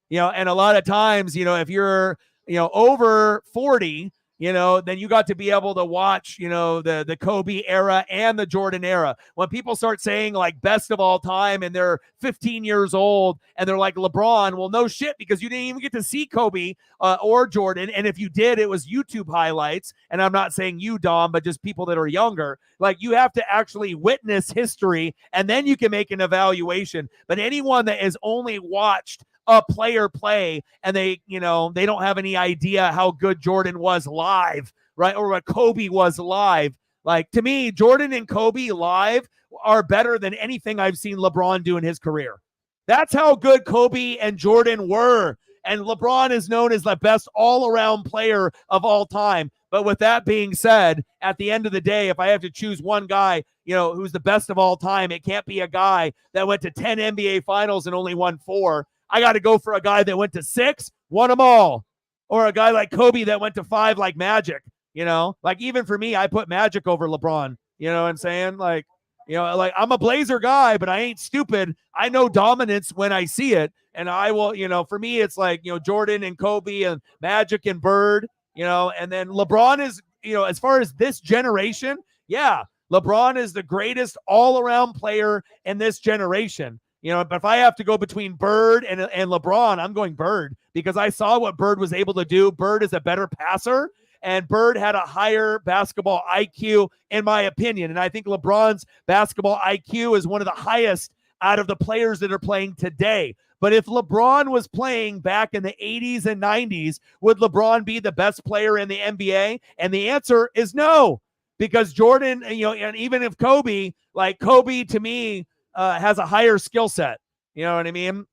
And a lot of times, if you're, over 40, then you got to be able to watch, the Kobe era and the Jordan era. When people start saying like best of all time and they're 15 years old and they're like LeBron, well, no shit, because you didn't even get to see Kobe or Jordan. And if you did, it was YouTube highlights. And I'm not saying you, Dom, but just people that are younger. Like you have to actually witness history and then you can make an evaluation. But anyone that has only watched a player play and they don't have any idea how good Jordan was live, right? Or what Kobe was live. Like to me, Jordan and Kobe live are better than anything I've seen LeBron do in his career. That's how good Kobe and Jordan were. And LeBron is known as the best all-around player of all time. But with that being said, at the end of the day, if I have to choose one guy, who's the best of all time, it can't be a guy that went to 10 NBA finals and only won 4. I got to go for a guy that went to 6, won them all, or a guy like Kobe that went to 5 like Magic. You know, like even for me, I put Magic over LeBron. You know what I'm saying? Like, you know, like I'm a Blazer guy, but I ain't stupid. I know dominance when I see it. And I will, you know, for me, it's like, you know, Jordan and Kobe and Magic and Bird, you know, and then LeBron is, you know, as far as this generation, yeah, LeBron is the greatest all-around player in this generation. You know, but if I have to go between Bird and LeBron, I'm going Bird because I saw what Bird was able to do. Bird is a better passer, and Bird had a higher basketball IQ, in my opinion. And I think LeBron's basketball IQ is one of the highest out of the players that are playing today. But if LeBron was playing back in the 80s and 90s, would LeBron be the best player in the NBA? And the answer is no, because Jordan, you know, and even if Kobe, like Kobe to me, has a higher skill set. You know what I mean?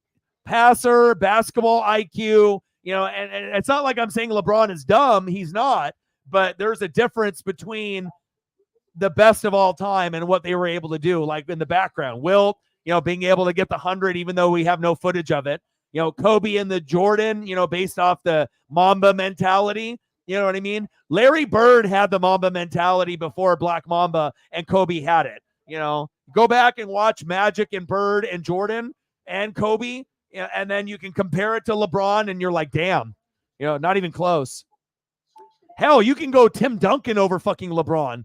Passer, basketball IQ, you know, and it's not like I'm saying LeBron is dumb. He's not. But there's a difference between the best of all time and what they were able to do, like in the background. Wilt, you know, being able to get the 100, even though we have no footage of it. You know, Kobe and the Jordan, you know, based off the Mamba mentality. You know what I mean? Larry Bird had the Mamba mentality before Black Mamba, and Kobe had it. You know, go back and watch Magic and Bird and Jordan and Kobe, and then you can compare it to LeBron, and you're like, damn, you know, not even close. Hell, you can go Tim Duncan over fucking LeBron.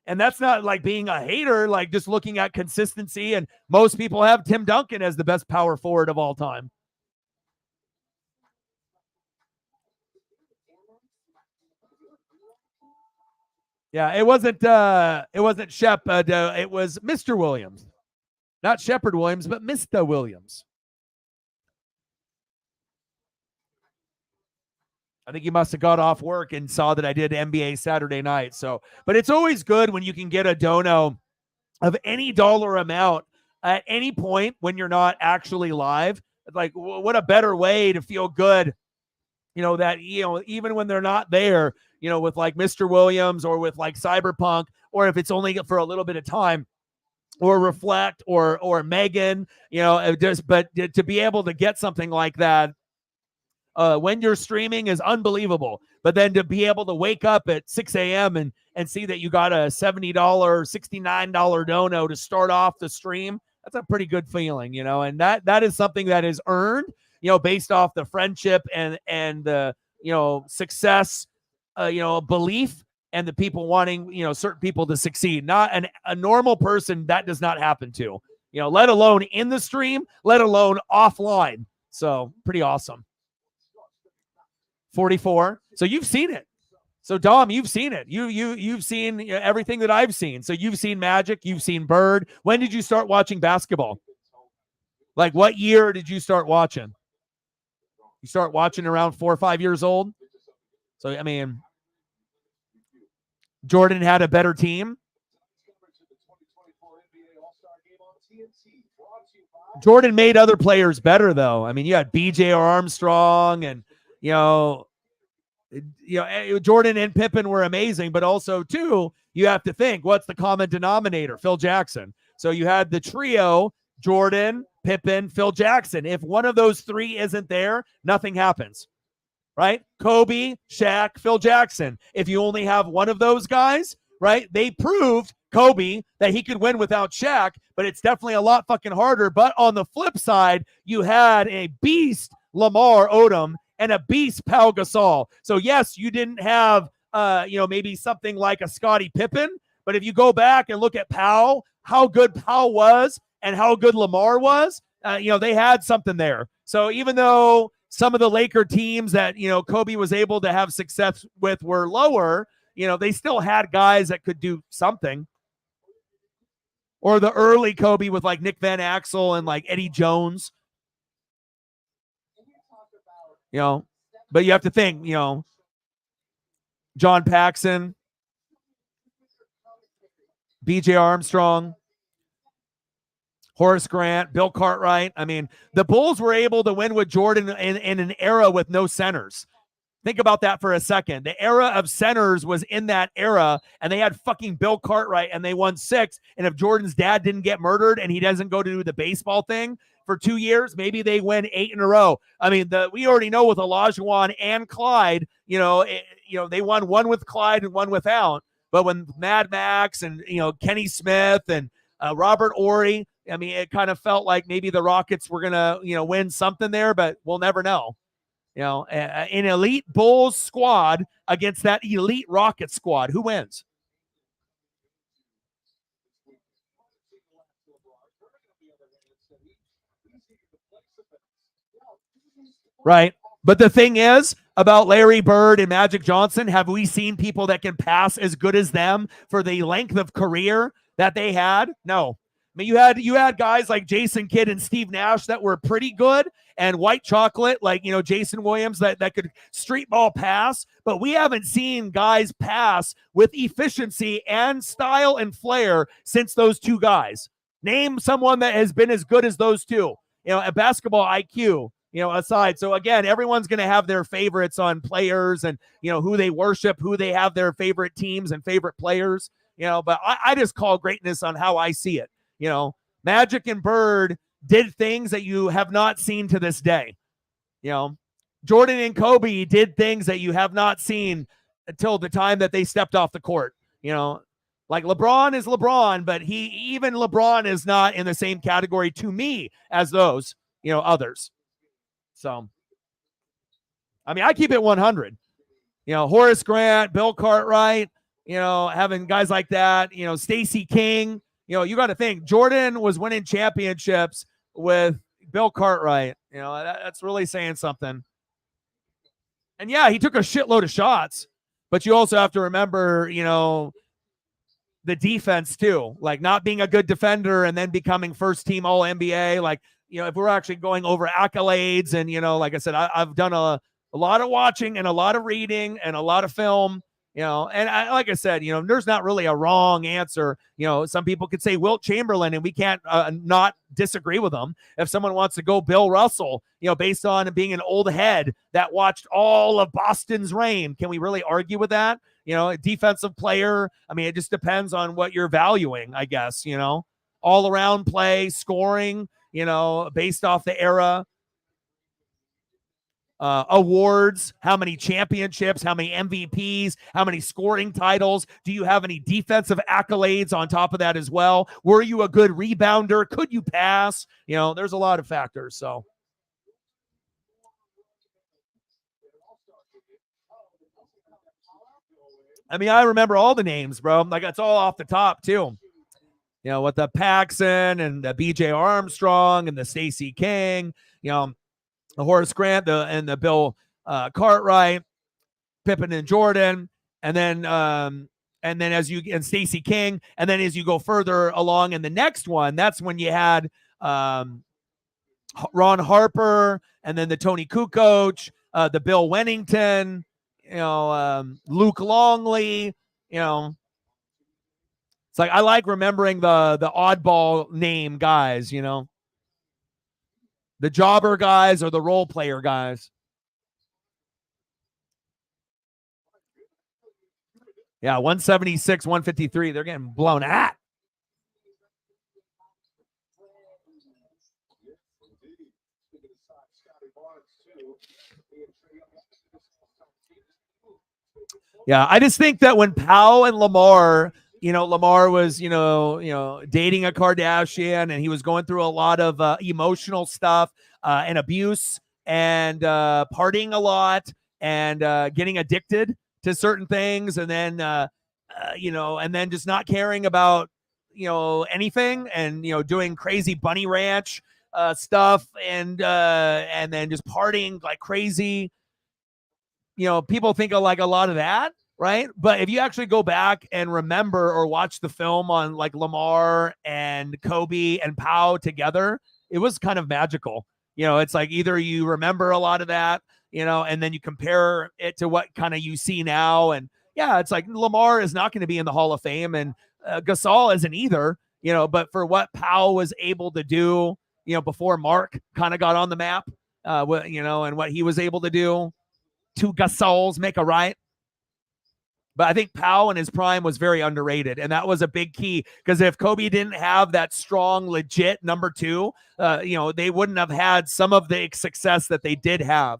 And that's not like being a hater, like just looking at consistency. And most people have Tim Duncan as the best power forward of all time. Yeah, it wasn't Shep, it was Mr. Williams. Not Shepard Williams, but Mr. Williams. I think he must have got off work and saw that I did NBA Saturday night. So, but it's always good when you can get a dono of any dollar amount at any point when you're not actually live. Like, what a better way to feel good, you know, that, you know, even when they're not there, you know, with like Mr. Williams or with like Cyberpunk, or if it's only for a little bit of time, or Reflect or Megan, you know, but to be able to get something like that when you're streaming is unbelievable. But then to be able to wake up at 6 a.m. and see that you got a $70, $69 dono to start off the stream, that's a pretty good feeling, you know, and that is something that is earned, you know, based off the friendship and the, you know, success, you know, belief, and the people wanting, you know, certain people to succeed. Not a normal person, that does not happen to, you know, let alone in the stream, let alone offline. So pretty awesome. 44. So you've seen it. So Dom, you've seen it. You've seen everything that I've seen. So you've seen Magic, you've seen Bird. When did you start watching basketball? Like what year did you start watching? You start watching around 4 or 5 years old. So I mean, Jordan had a better team. Jordan made other players better though. I mean, you had BJ Armstrong and Jordan and Pippen were amazing, but also too, you have to think, what's the common denominator? Phil Jackson. So you had the trio, Jordan, Pippen, Phil Jackson. If one of those three isn't there, nothing happens, right? Kobe, Shaq, Phil Jackson. If you only have one of those guys, right? They proved, Kobe, that he could win without Shaq, but it's definitely a lot fucking harder. But on the flip side, you had a beast, Lamar Odom, and a beast, Pau Gasol. So yes, you didn't have, maybe something like a Scottie Pippen, but if you go back and look at Pau, how good Pau was and how good Lamar was, they had something there. So even though some of the Laker teams that, Kobe was able to have success with were lower, they still had guys that could do something. Or the early Kobe with like Nick Van Exel and like Eddie Jones. But you have to think, John Paxson, BJ Armstrong, Horace Grant, Bill Cartwright. I mean, the Bulls were able to win with Jordan in an era with no centers. Think about that for a second. The era of centers was in that era, and they had fucking Bill Cartwright, and they won 6. And if Jordan's dad didn't get murdered and he doesn't go to do the baseball thing for 2 years, maybe they win 8 in a row. I mean, we already know with Olajuwon and Clyde, they won one with Clyde and one without. But when Mad Max and, Kenny Smith and Robert Ory, I mean, it kind of felt like maybe the Rockets were going to, win something there, but we'll never know. An elite Bulls squad against that elite Rockets squad. Who wins? Right. But the thing is about Larry Bird and Magic Johnson, have we seen people that can pass as good as them for the length of career that they had? No. I mean, you had guys like Jason Kidd and Steve Nash that were pretty good, and white chocolate like, Jason Williams that could street ball pass, but we haven't seen guys pass with efficiency and style and flair since those two guys. Name someone that has been as good as those two, at basketball IQ, aside. So again, everyone's going to have their favorites on players and, who they worship, who they have their favorite teams and favorite players, but I just call greatness on how I see it. Magic and Bird did things that you have not seen to this day. Jordan and Kobe did things that you have not seen until the time that they stepped off the court. Like LeBron is LeBron, but even LeBron is not in the same category to me as those, others. So, I mean, I keep it 100. Horace Grant, Bill Cartwright, having guys like that, Stacey King. You got to think Jordan was winning championships with Bill Cartwright. That's really saying something. And yeah, he took a shitload of shots, but you also have to remember, the defense too, like not being a good defender and then becoming first team All NBA. Like, if we're actually going over accolades and, like I said, I've done a lot of watching and a lot of reading and a lot of film. And like I said, there's not really a wrong answer. Some people could say Wilt Chamberlain, and we can't not disagree with them. If someone wants to go Bill Russell, based on being an old head that watched all of Boston's reign, can we really argue with that? A defensive player. I mean, it just depends on what you're valuing, I guess, all around play, scoring, based off the era. Awards, how many championships, how many MVPs, how many scoring titles? Do you have any defensive accolades on top of that as well? Were you a good rebounder? Could you pass? There's a lot of factors. So, I mean, I remember all the names, bro. Like, it's all off the top too. With the Paxson and the BJ Armstrong and the Stacey King, the Horace Grant, and the Bill Cartwright, Pippen and Jordan, and then and Stacey King, and then as you go further along in the next one, that's when you had Ron Harper, and then the Tony Kukoc, the Bill Wennington, Luke Longley, It's like I like remembering the oddball name guys, the jobber guys or the role player guys. Yeah, 176, 153. They're getting blown at. Yeah, I just think that when Powell and Lamar, Lamar was, dating a Kardashian, and he was going through a lot of emotional stuff and abuse and partying a lot and getting addicted to certain things. And then, and then just not caring about, anything and, doing crazy bunny ranch stuff and then just partying like crazy. People think of like a lot of that. Right. But if you actually go back and remember or watch the film on like Lamar and Kobe and Pau together, it was kind of magical. It's like either you remember a lot of that, and then you compare it to what kind of you see now. And yeah, it's like Lamar is not going to be in the Hall of Fame, and Gasol isn't either, but for what Pau was able to do, before Mark kind of got on the map, and what he was able to do, two Gasols make a right. But I think Powell in his prime was very underrated, and that was a big key, because if Kobe didn't have that strong, legit number two, they wouldn't have had some of the success that they did have.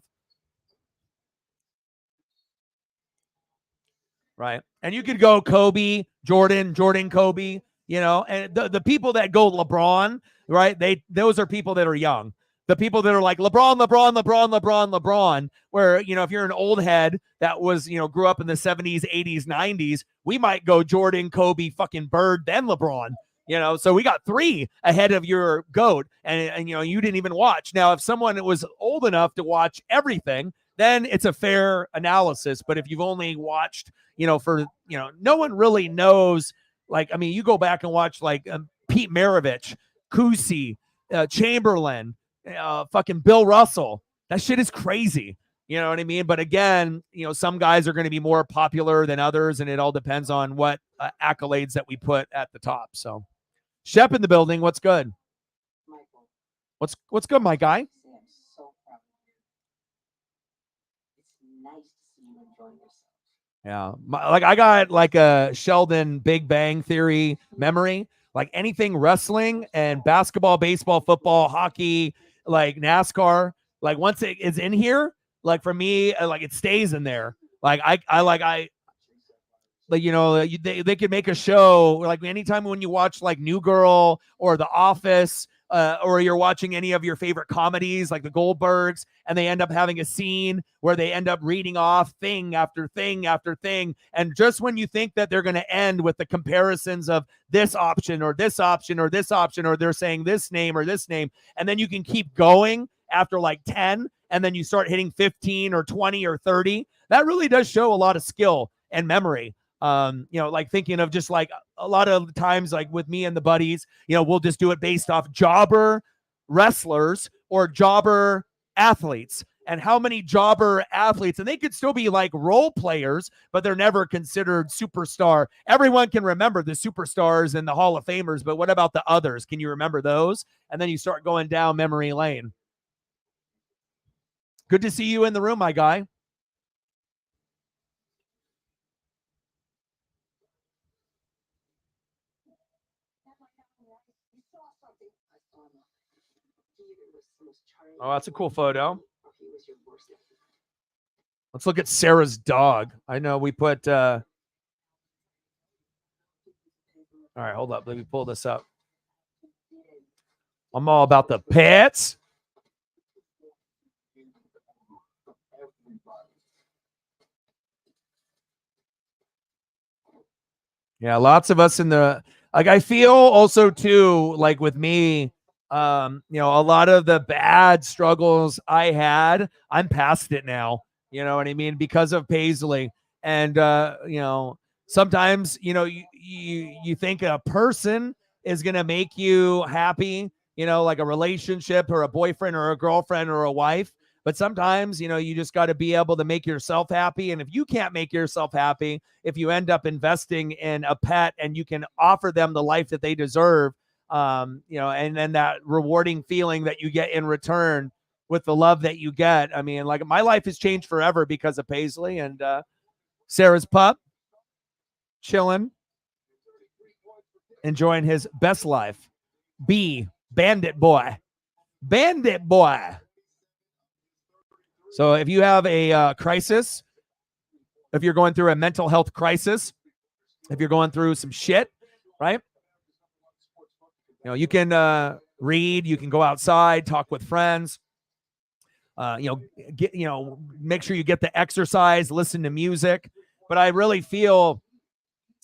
right? And you could go Kobe, Jordan, Kobe, you know, and the people that go LeBron, right? Those are people that are young. The people that are like LeBron, where, you know, if you're an old head that was, you know, grew up in the 70s, 80s, 90s, we might go Jordan, Kobe, fucking Bird, then LeBron, you know. So we got 3 ahead of your GOAT, and you know, you didn't even watch. Now, if someone was old enough to watch everything, then it's a fair analysis. But if you've only watched, you know, for, you know, no one really knows. Like, I mean, you go back and watch like Pete Maravich, Kusi, Chamberlain, fucking Bill Russell. That shit is crazy. You know what I mean? But again, you know, some guys are going to be more popular than others, and it all depends on what accolades that we put at the top. So, Shep in the building. What's good? Michael, What's good, my guy? I'm so proud of you. It's nice to see you enjoying yourself. Yeah, like I got like a Sheldon Big Bang Theory memory. Like anything wrestling and basketball, baseball, football, hockey, like NASCAR. Like once it is in here, like for me, like it stays in there. Like I like, you know, they could make a show like anytime when you watch like New Girl or The Office, or you're watching any of your favorite comedies like the Goldbergs, and they end up having a scene where they end up reading off thing after thing after thing. And just when you think that they're going to end with the comparisons of this option or this option or this option, or they're saying this name or this name, and then you can keep going after like 10, and then you start hitting 15 or 20 or 30. That really does show a lot of skill and memory. You know, like thinking of just like a lot of times, like with me and the buddies, you know, we'll just do it based off jobber wrestlers or jobber athletes, and how many jobber athletes, and they could still be like role players, but they're never considered superstar. Everyone can remember the superstars and the Hall of Famers, but what about the others? Can you remember those? And then you start going down memory lane. Good to see you in the room, my guy. Oh, that's a cool photo. Let's look at Sarah's dog. I know we put all right, hold up. Let me pull this up. I'm all about the pets. Yeah, lots of us in the, like, I feel also too, like with me, you know, a lot of the bad struggles I had, I'm past it now. You know what I mean? Because of Paisley. And you know, sometimes, you know, you think a person is gonna make you happy, you know, like a relationship or a boyfriend or a girlfriend or a wife. But sometimes, you know, you just got to be able to make yourself happy. And if you can't make yourself happy, if you end up investing in a pet and you can offer them the life that they deserve, you know, and then that rewarding feeling that you get in return with the love that you get. I mean, like my life has changed forever because of Paisley. And Sarah's pup, chilling, enjoying his best life. Bandit boy. So if you have a crisis, if you're going through a mental health crisis, if you're going through some shit, right? You know, you can read, you can go outside, talk with friends, you know, make sure you get the exercise, listen to music. But I really feel,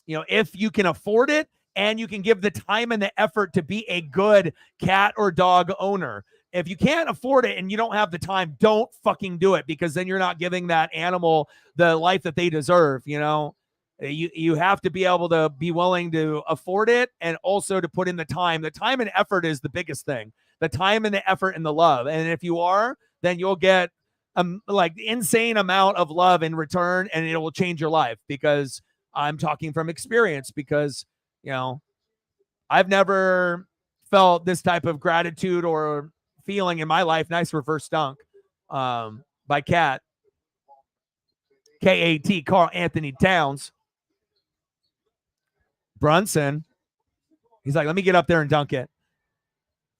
you know, if you can afford it and you can give the time and the effort to be a good cat or dog owner. If you can't afford it and you don't have the time, don't fucking do it, because then you're not giving that animal the life that they deserve. You know, you have to be able to be willing to afford it and also to put in the time. The time and effort is the biggest thing. The time and the effort and the love. And if you are, then you'll get like insane amount of love in return, and it will change your life, because I'm talking from experience, because, you know, I've never felt this type of gratitude or feeling in my life. Nice reverse dunk by Cat. K-A-T, Karl Anthony Towns. Brunson. He's like, let me get up there and dunk it.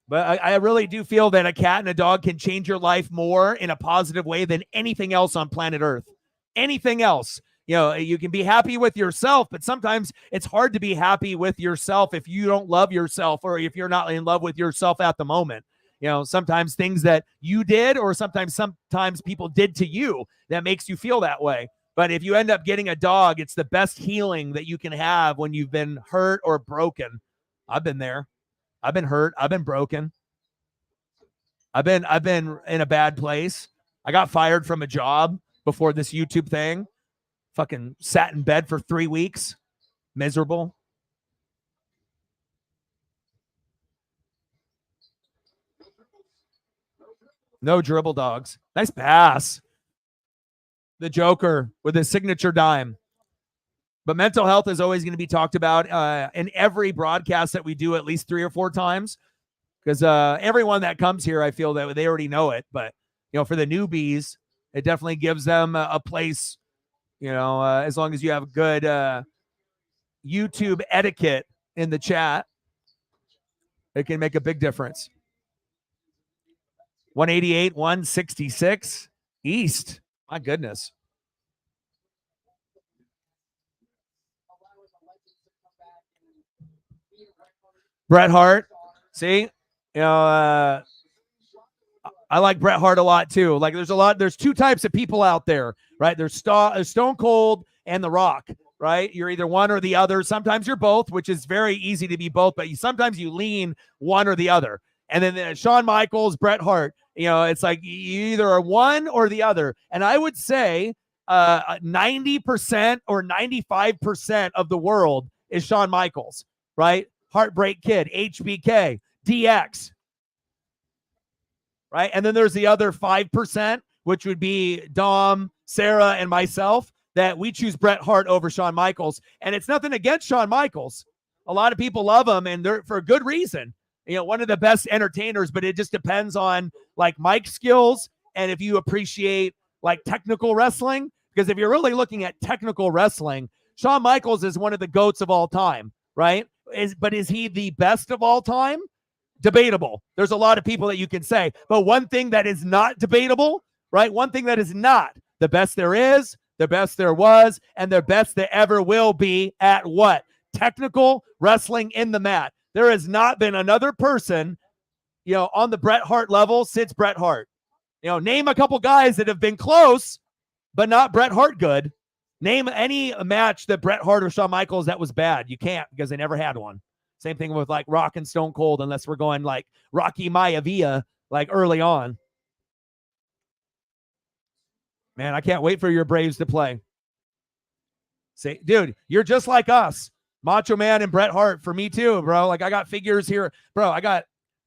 But I really do feel that a cat and a dog can change your life more in a positive way than anything else on planet Earth. Anything else. You know, you can be happy with yourself, but sometimes it's hard to be happy with yourself if you don't love yourself or if you're not in love with yourself at the moment. You know, sometimes things that you did or sometimes people did to you that makes you feel that way. But if you end up getting a dog, it's the best healing that you can have when you've been hurt or broken. I've been there. I've been hurt. I've been broken. I've been in a bad place. I got fired from a job before this YouTube thing. Fucking sat in bed for 3 weeks. Miserable. No dribble dogs. Nice pass. The Joker with his signature dime. But mental health is always going to be talked about in every broadcast that we do at least 3 or 4 times. Because everyone that comes here, I feel that they already know it. But, you know, for the newbies, it definitely gives them a place, you know, as long as you have good YouTube etiquette in the chat, it can make a big difference. 188, 166 East. My goodness. Bret Hart. See, you know, I like Bret Hart a lot too. Like there's 2 types of people out there, right? There's Stone Cold and The Rock, right? You're either one or the other. Sometimes you're both, which is very easy to be both, but sometimes you lean one or the other. And then Shawn Michaels, Bret Hart, you know, it's like you either are one or the other. And I would say 90% or 95% of the world is Shawn Michaels, right? Heartbreak Kid, HBK, DX, right? And then there's the other 5%, which would be Dom, Sarah, and myself, that we choose Bret Hart over Shawn Michaels. And it's nothing against Shawn Michaels. A lot of people love him, and they're for a good reason. You know, one of the best entertainers, but it just depends on like mic skills and if you appreciate like technical wrestling. Because if you're really looking at technical wrestling, Shawn Michaels is one of the GOATs of all time, right? But is he the best of all time? Debatable. There's a lot of people that you can say, but one thing that is not debatable, right? One thing that is not the best there is, the best there was, and the best there ever will be at what? Technical wrestling in the mat. There has not been another person, you know, on the Bret Hart level since Bret Hart. You know, name a couple guys that have been close, but not Bret Hart good. Name any match that Bret Hart or Shawn Michaels that was bad. You can't, because they never had one. Same thing with like Rock and Stone Cold, unless we're going like Rocky Maivia, like early on. Man, I can't wait for your Braves to play. Say, dude, you're just like us. Macho Man and Bret Hart for me too, bro. Like I got figures here, bro. I have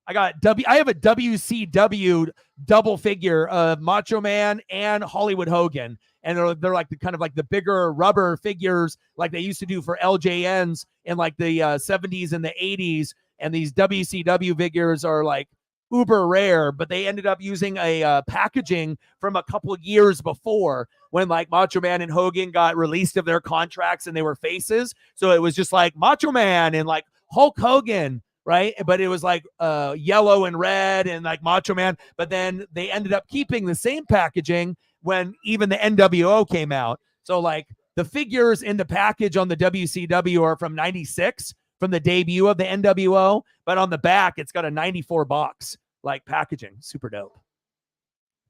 a WCW double figure of Macho Man and Hollywood Hogan, and they're like the kind of like the bigger rubber figures like they used to do for LJNs in like the 70s and the 80s. And these WCW figures are like uber rare, but they ended up using a packaging from a couple of years before when like Macho Man and Hogan got released of their contracts and they were faces. So it was just like Macho Man and like Hulk Hogan, right? But it was like yellow and red and like Macho Man. But then they ended up keeping the same packaging when even the NWO came out. So like the figures in the package on the WCW are from 96, from the debut of the NWO, but on the back it's got a 94 box like packaging. Super dope,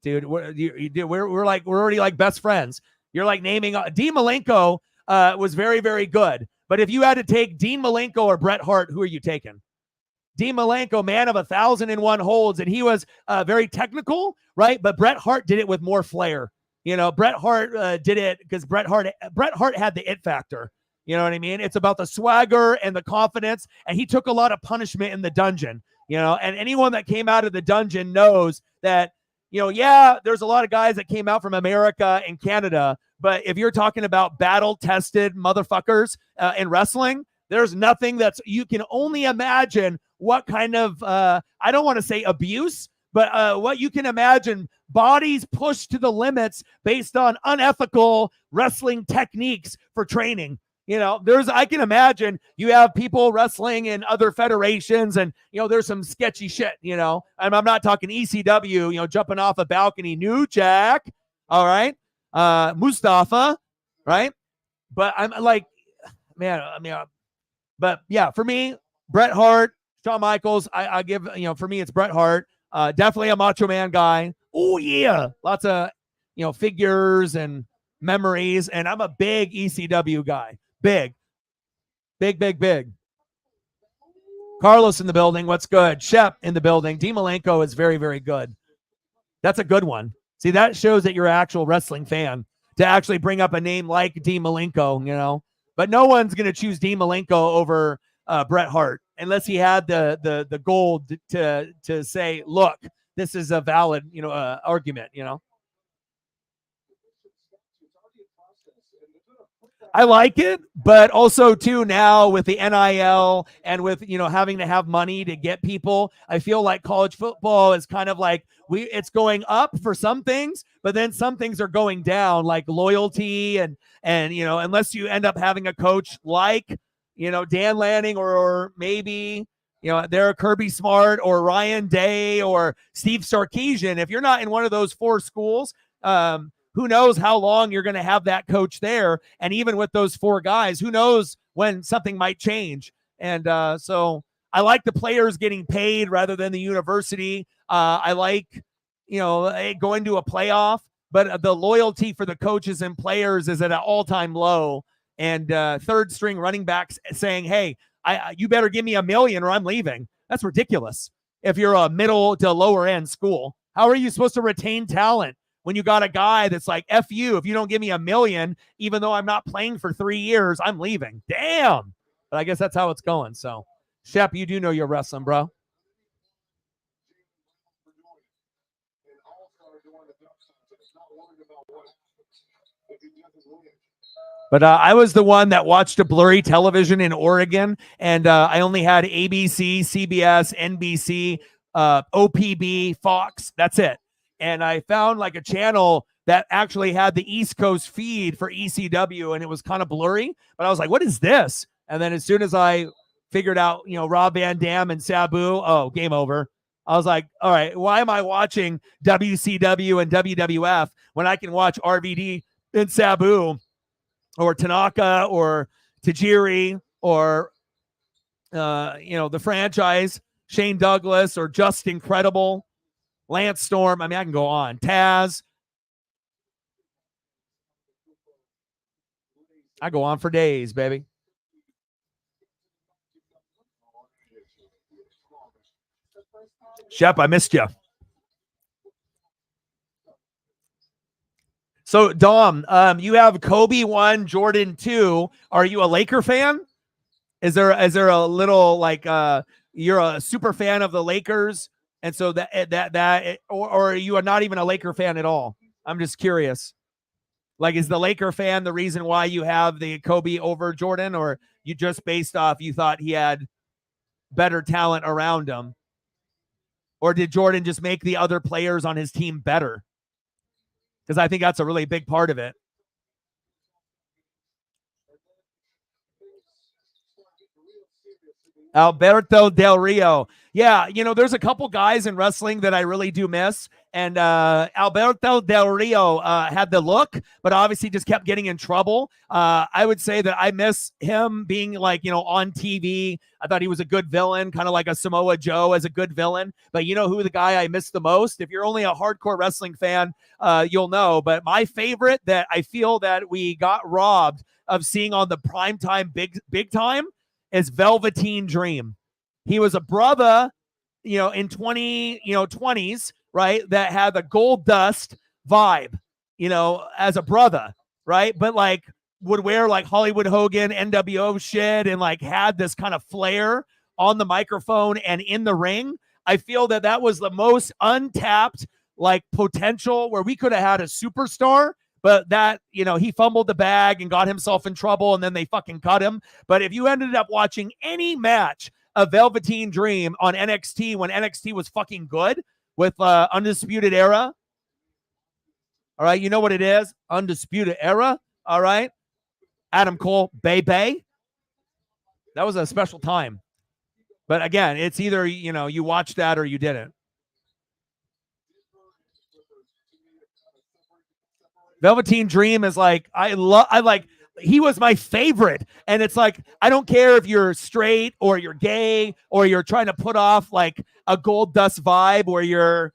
dude. We're already like best friends. You're like naming Dean Malenko was very, very good, but if you had to take Dean Malenko or Bret Hart, who are you taking? Dean Malenko, man of 1,001 holds, and he was very technical, right? But Bret Hart did it with more flair. You know, Bret Hart did it because Bret Hart had the it factor. You know what I mean? It's about the swagger and the confidence, and he took a lot of punishment in the dungeon. You know, and anyone that came out of the dungeon knows that, you know, yeah, there's a lot of guys that came out from America and Canada, but if you're talking about battle-tested motherfuckers in wrestling, there's nothing that's, you can only imagine what kind of, I don't want to say abuse, but what you can imagine, bodies pushed to the limits based on unethical wrestling techniques for training. You know, I can imagine you have people wrestling in other federations and, you know, there's some sketchy shit, you know, and I'm not talking ECW, you know, jumping off a balcony, New Jack. All right. Mustafa, right. But I'm like, man, I mean, but yeah, for me, Bret Hart, Shawn Michaels, I give, for me, it's Bret Hart. Definitely a Macho Man guy. Oh, yeah. Lots of, figures and memories. And I'm a big ECW guy. Big. Carlos in the building. What's good? Shep in the building. Dean Malenko is very, very good. That's a good one. See, that shows that you're an actual wrestling fan to actually bring up a name like Dean Malenko, But no one's going to choose Dean Malenko over Bret Hart unless he had the gold to say, look, this is a valid, argument, I like it, but also too now with the NIL and with having to have money to get people, I feel like college football is kind of like it's going up for some things, but then some things are going down, like loyalty and unless you end up having a coach like Dan Lanning or maybe they're Kirby Smart or Ryan Day or Steve Sarkisian. If you're not in one of those four schools, who knows how long you're going to have that coach there? And even with those four guys, who knows when something might change? And so I like the players getting paid rather than the university. I like, going to a playoff, but the loyalty for the coaches and players is at an all-time low. And third string running backs saying, hey, you better give me $1 million or I'm leaving. That's ridiculous. If you're a middle to lower end school, how are you supposed to retain talent when you got a guy that's like, F you, if you don't give me $1 million, even though I'm not playing for 3 years, I'm leaving. Damn. But I guess that's how it's going. So, Shep, you do know you're wrestling, bro. But I was the one that watched a blurry television in Oregon, and I only had ABC, CBS, NBC, OPB, Fox. That's it. And I found like a channel that actually had the East Coast feed for ECW, and it was kind of blurry. But I was like, what is this? And then as soon as I figured out, Rob Van Dam and Sabu, oh, game over. I was like, all right, why am I watching WCW and WWF when I can watch RVD and Sabu or Tanaka or Tajiri or, the franchise, Shane Douglas or Just Incredible, Lance Storm. I mean, I can go on. Taz. I go on for days, baby. Shep, I missed you. So, Dom, you have Kobe 1, Jordan 2. Are you a Laker fan? Is there a little like you're a super fan of the Lakers? And so or you are not even a Laker fan at all? I'm just curious. Like, is the Laker fan the reason why you have the Kobe over Jordan, or you just based off you thought he had better talent around him? Or did Jordan just make the other players on his team better? Because I think that's a really big part of it. Alberto Del Rio. Yeah, there's a couple guys in wrestling that I really do miss. And Alberto Del Rio had the look, but obviously just kept getting in trouble. I would say that I miss him being like, on TV. I thought he was a good villain, kind of like a Samoa Joe as a good villain. But you know who the guy I miss the most? If you're only a hardcore wrestling fan, you'll know. But my favorite that I feel that we got robbed of seeing on the primetime big time is Velveteen Dream. He was a brother, in 20s, right? That had the Gold Dust vibe, as a brother, right? But like would wear like Hollywood Hogan, NWO shit, and like had this kind of flair on the microphone and in the ring. I feel that was the most untapped like potential where we could have had a superstar. But that, he fumbled the bag and got himself in trouble, and then they fucking cut him. But if you ended up watching any match of Velveteen Dream on NXT when NXT was fucking good with Undisputed Era, all right, you know what it is? Undisputed Era, all right? Adam Cole, Bay. That was a special time. But again, it's either, you watched that or you didn't. Velveteen Dream is like, I he was my favorite. And it's like, I don't care if you're straight or you're gay or you're trying to put off like a Gold Dust vibe or you're,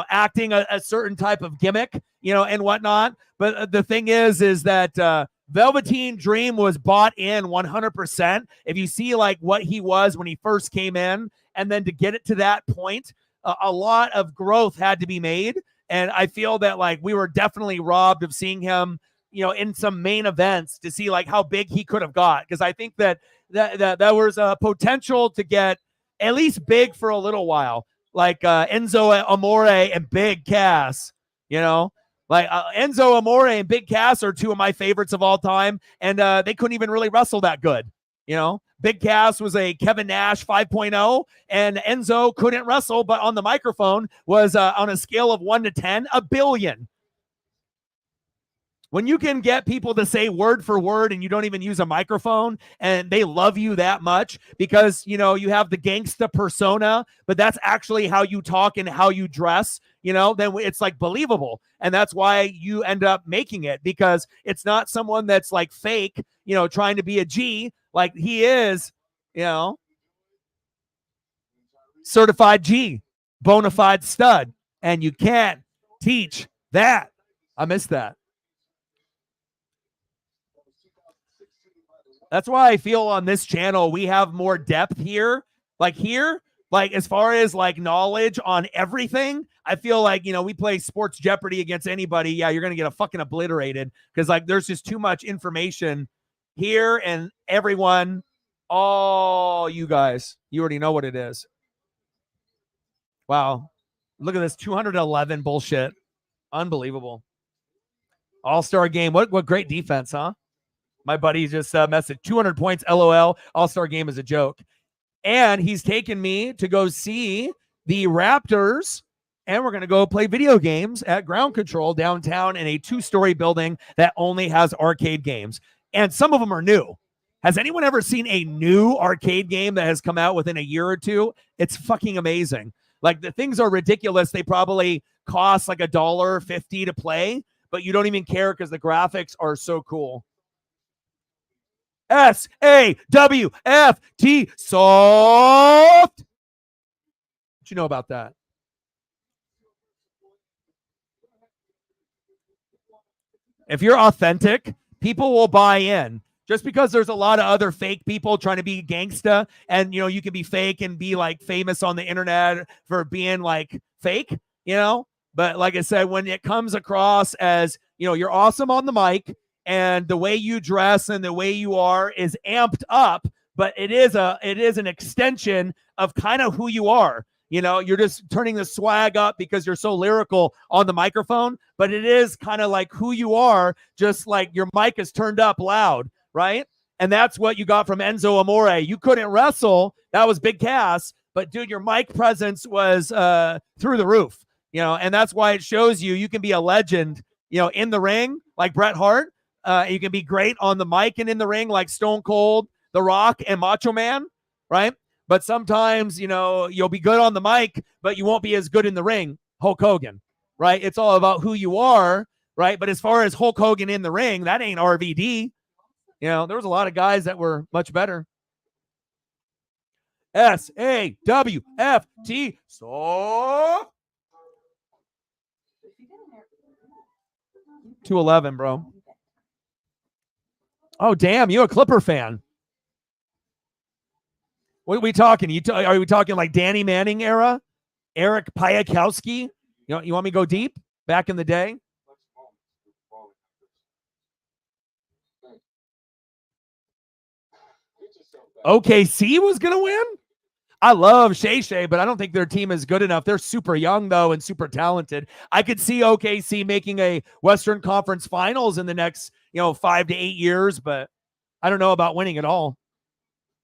acting a certain type of gimmick, and whatnot. But the thing is that Velveteen Dream was bought in 100%. If you see like what he was when he first came in, and then to get it to that point, a lot of growth had to be made. And I feel that like we were definitely robbed of seeing him, in some main events to see like how big he could have got. Because I think that was a potential to get at least big for a little while, like Enzo Amore and Big Cass, like Enzo Amore and Big Cass are two of my favorites of all time. And they couldn't even really wrestle that good. Big Cass was a Kevin Nash 5.0, and Enzo couldn't wrestle, but on the microphone was on a scale of 1 to 10, a billion. When you can get people to say word for word and you don't even use a microphone and they love you that much because, you have the gangsta persona, but that's actually how you talk and how you dress, then it's like believable. And that's why you end up making it, because it's not someone that's like fake, trying to be a G like he is, certified G, bona fide stud. And you can't teach that. I missed that. That's why I feel on this channel we have more depth here. Like as far as like knowledge on everything, I feel like, we play Sports Jeopardy against anybody. Yeah, you're going to get a fucking obliterated because like there's just too much information here, and everyone, all you guys, you already know what it is. Wow. Look at this 211 bullshit. Unbelievable. All-star game. What great defense, huh? My buddy just messaged 200 points, LOL. All-star game is a joke. And he's taken me to go see the Raptors, and we're going to go play video games at Ground Control downtown in a 2-story building that only has arcade games. And some of them are new. Has anyone ever seen a new arcade game that has come out within a year or two? It's fucking amazing. Like, the things are ridiculous. They probably cost like $1.50 to play, but you don't even care because the graphics are so cool. SAWFT, soft. What you know about that? If you're authentic, people will buy in. Just because there's a lot of other fake people trying to be gangsta, and you can be fake and be like famous on the internet for being like fake, but like I said, when it comes across as you're awesome on the mic and the way you dress and the way you are is amped up, but it is an extension of kind of who you are. You're just turning the swag up because you're so lyrical on the microphone, but it is kind of like who you are, just like your mic is turned up loud, right? And that's what you got from Enzo Amore. You couldn't wrestle. That was Big Cass, but dude, your mic presence was through the roof, and that's why it shows you can be a legend, in the ring like Bret Hart. You can be great on the mic and in the ring like Stone Cold, The Rock, and Macho Man, right? But sometimes, you'll be good on the mic, but you won't be as good in the ring. Hulk Hogan, right? It's all about who you are, right? But as far as Hulk Hogan in the ring, that ain't RVD. There was a lot of guys that were much better. SAWFT, so 211, bro. Oh, damn, you a Clipper fan. What are we talking? Are we talking like Danny Manning era? Eric Piakowski? You want me to go deep? Back in the day? OKC was going to win? I love Shay, but I don't think their team is good enough. They're super young, though, and super talented. I could see OKC making a Western Conference Finals in the next, 5 to 8 years, but I don't know about winning at all.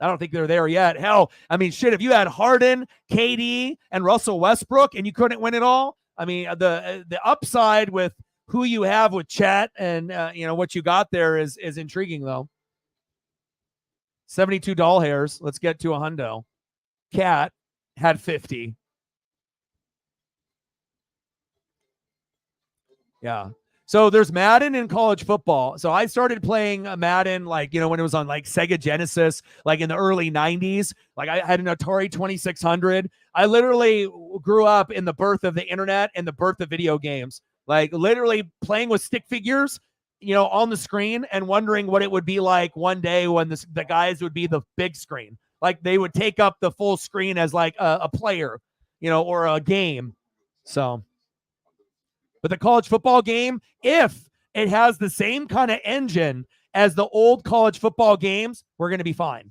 I don't think they're there yet. Hell, I mean, shit, if you had Harden, KD, and Russell Westbrook and you couldn't win it all, I mean, the upside with who you have with Chet and, what you got there is intriguing, though. 72 doll hairs. Let's get to a hundo. Cat had 50. Yeah. So there's Madden in college football. So I started playing Madden, like, when it was on like Sega Genesis, like in the early 90s. Like I had an Atari 2600. I literally grew up in the birth of the internet and the birth of video games. Like literally playing with stick figures, on the screen and wondering what it would be like one day when the guys would be the big screen. Like they would take up the full screen as like a player, or a game. So, but the college football game, if it has the same kind of engine as the old college football games, we're going to be fine.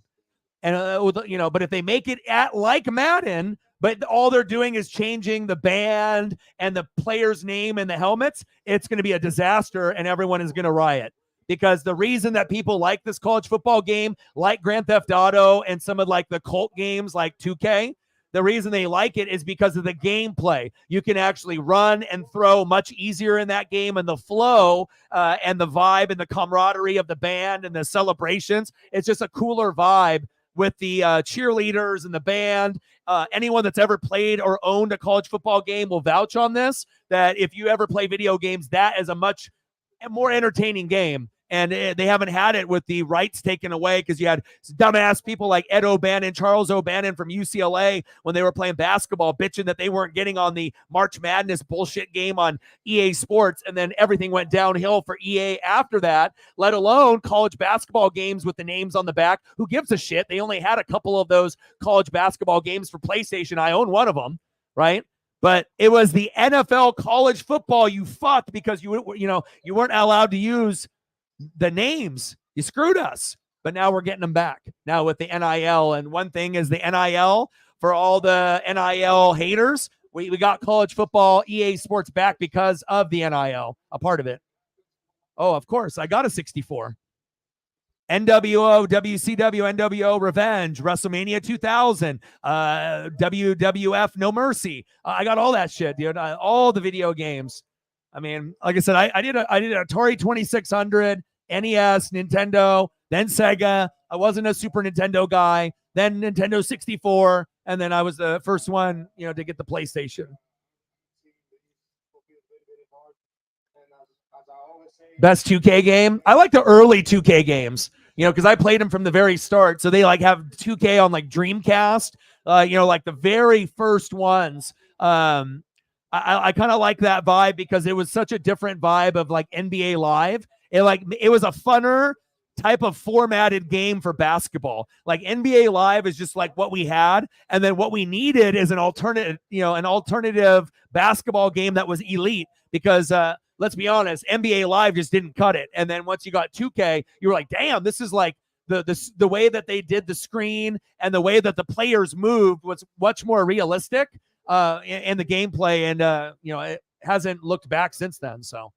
And, but if they make it like Madden, but all they're doing is changing the band and the player's name and the helmets, it's going to be a disaster and everyone is going to riot. Because the reason that people like this college football game, like Grand Theft Auto and some of like the cult games like 2K, the reason they like it is because of the gameplay. You can actually run and throw much easier in that game, and the flow and the vibe and the camaraderie of the band and the celebrations. It's just a cooler vibe with the cheerleaders and the band. Anyone that's ever played or owned a college football game will vouch on this, that if you ever play video games, that is a much more entertaining game. And they haven't had it with the rights taken away, because you had dumbass people like Ed O'Bannon, Charles O'Bannon from UCLA, when they were playing basketball, bitching that they weren't getting on the March Madness bullshit game on EA Sports. And then everything went downhill for EA after that, let alone college basketball games with the names on the back. Who gives a shit? They only had a couple of those college basketball games for PlayStation. I own one of them, right? But it was the NFL college football you fucked, because you weren't allowed to use the names. You screwed us, but now we're getting them back now with the NIL. And one thing is the NIL, for all the NIL haters, we got college football EA Sports back because of the NIL, a part of it. Oh, of course, I got a 64. NWO, WCW, NWO Revenge, WrestleMania 2000, WWF No Mercy. I got all that shit, dude. All the video games. I mean, like I said, I did an Atari 2600, NES, Nintendo, then Sega. I wasn't a Super Nintendo guy, then Nintendo 64, and then I was the first one, to get the PlayStation. Best 2K game? I like the early 2K games, because I played them from the very start. So they like have 2K on like Dreamcast, like the very first ones. I kind of like that vibe, because it was such a different vibe of like NBA Live. It was a funner type of formatted game for basketball. Like NBA Live is just like what we had, and then what we needed is an alternative basketball game that was elite, because let's be honest, NBA Live just didn't cut it. And then once you got 2K, you were like, damn, this is like the way that they did the screen and the way that the players moved was much more realistic in the gameplay. And it hasn't looked back since then. So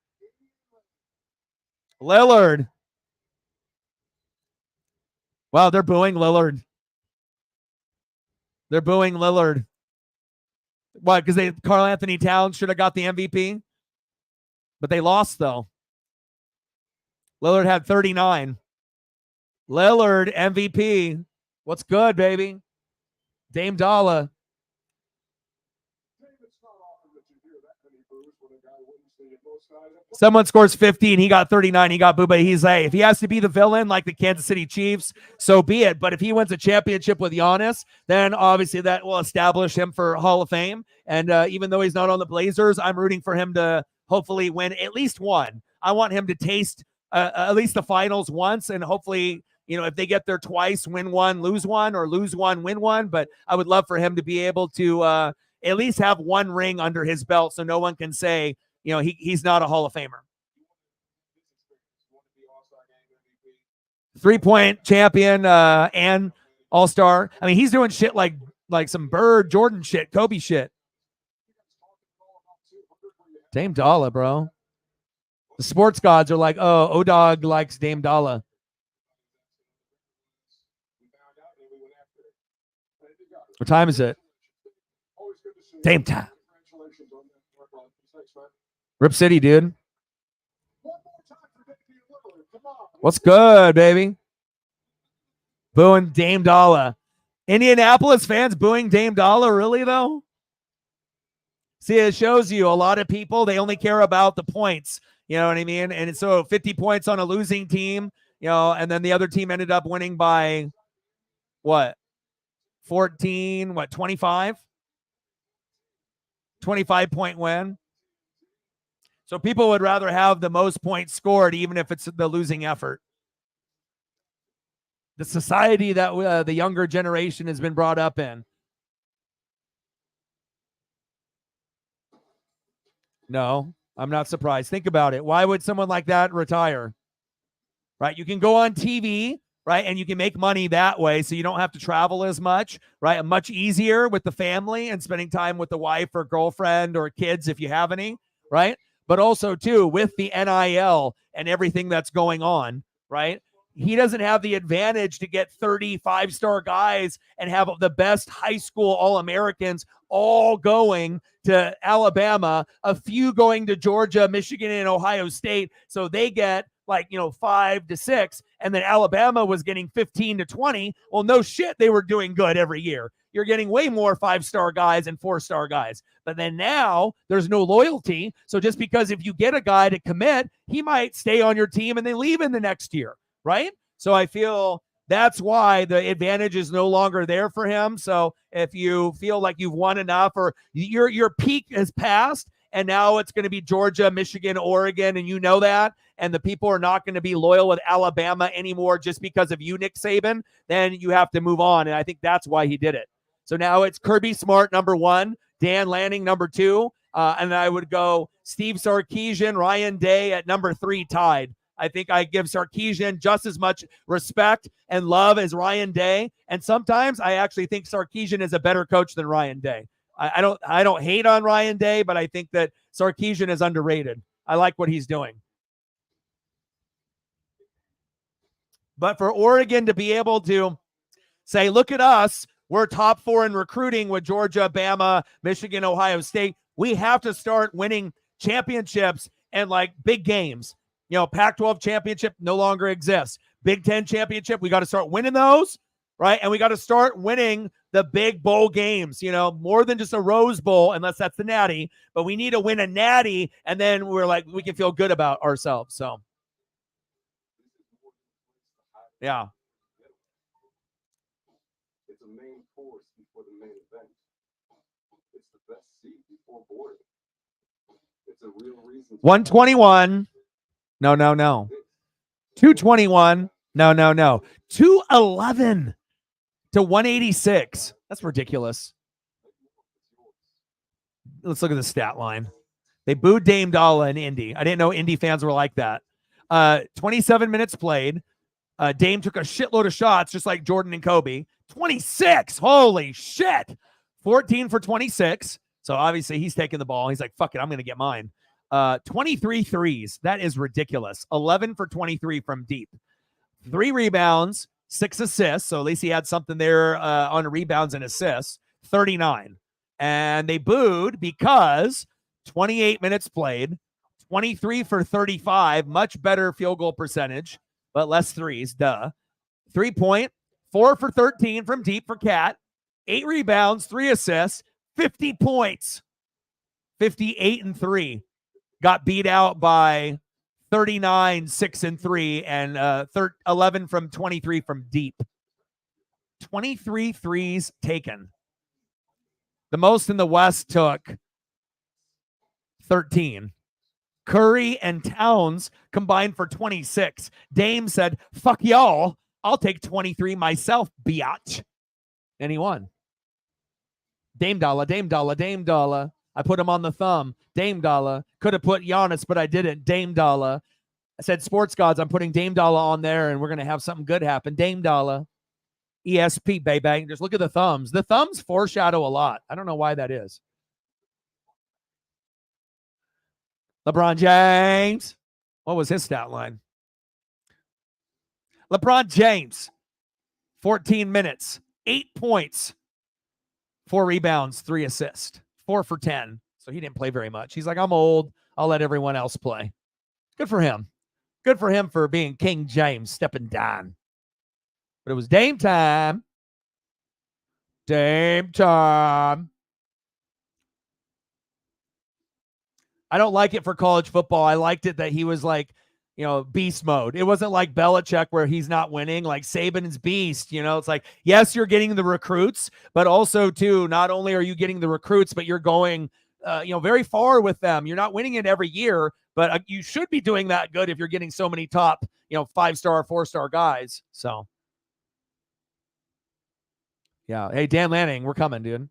Lillard. Wow, they're booing Lillard. They're booing Lillard. Why? Because Karl Anthony Towns should have got the MVP. But they lost, though. Lillard had 39. Lillard, MVP. What's good, baby? Dame Dollar. Someone scores 50 and he got 39. He got booed, but he's like, if he has to be the villain like the Kansas City Chiefs, so be it. But if he wins a championship with Giannis, then obviously that will establish him for Hall of Fame. And even though he's not on the Blazers, I'm rooting for him to hopefully win at least one. I want him to taste at least the finals once, and hopefully, if they get there twice, win one, lose one, or lose one, win one. But I would love for him to be able to at least have one ring under his belt, so no one can say, he's not a Hall of Famer. 3-point champion and all-star. I mean, he's doing shit like some Bird, Jordan shit, Kobe shit. Dame Dollar, bro. The sports gods are like, oh, O-Dog likes Dame Dollar. What time is it? Dame time. Rip City, dude. What's good, baby? Booing Dame Dollar. Indianapolis fans booing Dame Dollar, really, though? See, it shows you a lot of people, they only care about the points. You know what I mean? And so 50 points on a losing team, and then the other team ended up winning by what? 14, 25? 25-point win. So people would rather have the most points scored, even if it's the losing effort. The society that the younger generation has been brought up in. No, I'm not surprised. Think about it. Why would someone like that retire? Right? You can go on TV, right? And you can make money that way, so you don't have to travel as much, right? Much easier with the family and spending time with the wife or girlfriend or kids if you have any, right? But also, too, with the NIL and everything that's going on, right? He doesn't have the advantage to get 30 five-star guys and have the best high school All-Americans all going to Alabama, a few going to Georgia, Michigan, and Ohio State. So they get 5 to 6, and then Alabama was getting 15 to 20. Well, no shit, they were doing good every year. You're getting way more 5-star guys and 4-star guys. But then now there's no loyalty. So just because if you get a guy to commit, he might stay on your team and then leave in the next year, right? So I feel that's why the advantage is no longer there for him. So if you feel like you've won enough or your peak has passed, and now it's going to be Georgia, Michigan, Oregon, and you know that, and the people are not going to be loyal with Alabama anymore just because of you, Nick Saban, then you have to move on, and I think that's why he did it. So now it's Kirby Smart, number 1, Dan Lanning, number 2, and I would go Steve Sarkisian, Ryan Day at number 3 tied. I think I give Sarkisian just as much respect and love as Ryan Day, and sometimes I actually think Sarkisian is a better coach than Ryan Day. I don't hate on Ryan Day, but I think that Sarkisian is underrated. I like what he's doing. But for Oregon to be able to say, look at us, we're top 4 in recruiting with Georgia, Bama, Michigan, Ohio State. We have to start winning championships and big games. Pac-12 championship no longer exists. Big Ten championship, we got to start winning those, right? And we got to start winning the big bowl games, more than just a Rose Bowl, unless that's the Natty. But we need to win a Natty, and then we can feel good about ourselves. So, yeah. It's a main course before the main event. It's the best seat before boarding. It's a real reason. 121. No. 221. No. 211 to 186. That's ridiculous. Let's look at the stat line. They booed Dame Dalla in Indy. I didn't know Indy fans were like that. 27 minutes played. Dame took a shitload of shots, just like Jordan and Kobe. 26. Holy shit. 14 for 26. So obviously he's taking the ball. He's like, fuck it, I'm going to get mine. 23 threes. That is ridiculous. 11 for 23 from deep. 3 rebounds, 6 assists. So at least he had something there on rebounds and assists. 39. And they booed because 28 minutes played, 23 for 35, much better field goal percentage, but less threes, duh. 3-point, 4 for 13 from deep for Cat, 8 rebounds, 3 assists, 50 points, 58 and 3. Got beat out by 39, 6 and 3, and 11 from 23 from deep. 23 threes taken. The most in the West took 13. Curry and Towns combined for 26. Dame said, fuck y'all, I'll take 23 myself, biatch. And he won. Dame Dalla. I put him on the thumb. Dame Dalla. Could have put Giannis, but I didn't. Dame Dalla. I said, Sports Gods, I'm putting Dame Dalla on there, and we're going to have something good happen. Dame Dalla. ESP, baby. Just look at the thumbs. The thumbs foreshadow a lot. I don't know why that is. LeBron James. What was his stat line? LeBron James. 14 minutes. 8 points. 4 rebounds. 3 assists. 4 for 10. So he didn't play very much. He's like, I'm old. I'll let everyone else play. Good for him. Good for him for being King James, stepping down. But it was Dame time. Dame time. I don't like it for college football. I liked it that he was like, beast mode. It wasn't like Belichick where he's not winning. Like Saban's beast, it's like, yes, you're getting the recruits, but also too, not only are you getting the recruits, but you're going, very far with them. You're not winning it every year, but you should be doing that good if you're getting so many top, 5-star, 4-star guys. So, yeah. Hey, Dan Lanning, we're coming, dude.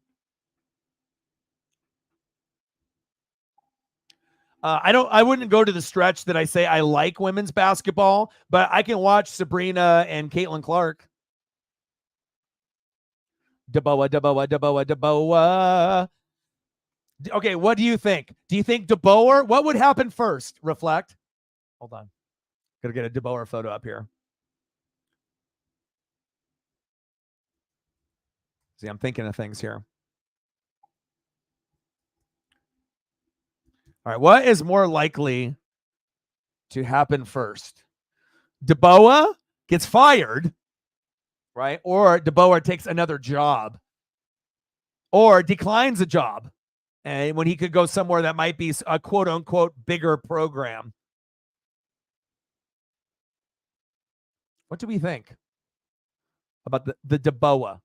I wouldn't go to the stretch that I say I like women's basketball, but I can watch Sabrina and Caitlin Clark. DeBoer. Okay, what do you think? Do you think DeBoer? What would happen first? Reflect. Hold on. Gotta get a DeBoer photo up here. See, I'm thinking of things here. All right, what is more likely to happen first? DeBoer gets fired, right? Or DeBoer takes another job or declines a job, and when he could go somewhere that might be a quote-unquote bigger program. What do we think about the DeBoer?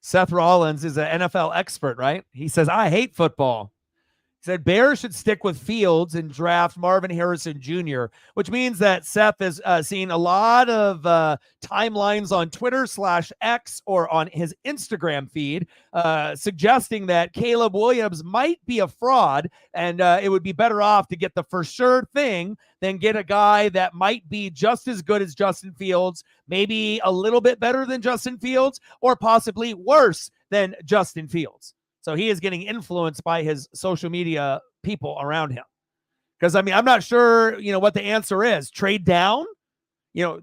Seth Rollins is an NFL expert, right? He says, I hate football. He said Bears should stick with Fields and draft Marvin Harrison Jr., which means that Seth has seen a lot of timelines on Twitter/X or on his Instagram feed suggesting that Caleb Williams might be a fraud, and it would be better off to get the for sure thing than get a guy that might be just as good as Justin Fields, maybe a little bit better than Justin Fields, or possibly worse than Justin Fields. So he is getting influenced by his social media people around him. Because, I'm not sure, what the answer is. Trade down,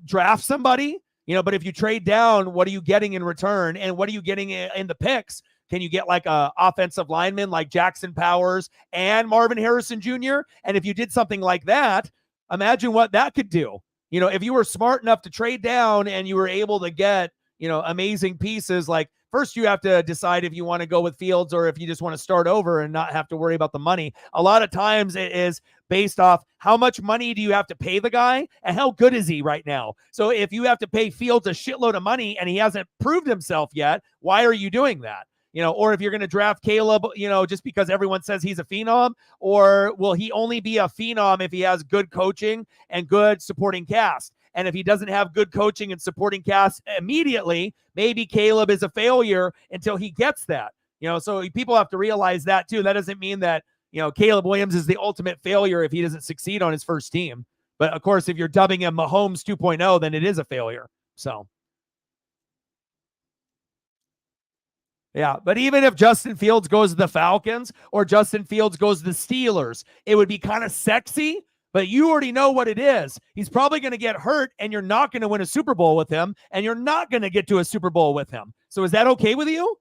draft somebody, but if you trade down, what are you getting in return? And what are you getting in the picks? Can you get like a offensive lineman like Jackson Powers and Marvin Harrison Jr.? And if you did something like that, imagine what that could do. If you were smart enough to trade down and you were able to get, amazing pieces, like first you have to decide if you want to go with Fields or if you just want to start over and not have to worry about the money. A lot of times it is based off how much money do you have to pay the guy and how good is he right now. So if you have to pay Fields a shitload of money and he hasn't proved himself yet, why are you doing that? Or if you're going to draft Caleb, just because everyone says he's a phenom, or will he only be a phenom if he has good coaching and good supporting cast? And if he doesn't have good coaching and supporting cast immediately, maybe Caleb is a failure until he gets that. So people have to realize that too. That doesn't mean that, Caleb Williams is the ultimate failure if he doesn't succeed on his first team. But of course, if you're dubbing him Mahomes 2.0, then it is a failure. So. Yeah, but even if Justin Fields goes to the Falcons or Justin Fields goes to the Steelers, it would be kind of sexy, but you already know what it is. He's probably going to get hurt, and you're not going to win a Super Bowl with him, and you're not going to get to a Super Bowl with him. So is that okay with you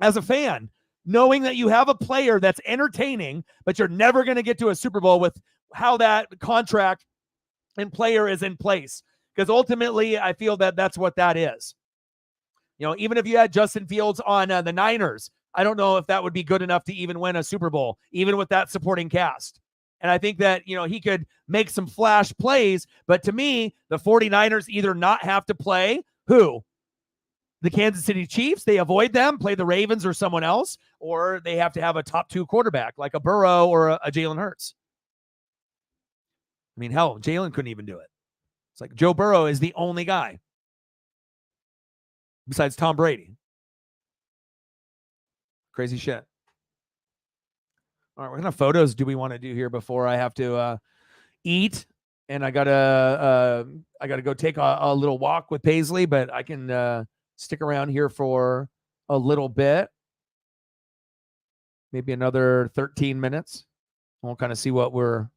as a fan, knowing that you have a player that's entertaining, but you're never going to get to a Super Bowl with how that contract and player is in place? Because ultimately, I feel that that's what that is. Even if you had Justin Fields on the Niners, I don't know if that would be good enough to even win a Super Bowl, even with that supporting cast. And I think that, he could make some flash plays. But to me, the 49ers either not have to play who? The Kansas City Chiefs. They avoid them, play the Ravens or someone else, or they have to have a top 2 quarterback like a Burrow or a Jalen Hurts. Hell, Jalen couldn't even do it. It's like Joe Burrow is the only guy besides Tom Brady. Crazy shit. All right, what kind of photos do we want to do here before I have to eat? And I gotta go take a little walk with Paisley, but I can stick around here for a little bit, maybe another 13 minutes. We'll kind of see what we're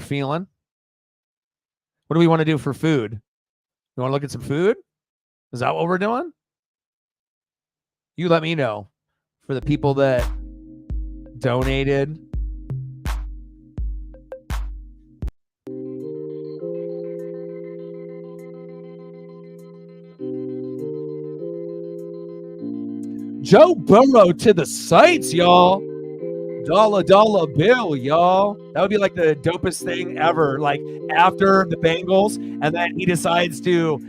feeling. What do we want to do for food? You want to look at some food? Is that what we're doing? You let me know. For the people that donated. Joe Burrow to the Saints, y'all. Dollar bill, y'all. That would be like the dopest thing ever. Like after the Bengals, and then he decides to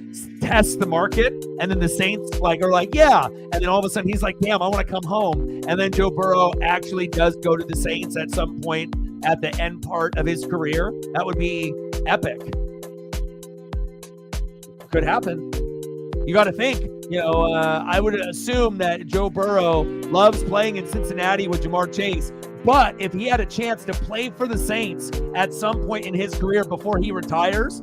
test the market, and then the Saints are like, yeah. And then all of a sudden he's like, damn, I want to come home. And then Joe Burrow actually does go to the Saints at some point at the end part of his career. That would be epic. Could happen. You got to think, I would assume that Joe Burrow loves playing in Cincinnati with Jamar Chase. But if he had a chance to play for the Saints at some point in his career before he retires,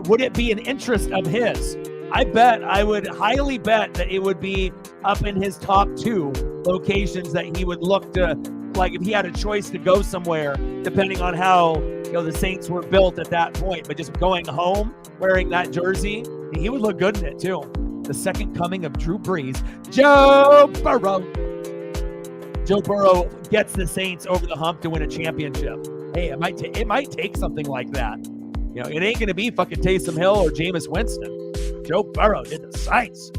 would it be an interest of his? I would highly bet that it would be up in his top 2 locations that he would look to, like if he had a choice to go somewhere, depending on how the Saints were built at that point. But just going home wearing that jersey, he would look good in it too. The second coming of Drew Brees, Joe Burrow. Joe Burrow gets the Saints over the hump to win a championship. Hey, it might take something like that. It ain't going to be fucking Taysom Hill or Jameis Winston. Joe Burrow did the Saints.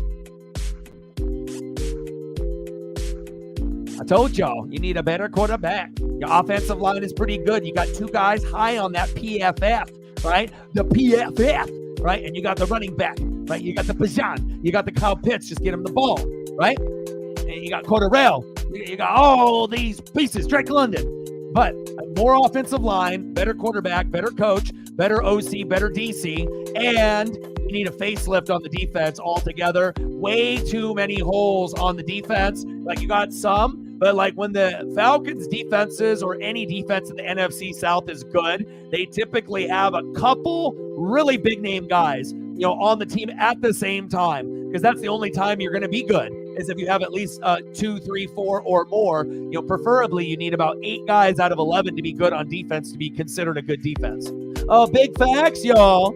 I told y'all, you need a better quarterback. Your offensive line is pretty good. You got 2 guys high on that PFF, right? The PFF, right? And you got the running back, right? You got the Bijan. You got the Kyle Pitts. Just get him the ball, right? And you got Cordarrelle. You got all these pieces. Drake London. But more offensive line, better quarterback, better coach, better OC, better DC, and you need a facelift on the defense altogether. Way too many holes on the defense. Like you got some, but like when the Falcons defenses or any defense in the NFC South is good, they typically have a couple really big name guys, on the team at the same time, because that's the only time you're going to be good is if you have at least 2, 3, 4 or more. Preferably you need about 8 guys out of 11 to be good on defense to be considered a good defense. Oh, big facts, y'all.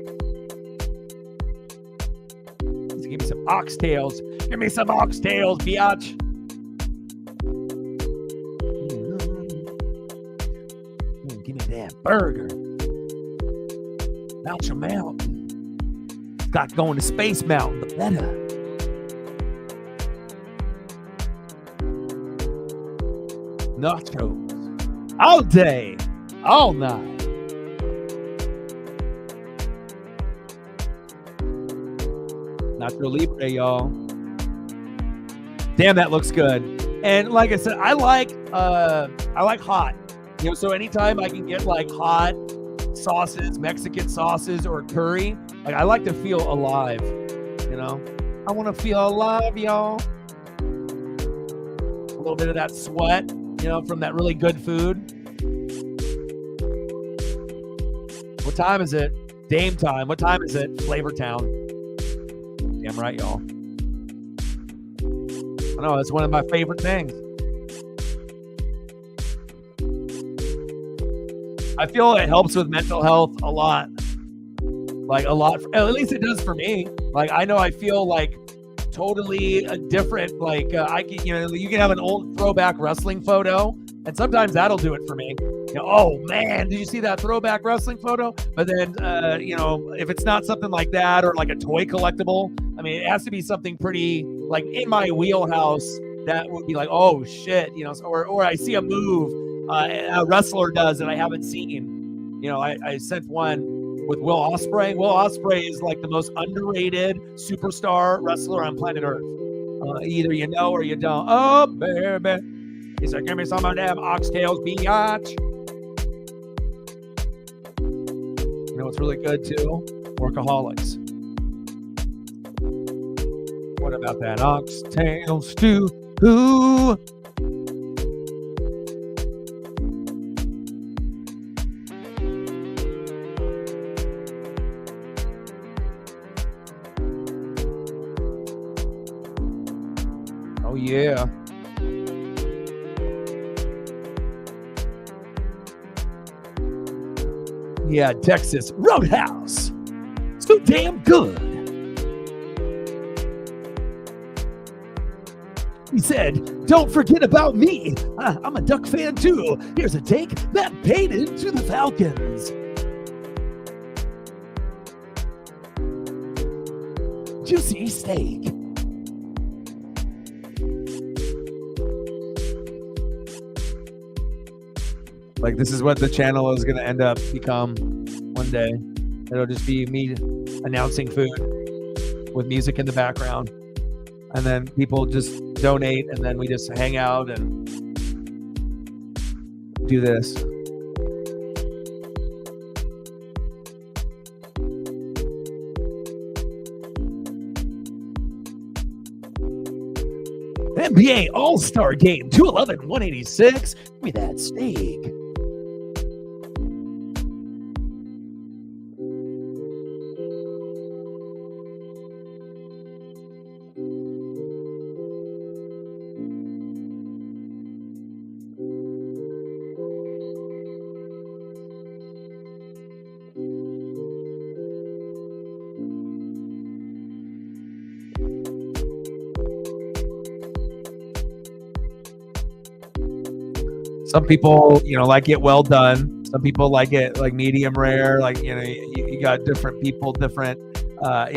Let's give me some oxtails. Give me some oxtails, biatch. Give me that burger. Mount your mountain. Got going to Space Mountain, the better. Nachos. All day, all night. Nacho Libre, y'all. Damn, that looks good. And like I said, I like hot. So anytime I can get like hot sauces, Mexican sauces, or curry, I like to feel alive. I want to feel alive, y'all. A little bit of that sweat, from that really good food. What time is it? Dame time. What time is it? Flavor Town. Damn right, y'all. I know, it's one of my favorite things. I feel it helps with mental health a lot. At least it does for me. I know I feel totally different. I can, you can have an old throwback wrestling photo, and sometimes that'll do it for me. Oh man, did you see that throwback wrestling photo? But then, if it's not something like that or like a toy collectible, it has to be something pretty in my wheelhouse that would be oh shit, or I see a move a wrestler does that I haven't seen. I sent one with Will Ospreay. Will Ospreay is the most underrated superstar wrestler on planet Earth. Either you know or you don't. Oh, baby. He's like, give me some of them oxtails, biatch. What's really good too? Workaholics. What about that oxtail stew? Ooh. Oh, yeah. Yeah, Texas Roadhouse. So damn good. He said, Don't forget about me. I'm a Duck fan too. Here's a take that paid into the Falcons. Juicy steak. Like, this is what the channel is going to end up become one day. It'll just be me announcing food with music in the background. And then people just donate, and then we just hang out and do this. NBA All-Star Game 211-186. Give me that steak. Some people, like it well done. Some people like it like medium rare. Like, you got different people, different,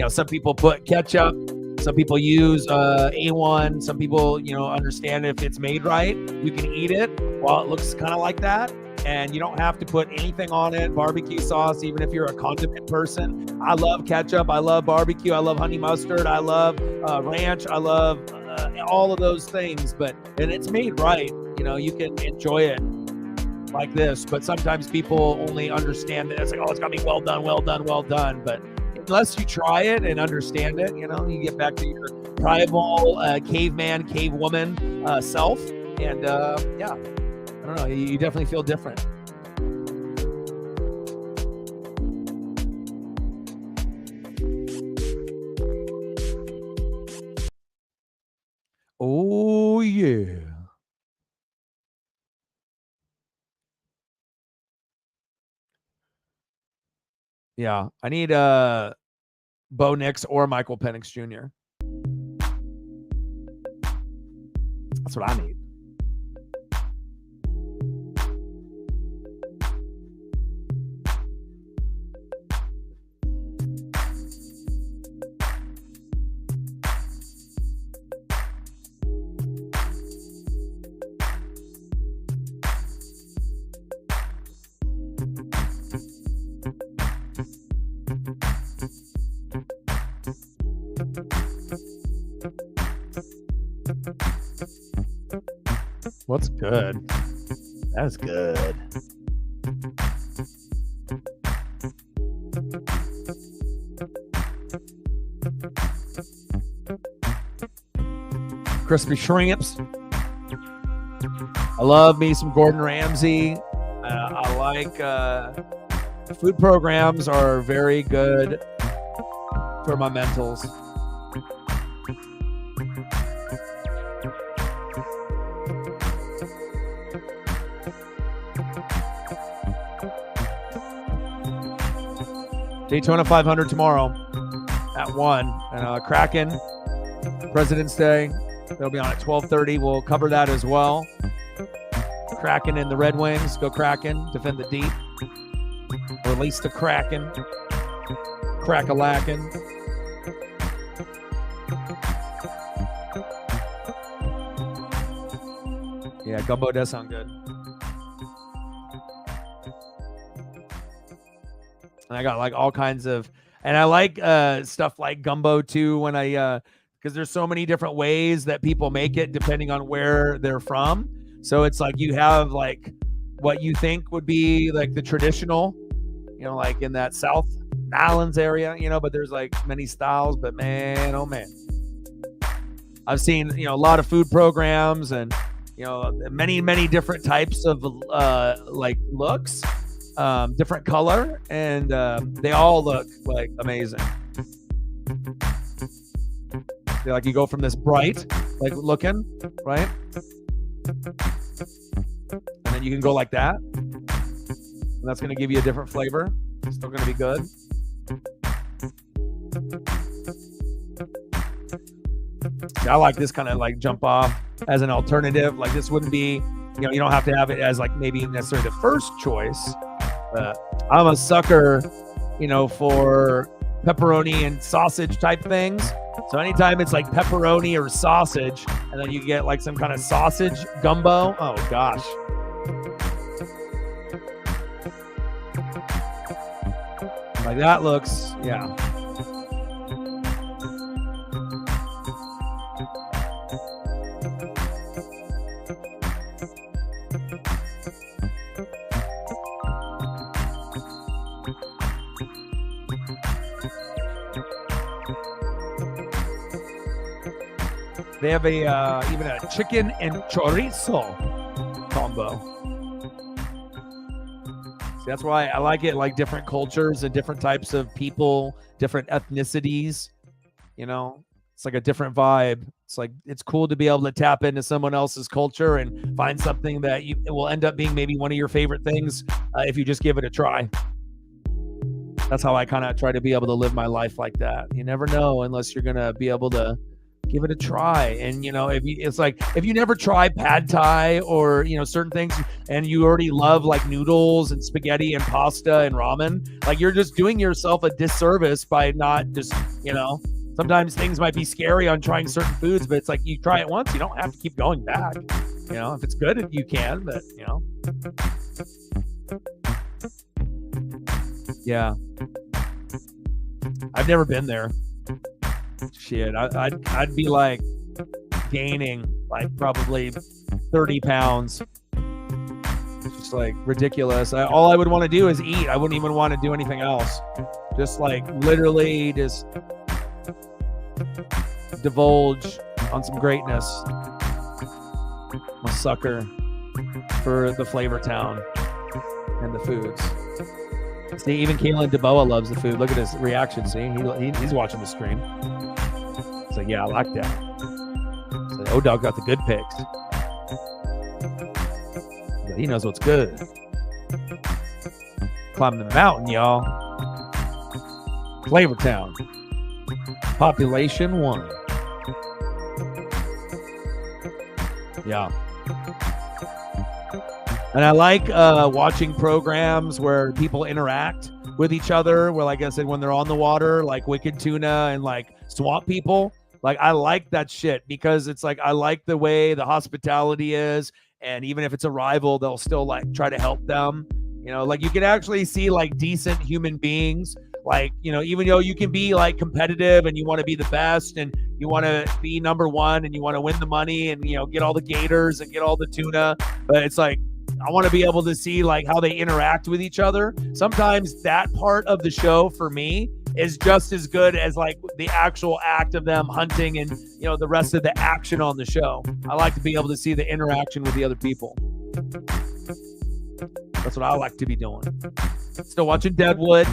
some people put ketchup. Some people use A1. Some people, understand if it's made right, you can eat it while it looks kind of like that. And you don't have to put anything on it. Barbecue sauce, even if you're a condiment person. I love ketchup. I love barbecue. I love honey mustard. I love ranch. I love all of those things. And it's made right. You can enjoy it like this. But sometimes people only understand that it's like, oh, it's got to be well done, well done, well done. But unless you try it and understand it, you get back to your primal caveman, cavewoman self. And yeah. I don't know. You definitely feel different. Oh, yeah. Yeah. I need Bo Nix or Michael Penix Jr. That's what I need. What's good? That's good. Crispy shrimps. I love me some Gordon Ramsay. I like food programs are very good for my mentals. Daytona 500 tomorrow at 1. And Kraken, President's Day. They'll be on at 12:30. We'll cover that as well. Kraken and the Red Wings. Go Kraken. Defend the deep. Release the Kraken. Crack-a-lackin'. Yeah, gumbo does sound good. And I got like all kinds of, and I like stuff like gumbo too when because there's so many different ways that people make it depending on where they're from. So it's like you have like what you think would be like the traditional, like in that South Islands area, but there's like many styles, but man, oh man. I've seen, a lot of food programs and, many, many different types of like looks. Different color, and they all look like amazing. They're like you go from this bright, like looking, right? And then you can go like that. And that's going to give you a different flavor. It's still going to be good. See, I like this kind of like jump off. as an alternative. Like this wouldn't be, you don't have to have it as like maybe necessarily the first choice. I'm a sucker, for pepperoni and sausage type things. So anytime it's like pepperoni or sausage, and then you get like some kind of sausage gumbo, oh gosh. Like that looks, yeah. They have even a chicken and chorizo combo. See, that's why I like it, like different cultures and different types of people, different ethnicities. It's like a different vibe. It's like it's cool to be able to tap into someone else's culture and find something that it will end up being maybe one of your favorite things if you just give it a try. That's how I kind of try to be able to live my life like that. You never know unless you're gonna be able to give it a try. And if you never try pad thai or certain things, and you already love like noodles and spaghetti and pasta and ramen, like you're just doing yourself a disservice by not just sometimes things might be scary on trying certain foods, but it's like you try it once, you don't have to keep going back. If it's good, you can, but yeah, I've never been there. Shit, I'd be like gaining like probably 30 pounds. Just like ridiculous. All I would want to do is eat. I wouldn't even want to do anything else. Just like literally just divulge on some greatness. I'm a sucker for the Flavor Town and the foods. See, even Kalen DeBoa loves the food. Look at his reaction. See, he's watching the stream. It's like, yeah, I like that. So, O-Dog got the good picks. But he knows what's good. Climb the mountain, y'all. Flavor Town. Population 1. Yeah. And I like watching programs where people interact with each other, where, like I said, when they're on the water, like Wicked Tuna and like Swamp People. Like, I like that shit because it's like I like the way the hospitality is. And even if it's a rival, they'll still like try to help them. Like you can actually see like decent human beings. Like, even though you can be like competitive and you want to be the best and you want to be number one and you want to win the money and, get all the gators and get all the tuna. But it's like, I want to be able to see like how they interact with each other. Sometimes that part of the show for me is just as good as like the actual act of them hunting and, the rest of the action on the show. I like to be able to see the interaction with the other people. That's what I like to be doing. Still watching Deadwood.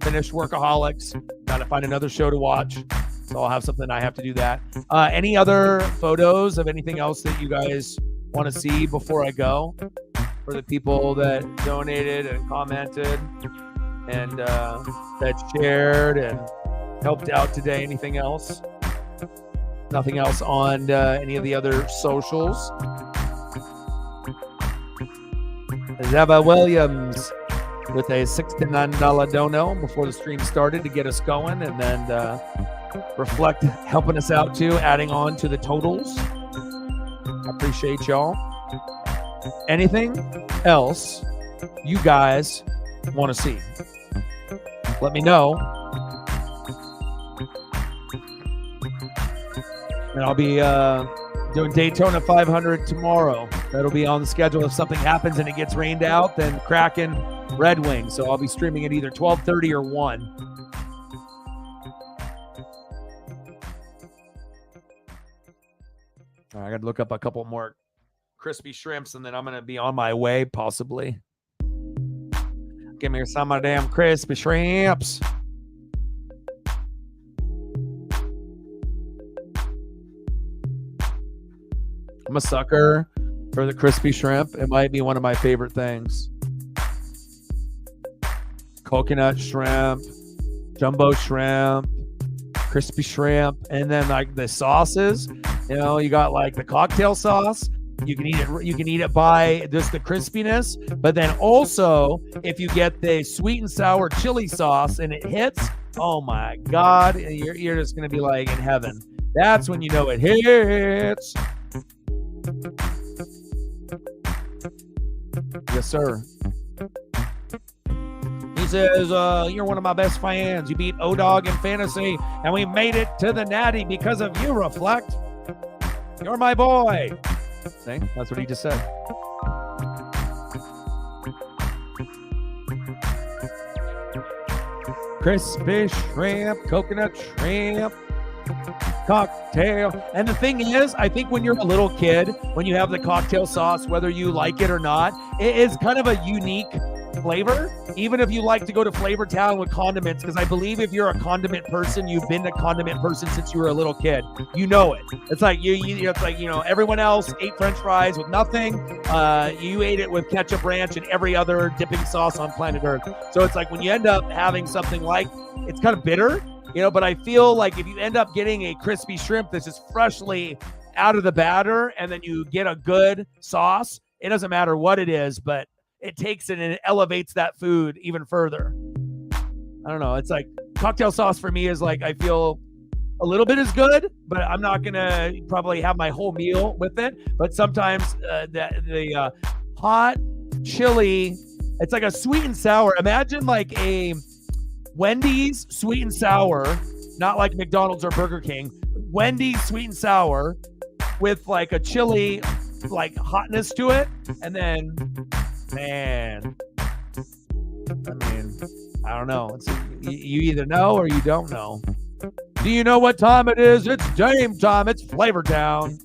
Finished Workaholics. Gotta find another show to watch. So I'll have something I have to do that. Any other photos of anything else that you guys want to see before I go? For the people that donated and commented and that shared and helped out today. Anything else? Nothing else on any of the other socials. Zeva Williams with a $69 dono before the stream started to get us going, and then Reflect helping us out too, adding on to the totals. I appreciate y'all. Anything else you guys want to see? Let me know. And I'll be doing Daytona 500 tomorrow. That'll be on the schedule. If something happens and it gets rained out, then Kraken Red Wings. So I'll be streaming at either 12:30 or 1. All right, I got to look up a couple more crispy shrimps, and then I'm going to be on my way, possibly. Give me some of them crispy shrimps. I'm a sucker for the crispy shrimp. It might be one of my favorite things. Coconut shrimp, jumbo shrimp, crispy shrimp, and then like the sauces You know, you got like the cocktail sauce. You can eat it. You can eat it by just the crispiness, but then also if you get the sweet and sour chili sauce and it hits, oh my God, you're just gonna be like in heaven. That's when you know it hits. Yes, sir. He says, you're one of my best fans. You beat O-Dog in fantasy, and we made it to the natty because of you, Reflect. You're my boy. See? That's what he just said. Crispy shrimp, coconut shrimp, cocktail. And the thing is, I think when you're a little kid, when you have the cocktail sauce, whether you like it or not, it is kind of a unique flavor, even if you like to go to Flavor Town with condiments, because I believe if you're a condiment person, you've been a condiment person since you were a little kid. You know it. It's like it's like, you know, everyone else ate French fries with nothing. You ate it with ketchup, ranch, and every other dipping sauce on planet Earth. So it's like when you end up having something like, it's kind of bitter, you know, but I feel like if you end up getting a crispy shrimp that's just freshly out of the batter, and then you get a good sauce, it doesn't matter what it is, but it takes it and it elevates that food even further. I don't know. It's like cocktail sauce for me is like, I feel a little bit is good, but I'm not going to probably have my whole meal with it. But sometimes the hot chili, it's like a sweet and sour. Imagine like a Wendy's sweet and sour, not like McDonald's or Burger King. Wendy's sweet and sour with like a chili, like hotness to it. And then, man, I mean, I don't know. You either know or you don't know. Do you know what time it is? It's game time. It's Flavor Town.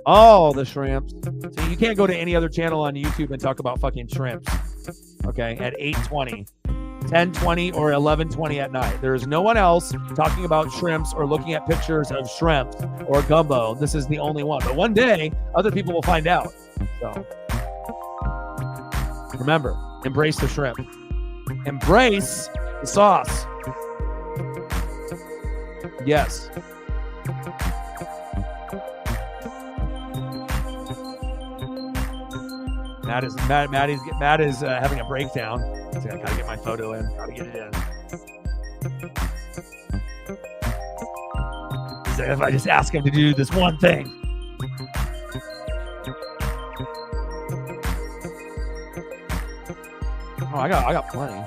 All the shrimps. See, you can't go to any other channel on YouTube and talk about fucking shrimps. Okay, at 8:20, 10:20, or 11:20 at night. There is no one else talking about shrimps or looking at pictures of shrimps or gumbo. This is the only one. But one day, other people will find out. So remember, embrace the shrimp. Embrace the sauce. Yes. Matt is having a breakdown. So I gotta get my photo in. Gotta get it in. He's like, if I just ask him to do this one thing. Oh, I got plenty.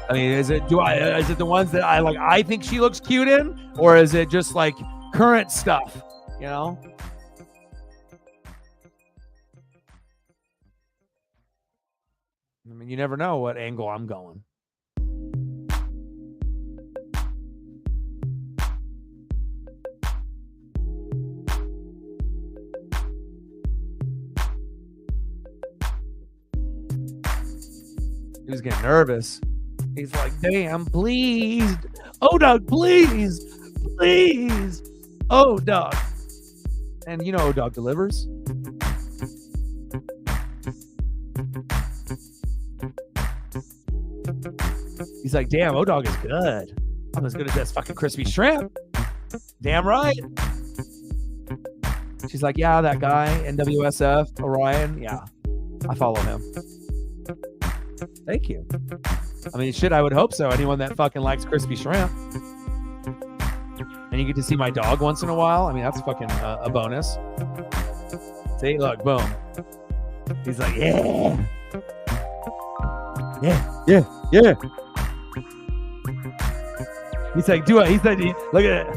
I mean, is it the ones that I think she looks cute in, or is it just like current stuff, you know? I mean, you never know what angle I'm going. He was getting nervous. He's like, damn, please. O-Dog, please. Please. O-Dog. And you know O-Dog delivers. He's like, damn, O-Dog is good. I'm as good as this fucking crispy shrimp. Damn right. She's like, yeah, that guy, NWSF, Orion. Yeah, I follow him. Thank you. I mean, shit, I would hope so. Anyone that fucking likes crispy shrimp. And you get to see my dog once in a while. I mean, that's fucking a bonus. See, look, boom. He's like, yeah. Yeah. He's like, do it. He's like, look at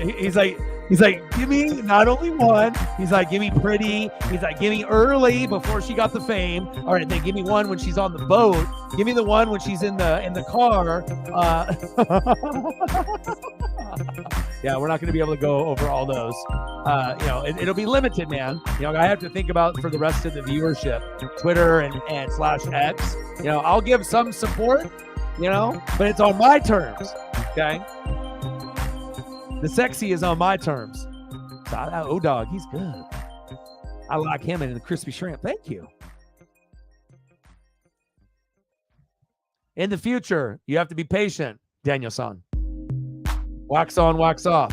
it. He's like, give me not only one. He's like, give me pretty. He's like, give me early before she got the fame. All right, then give me one when she's on the boat. Give me the one when she's in the car. Yeah, we're not going to be able to go over all those. You know, it'll be limited, man. You know, I have to think about for the rest of the viewership, Twitter and /X. You know, I'll give some support, you know, but it's on my terms. Okay. The sexy is on my terms. So O-Dog, he's good. I like him and the crispy shrimp. Thank you. In the future, you have to be patient, Daniel-san. Wax on, wax off.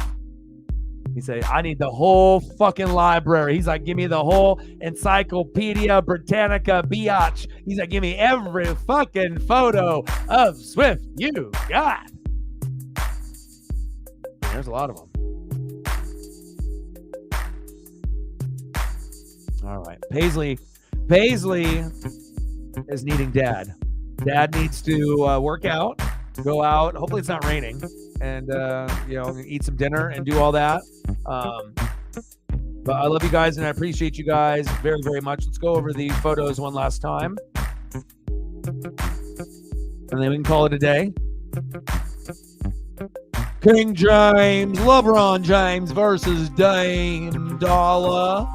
He said, I need the whole fucking library. He's like, give me the whole Encyclopedia Britannica biatch. He's like, give me every fucking photo of Swift you got. There's a lot of them. All right. Paisley is needing dad. Dad needs to work out, go out. Hopefully it's not raining, and eat some dinner and do all that. But I love you guys and I appreciate you guys very, very much. Let's go over the photos one last time, and then we can call it a day. King James, LeBron James versus Dame Dollar.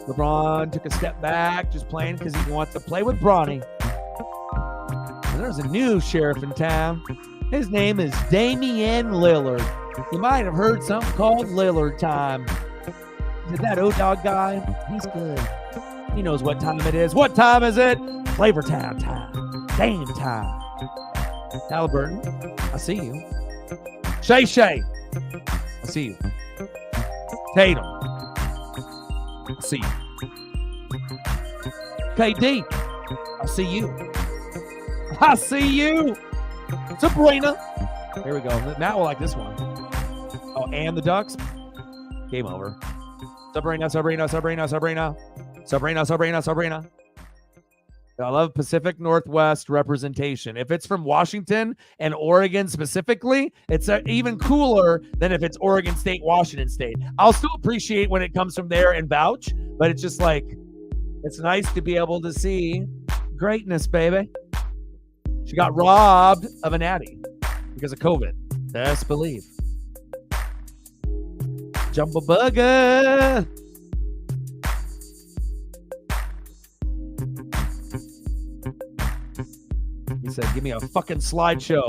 LeBron took a step back, just playing because he wants to play with Bronny. And there's a new sheriff in town. His name is Damian Lillard. You might have heard something called Lillard time. Is that O-Dog guy? He's good. He knows what time it is. What time is it? Flavor Town time. Dame time. Halliburton, I see you. Shay, I see you. Tatum, I see you. KD, I see you. I see you. Sabrina. Here we go. Matt will like this one. Oh, and the Ducks. Game over. Sabrina. I love Pacific Northwest representation. If it's from Washington and Oregon specifically, it's even cooler than if it's Oregon State, Washington State. I'll still appreciate when it comes from there and vouch, but it's just like, it's nice to be able to see greatness, baby. She got robbed of a natty because of COVID. Best believe. Jumbo Burger. He said, give me a fucking slideshow.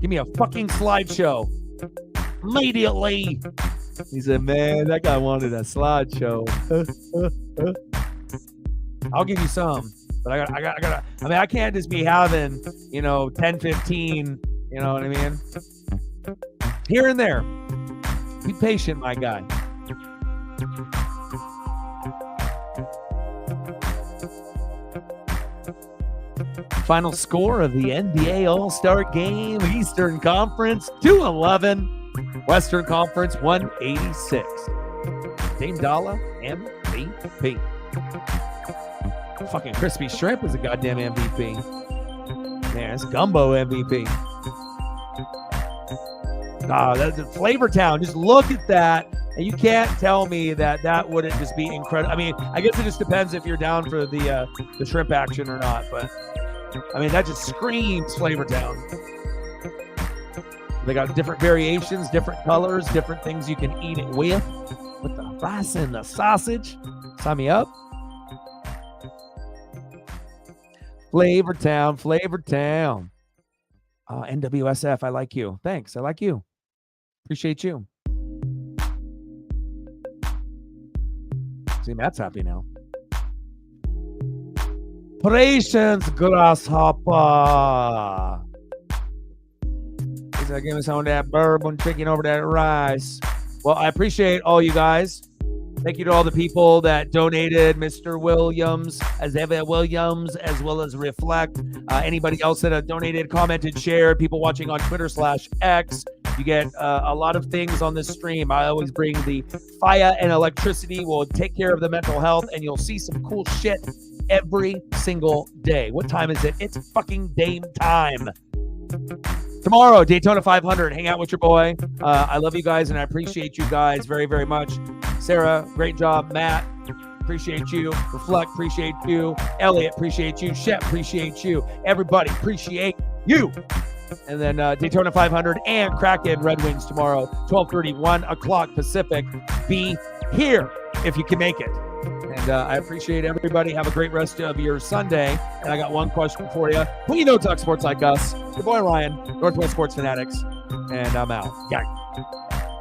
Give me a fucking slideshow. Immediately. He said, man, that guy wanted a slideshow. I'll give you some. But I can't just be having, 10, 15, you know what I mean? Here and there. Be patient, my guy. Final score of the NBA All-Star Game, Eastern Conference 211, Western Conference 186. Dame Dollar, MVP. Fucking Crispy Shrimp was a goddamn MVP. Man, it's Gumbo MVP. That's a Flavor Town. Just look at that. And you can't tell me that wouldn't just be incredible. I mean, I guess it just depends if you're down for the shrimp action or not. But, I mean, that just screams Flavor Town. They got different variations, different colors, different things you can eat it with the rice and the sausage. Sign me up. Flavor Town. NWSF, I like you. Thanks, I like you. Appreciate you. See, Matt's happy now. Patience, grasshopper. He's like, give me some of that bourbon chicken over that rice. Well, I appreciate all you guys. Thank you to all the people that donated, Mr. Williams, Azeva Williams, as well as Reflect. Anybody else that donated, commented, shared, people watching on Twitter/X. You get a lot of things on this stream. I always bring the fire and electricity. We'll take care of the mental health, and you'll see some cool shit every single day. What time is it? It's fucking Dame time. Tomorrow, Daytona 500. Hang out with your boy. I love you guys, and I appreciate you guys very, very much. Sarah, great job. Matt, appreciate you. Reflect, appreciate you. Elliot, appreciate you. Shep, appreciate you. Everybody, appreciate you. And then Daytona 500 and Kraken Red Wings tomorrow, 12:30, 1 o'clock Pacific. Be here if you can make it. And I appreciate everybody. Have a great rest of your Sunday. And I got one question for you. Who you know talk sports like us? Your boy Ryan, Northwest Sports Fanatics. And I'm out. Yeah.